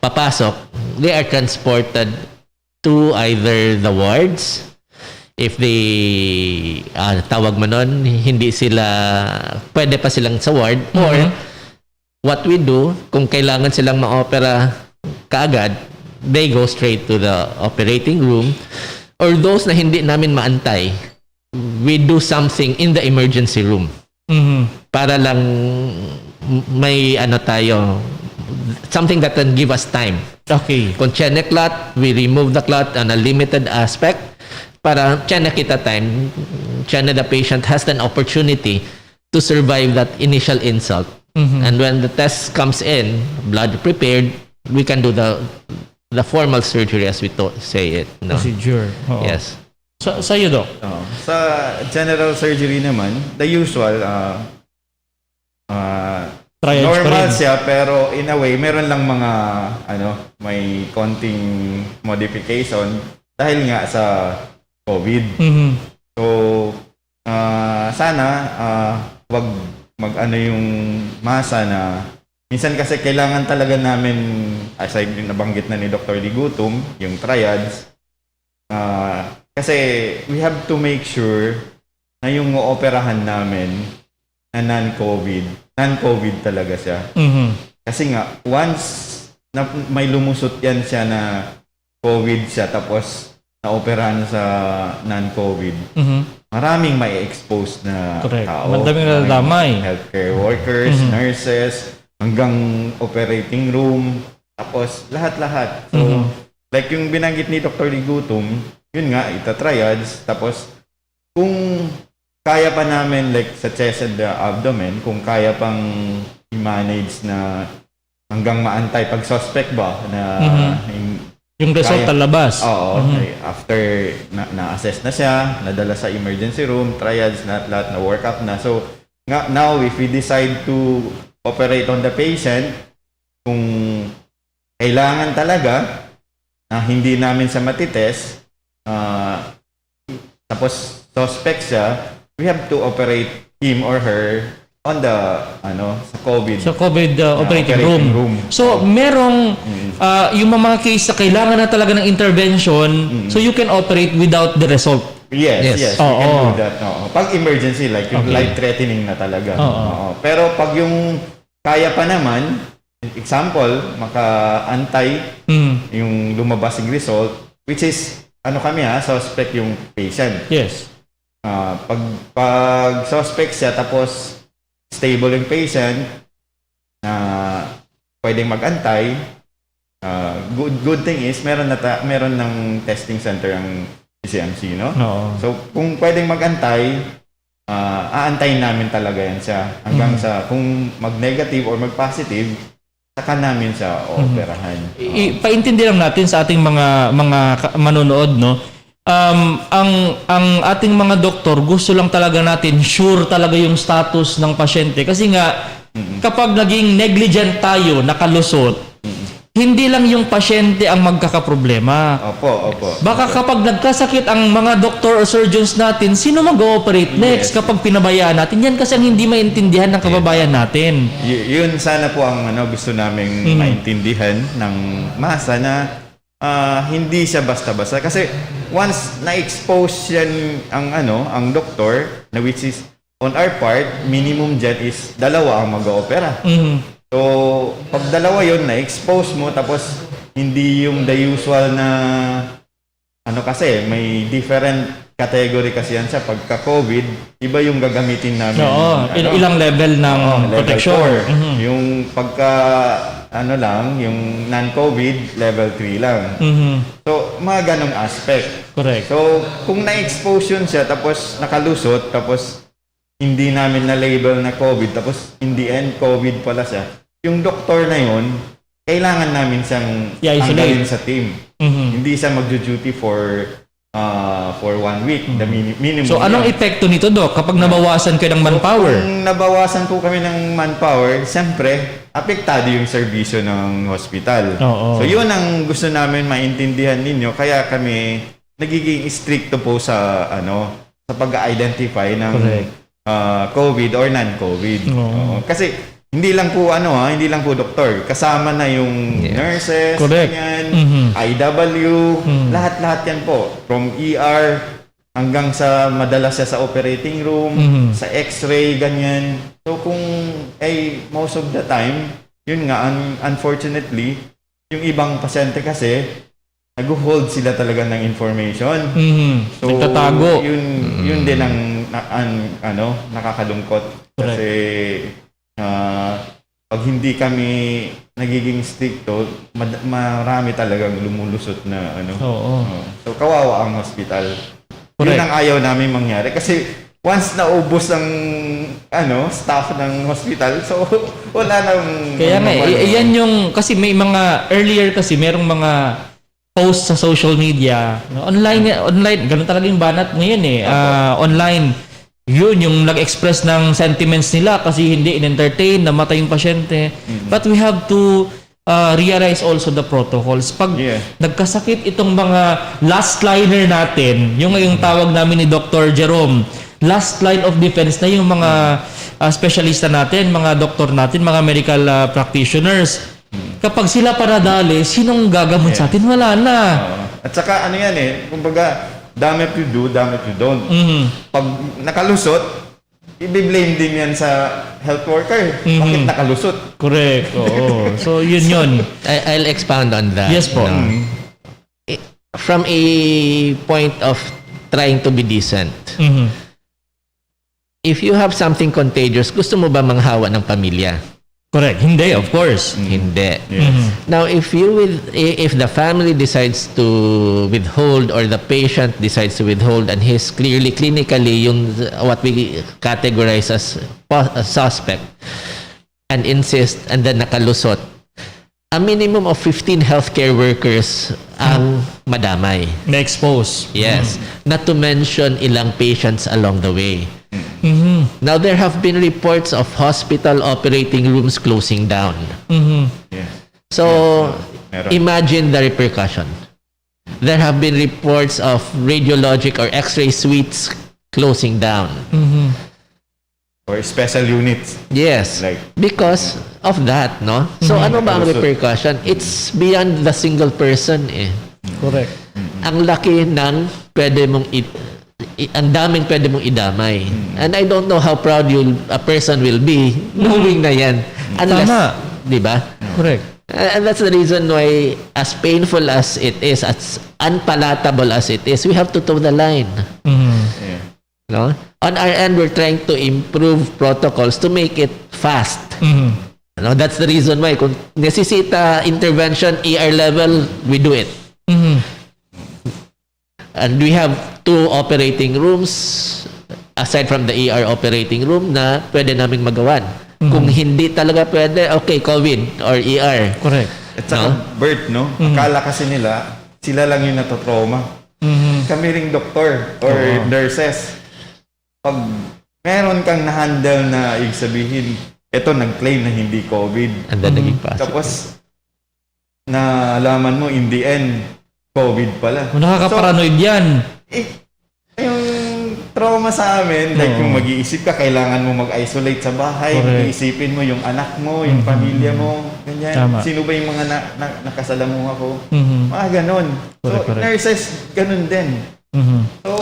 papasok, they are transported to either the wards. If they tawag man nun, hindi sila pwede pa silang sa ward, or what we do, kung kailangan silang ma-opera kaagad, they go straight to the operating room, or those na hindi namin maantay, we do something in the emergency room. Para lang may tayo, something that can give us time. Okay. Kung chene clot, we remove the clot on a limited aspect para chene kita time, chene the patient has an opportunity to survive that initial insult. And when the test comes in, blood prepared, we can do the formal surgery as we say it. No? Procedure. Yes. Sa'yo, Doc? Sa general surgery naman, the usual, normal siya, pero in a way, meron lang mga, may konting modification dahil nga sa COVID. So, sana, wag yung masa na, minsan kasi kailangan talaga namin, as I nabanggit na ni Dr. Ligutom, yung triads, kasi we have to make sure na yung operahan namin na non-COVID talaga siya. Kasi nga, once na may lumusot yan siya na COVID siya, tapos na-operahan sa non-COVID, maraming may expose na tao. Madaming nadamay. Healthcare workers, nurses, hanggang operating room, tapos lahat-lahat. So, like yung binanggit ni Dr. Ligutom, yun nga, ita-triads, tapos kung kaya pa namin, like sa chest and the abdomen, kung kaya pang i-manage na hanggang maantay pag suspect ba na Yung result talabas. Oo. After na-assess na siya, nadala sa emergency room, triads, lahat na workup na. So, now if we decide to operate on the patient, kung kailangan talaga, hindi namin siya matitest, tapos suspect siya, we have to operate him or her on the sa COVID operating room. So merong yung mga case na kailangan na talaga ng intervention, so you can operate without the result. Yes. We can do that. Pag emergency, like yung life-threatening na talaga. Pero pag yung kaya pa naman, example, maka-antay yung lumabas yung result, which is kami suspect yung patient. Yes. Pag suspect siya tapos stable yung patient na pwedeng mag-antay, good thing is meron ng testing center ang CCMC, no? So kung pwedeng mag-antay, aantayin namin talaga yan siya hanggang sa kung mag-negative or mag-positive, saka namin siya operahan. Paintindi lang natin sa ating mga manonood, no? Ang ating mga doktor, gusto lang talaga natin sure talaga yung status ng pasyente kasi nga kapag naging negligent tayo, nakalusot, hindi lang yung pasyente ang magkakaproblema. Opo. Baka kapag nagkasakit ang mga doctor or surgeons natin, sino mag-ooperate next kapag pinabayaan natin? Yan kasi ang hindi maintindihan ng kababayan natin. Yun sana po ang gusto naming maintindihan ng masa na hindi siya basta-basta. Kasi once na-expose yan ang doktor, na which is on our part, minimum dyan is 2 ang mag-oopera. So, pag 2 yun, na-expose mo, tapos hindi yung the usual na kasi may different category kasi yan siya. Pagka-COVID, iba yung gagamitin namin. Ilang level ng protection. Yung pagka yung non-COVID, level 3 lang. So, mga ganong aspect. Correct. So, kung na-expose yun siya, tapos nakalusot, tapos hindi namin na-label na COVID, tapos in the end, COVID pala siya, yung doktor na yun, kailangan namin siyang tanggalin sa team. Hindi siya mag-duty for 1 week, the minimum. So, anong epekto nito, Doc, kapag nabawasan kayo ng manpower? Kung nabawasan po kami ng manpower, siyempre, apektado yung serbisyo ng hospital. So, yun ang gusto namin maintindihan ninyo. Kaya kami nagiging stricto po sa pag-identify ng COVID or non-COVID. Kasi hindi lang po doktor, kasama na yung nurses, ganyan, IW, lahat-lahat yan po. From ER hanggang sa madalas siya sa operating room, sa X-ray, ganyan. So kung most of the time, yun nga, unfortunately, yung ibang pasyente kasi, nag-hold sila talaga ng information. So, nagtatago. Yun din ang nakakalungkot. Kasi pag hindi kami nagiging stricto, marami talagang lumulusot na So, kawawa ang hospital. Yun ang ayaw namin mangyari. Kasi once naubos ang staff ng hospital, so wala nang... Kaya nga, yan yung... Kasi may mga... Earlier kasi, merong mga post sa social media. Online, ganun talaga yung banat ngayon online. Yun, yung nag-express ng sentiments nila kasi hindi in-entertain, namatay yung pasyente. But we have to realize also the protocols. Pag nagkasakit itong mga last liner natin, yung tawag namin ni Dr. Jerome, last line of defense na yung mga specialista natin, mga doktor natin, mga medical practitioners. Kapag sila paradali, sinong gagamot sa atin? Wala na. At saka kumbaga, damn if you do, damn if you don't. Pag nakalusot, i-blame din yan sa health worker. Bakit nakalusot? Correct. So, yun. I'll expound on that. Yes po. From a point of trying to be decent, if you have something contagious, gusto mo ba manghawa ng pamilya? Correct. Hindi, of course. Hindi. Now, if the family decides to withhold or the patient decides to withhold and he's clearly clinically what we categorize as a suspect and insist and then nakalusot, a minimum of 15 healthcare workers ang madamay. Na-expose. Yes. Not to mention ilang patients along the way. Mhm. Now, there have been reports of hospital operating rooms closing down. Mhm. So, Meron. imagine the repercussion. There have been reports of radiologic or x-ray suites closing down. Mhm. Or special units. Yes. Like, Because of that, no? So, ano ba ang repercussion? It's beyond the single person, eh. Correct. Ang laki ng pwede mong ang daming pwede mong idamay. And I don't know how proud a person will be knowing na yan. Unless, Tama. di ba? Correct. And that's the reason why, as painful as it is, as unpalatable as it is, we have to toe the line. No? On our end, we're trying to improve protocols to make it fast. No, that's the reason why kung necesita intervention ER level, we do it. And we have 2 operating rooms aside from the ER operating room na pwede naming magawan. Kung hindi talaga pwede, okay, COVID or ER. Correct. At saka, Bert, no? Akala kasi nila, sila lang yung natotrauma. Kami ring doktor or nurses. Pag meron kang na-handle na ibig sabihin, eto nag-claim na hindi COVID. And then naging positive. Tapos, naalaman mo in the end, COVID pala. Nakaka-paranoid yan. Yung trauma sa amin, like yung mag-iisip ka, kailangan mo mag-isolate sa bahay, Correct. iisipin mo yung anak mo, yung pamilya mo, ganyan. Tama. Sino ba yung mga nakasalamuha ko? Mhm. Mga ganon. So, Correct. nurses, ganon din. So,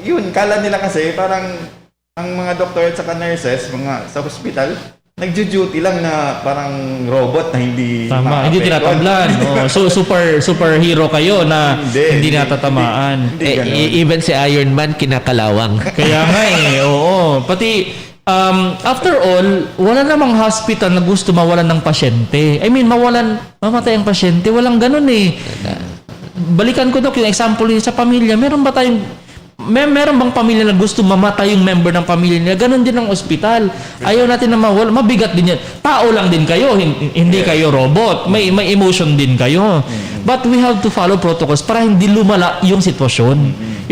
yun, kala nila kasi parang ang mga doktor at saka nurses, mga sa hospital, nagjo-duty lang na parang robot na hindi Tama, hindi tinatablan. So superhero kayo na hindi natatamaan. Even si Iron Man kinakalawang. Kaya nga oo. Pati after all, wala namang hospital na gusto mawalan ng pasyente. I mean, mamatay ang pasyente, walang ganun eh. Balikan ko Dok yung example sa pamilya. Meron bang pamilya na gusto mamatay yung member ng pamilya niya? Ganon din ang ospital. Ayaw natin na mawala. Mabigat din yan. Tao lang din kayo. Hindi kayo robot. May emotion din kayo. But we have to follow protocols para hindi lumala yung sitwasyon.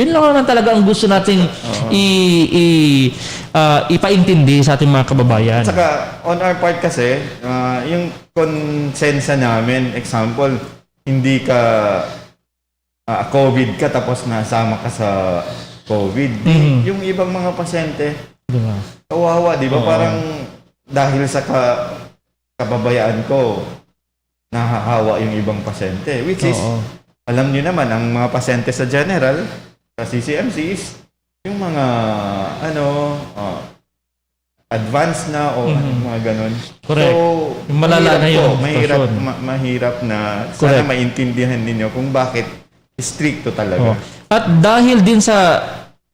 Yun lang naman talaga ang gusto nating ipaintindi sa ating mga kababayan. Saka, on our part kasi, yung konsensya namin, example, hindi ka COVID ka tapos nasama ka sa COVID. Yung ibang mga pasyente, diba? Kawawa, di ba? Parang dahil sa kababayaan ko, nahahawa yung ibang pasyente. Which is, alam nyo naman, ang mga pasyente sa general, sa CCMC is yung mga, advanced na o mga ganun. Correct. So, yung malala na yung mahirap na sana maintindihan ninyo kung bakit stricto talaga. At dahil din sa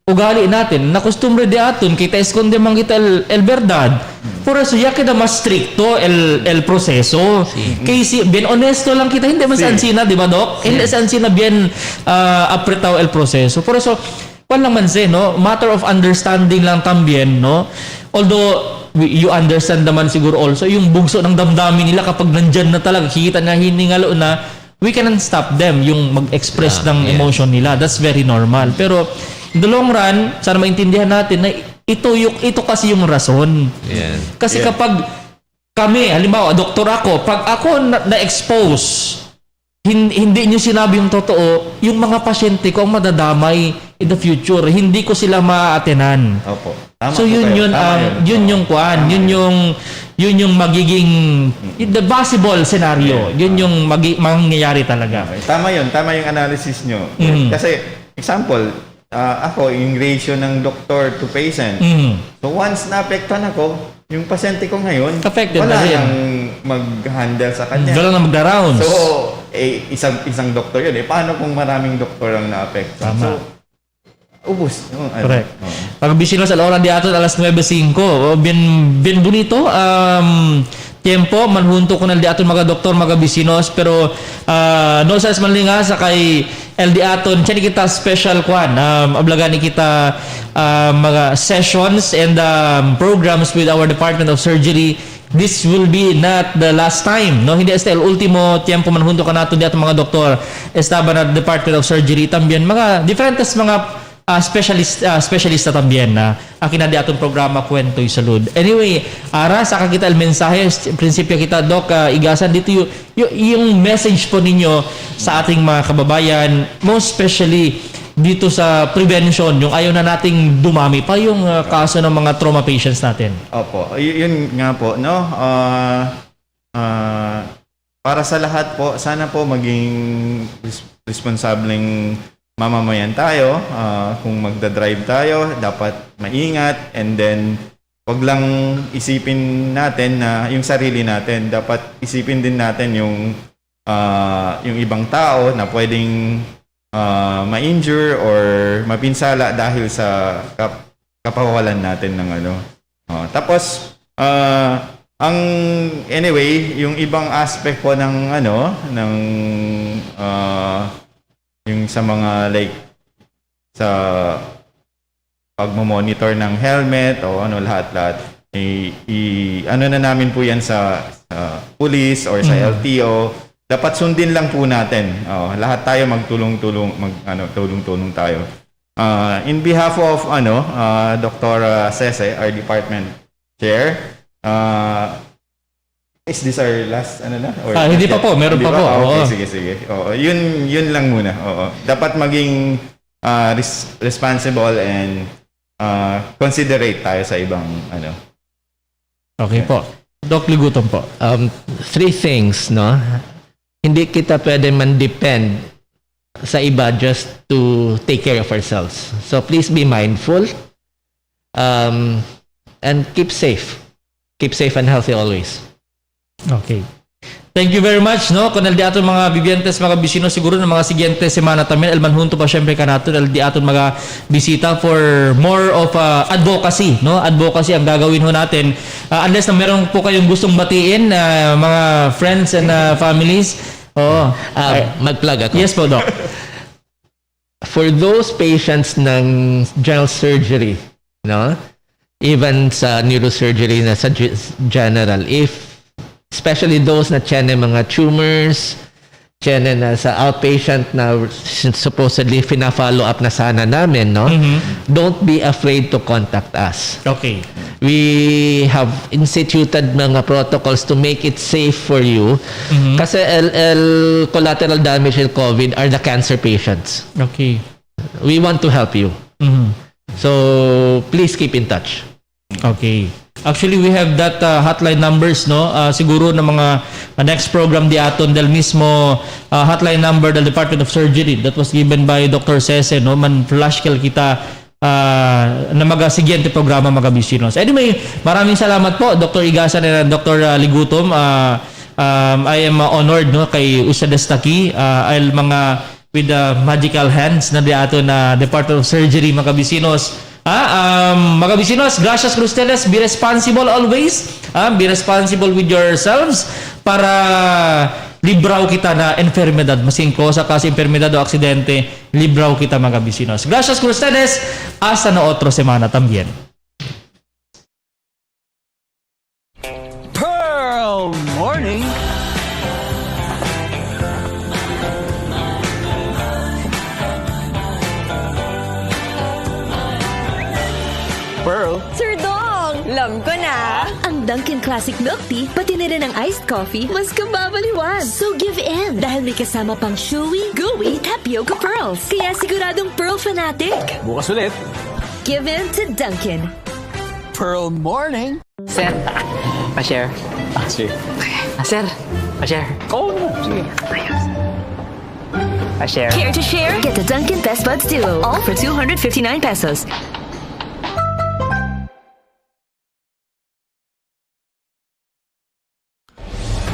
ugali natin, na costumbre de aton, kita esconde man kita el verdad. Por eso, ya queda mas stricto el proceso. Kasi, bien honesto lang kita, hindi mas ansina, di ba, Doc? Hindi sa ansina bien apretado el proceso. Por eso, lang man no? Matter of understanding lang tambien, no? Although, you understand naman siguro also, yung bugso ng damdamin nila kapag nandyan na talaga, kita na hiningalo na, we cannot stop them yung mag-express ng emotion nila. That's very normal. Pero in the long run, sana maintindihan natin na ito kasi yung rason. Kasi kapag kami, halimbawa, doktor ako, pag ako na-expose, hindi nyo sinabi yung totoo, yung mga pasyente ko ang madadamay in the future. Hindi ko sila maaatenan. Opo. So yun yung magiging the possible scenario. Yun yung mangyayari talaga. Okay. Tama yung analysis nyo. Kasi, example, ako, yung ratio ng doctor to patient. So once na-apektuhan ako, yung pasyente ko ngayon, wala nang mag-handle sa kanya. Wala nang mag-rounds. So, isang doktor yun. Paano kung maraming doktor ang na-apektuhan? So, ubus. Correct. Pag bisinos a la hora de aton alas 9:05. Bien bonito. Tiempo manhunto ko na di aton mga doktor, mga bisinos, pero no sa manlinga sa kay LD aton chani kita special kwan. Ablagan ni kita mga sessions and programs with our Department of Surgery this will be not the last time, no? Hindi hasta el último tiempo man junto ka nato di ato mga doktor estaba na Department of Surgery también mga diferentes mga specialista también na akin na di atong programa Kwento'y Salud. Anyway, ara sa kakita el mensahe prinsipyo kita Doc Igasan dito yung message po ninyo sa ating mga kababayan, most especially dito sa prevention, yung ayaw na nating dumami pa yung kaso ng mga trauma patients natin. Opo, yun nga po, no? Para sa lahat po, sana po maging responsableng mamamayan tayo. Kung magdadrive tayo, dapat maingat, and then wag lang isipin natin na yung sarili natin. Dapat isipin din natin yung ibang tao na pwedeng ma-injure or mapinsala dahil sa kapawalan natin ng ano. Tapos anyway, yung ibang aspect po ng yung sa mga like sa pagmo-monitor ng helmet o lahat-lahat ano na namin po yan sa police or sa LTO. Dapat sundin lang po natin. Lahat tayo magtulong-tulong, tulong-tulong tayo. In behalf of Dr. Cese, our department chair, is this our last Or hindi pa po, meron pa po. Okay, sige. Yun lang muna. Dapat maging responsible and considerate tayo sa ibang Okay po. Doc Ligutom po. Three things, no? Hindi kita pwede man-depend sa iba just to take care of ourselves. So please be mindful and keep safe. Keep safe and healthy always. Okay. Thank you very much, no? Kung di aton mga bibiyentes, mga bisino, siguro ng mga siguiente semana tamin, elman hunto pa syempre ka nato, di aton mga bisita for more of advocacy, no? Advocacy ang gagawin ho natin. Unless na meron po kayong gustong batiin, mga friends and families. Mag-plug ako. Yes po, Doc. For those patients ng general surgery, no? Even sa neurosurgery na sa general, especially those na tiyan mga tumors, tiyan na sa outpatient na supposedly fina-follow up na sana namin, no? Don't be afraid to contact us. Okay. We have instituted mga protocols to make it safe for you. Kasi collateral damage in COVID are the cancer patients. Okay. We want to help you. So, please keep in touch. Okay. Actually, we have that hotline numbers, no? Siguro na mga next program di aton del mismo hotline number del Department of Surgery that was given by Dr. Cese, no? Man flash kel kita na mga siguiente programa mga bisinos. Anyway, maraming salamat po Dr. Igasan and Dr. Ligutom. I am honored, no, kay Usades Taki ay mga with the magical hands na di ato na Department of Surgery mga bisinos. Mga bisinos, gracias por ustedes. Be responsible always. Be responsible with yourselves para libraw kita na enfermedad. Masing cosa kasi enfermedad o aksidente, libraw kita mga bisinos. Gracias por ustedes. Hasta na otro semana también. Pearl Morning. Pearl. Sir Dong! Alam ko na! Ang Dunkin' Classic Milk Tea, pati na rin ang iced coffee, mas kababaliwan. So give in! Dahil may kasama pang chewy, gooey, tapioca pearls. Kaya siguradong Pearl fanatic. Bukas ulit. Give in to Dunkin'. Pearl Morning. Sir, pa-share. Sige. Sir, pa-share. Sige. Pa-share. Care to share? Get the Dunkin' Best Buds Duo, all for 259 pesos.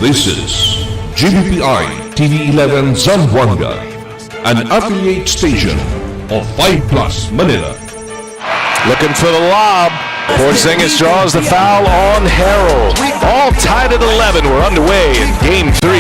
This is GBPI TV11 Zamboanga, an affiliate station of 5 Plus Manila. Looking for the lob. Porzingis draws the foul on Harold. All tied at 11. We're underway in Game 3.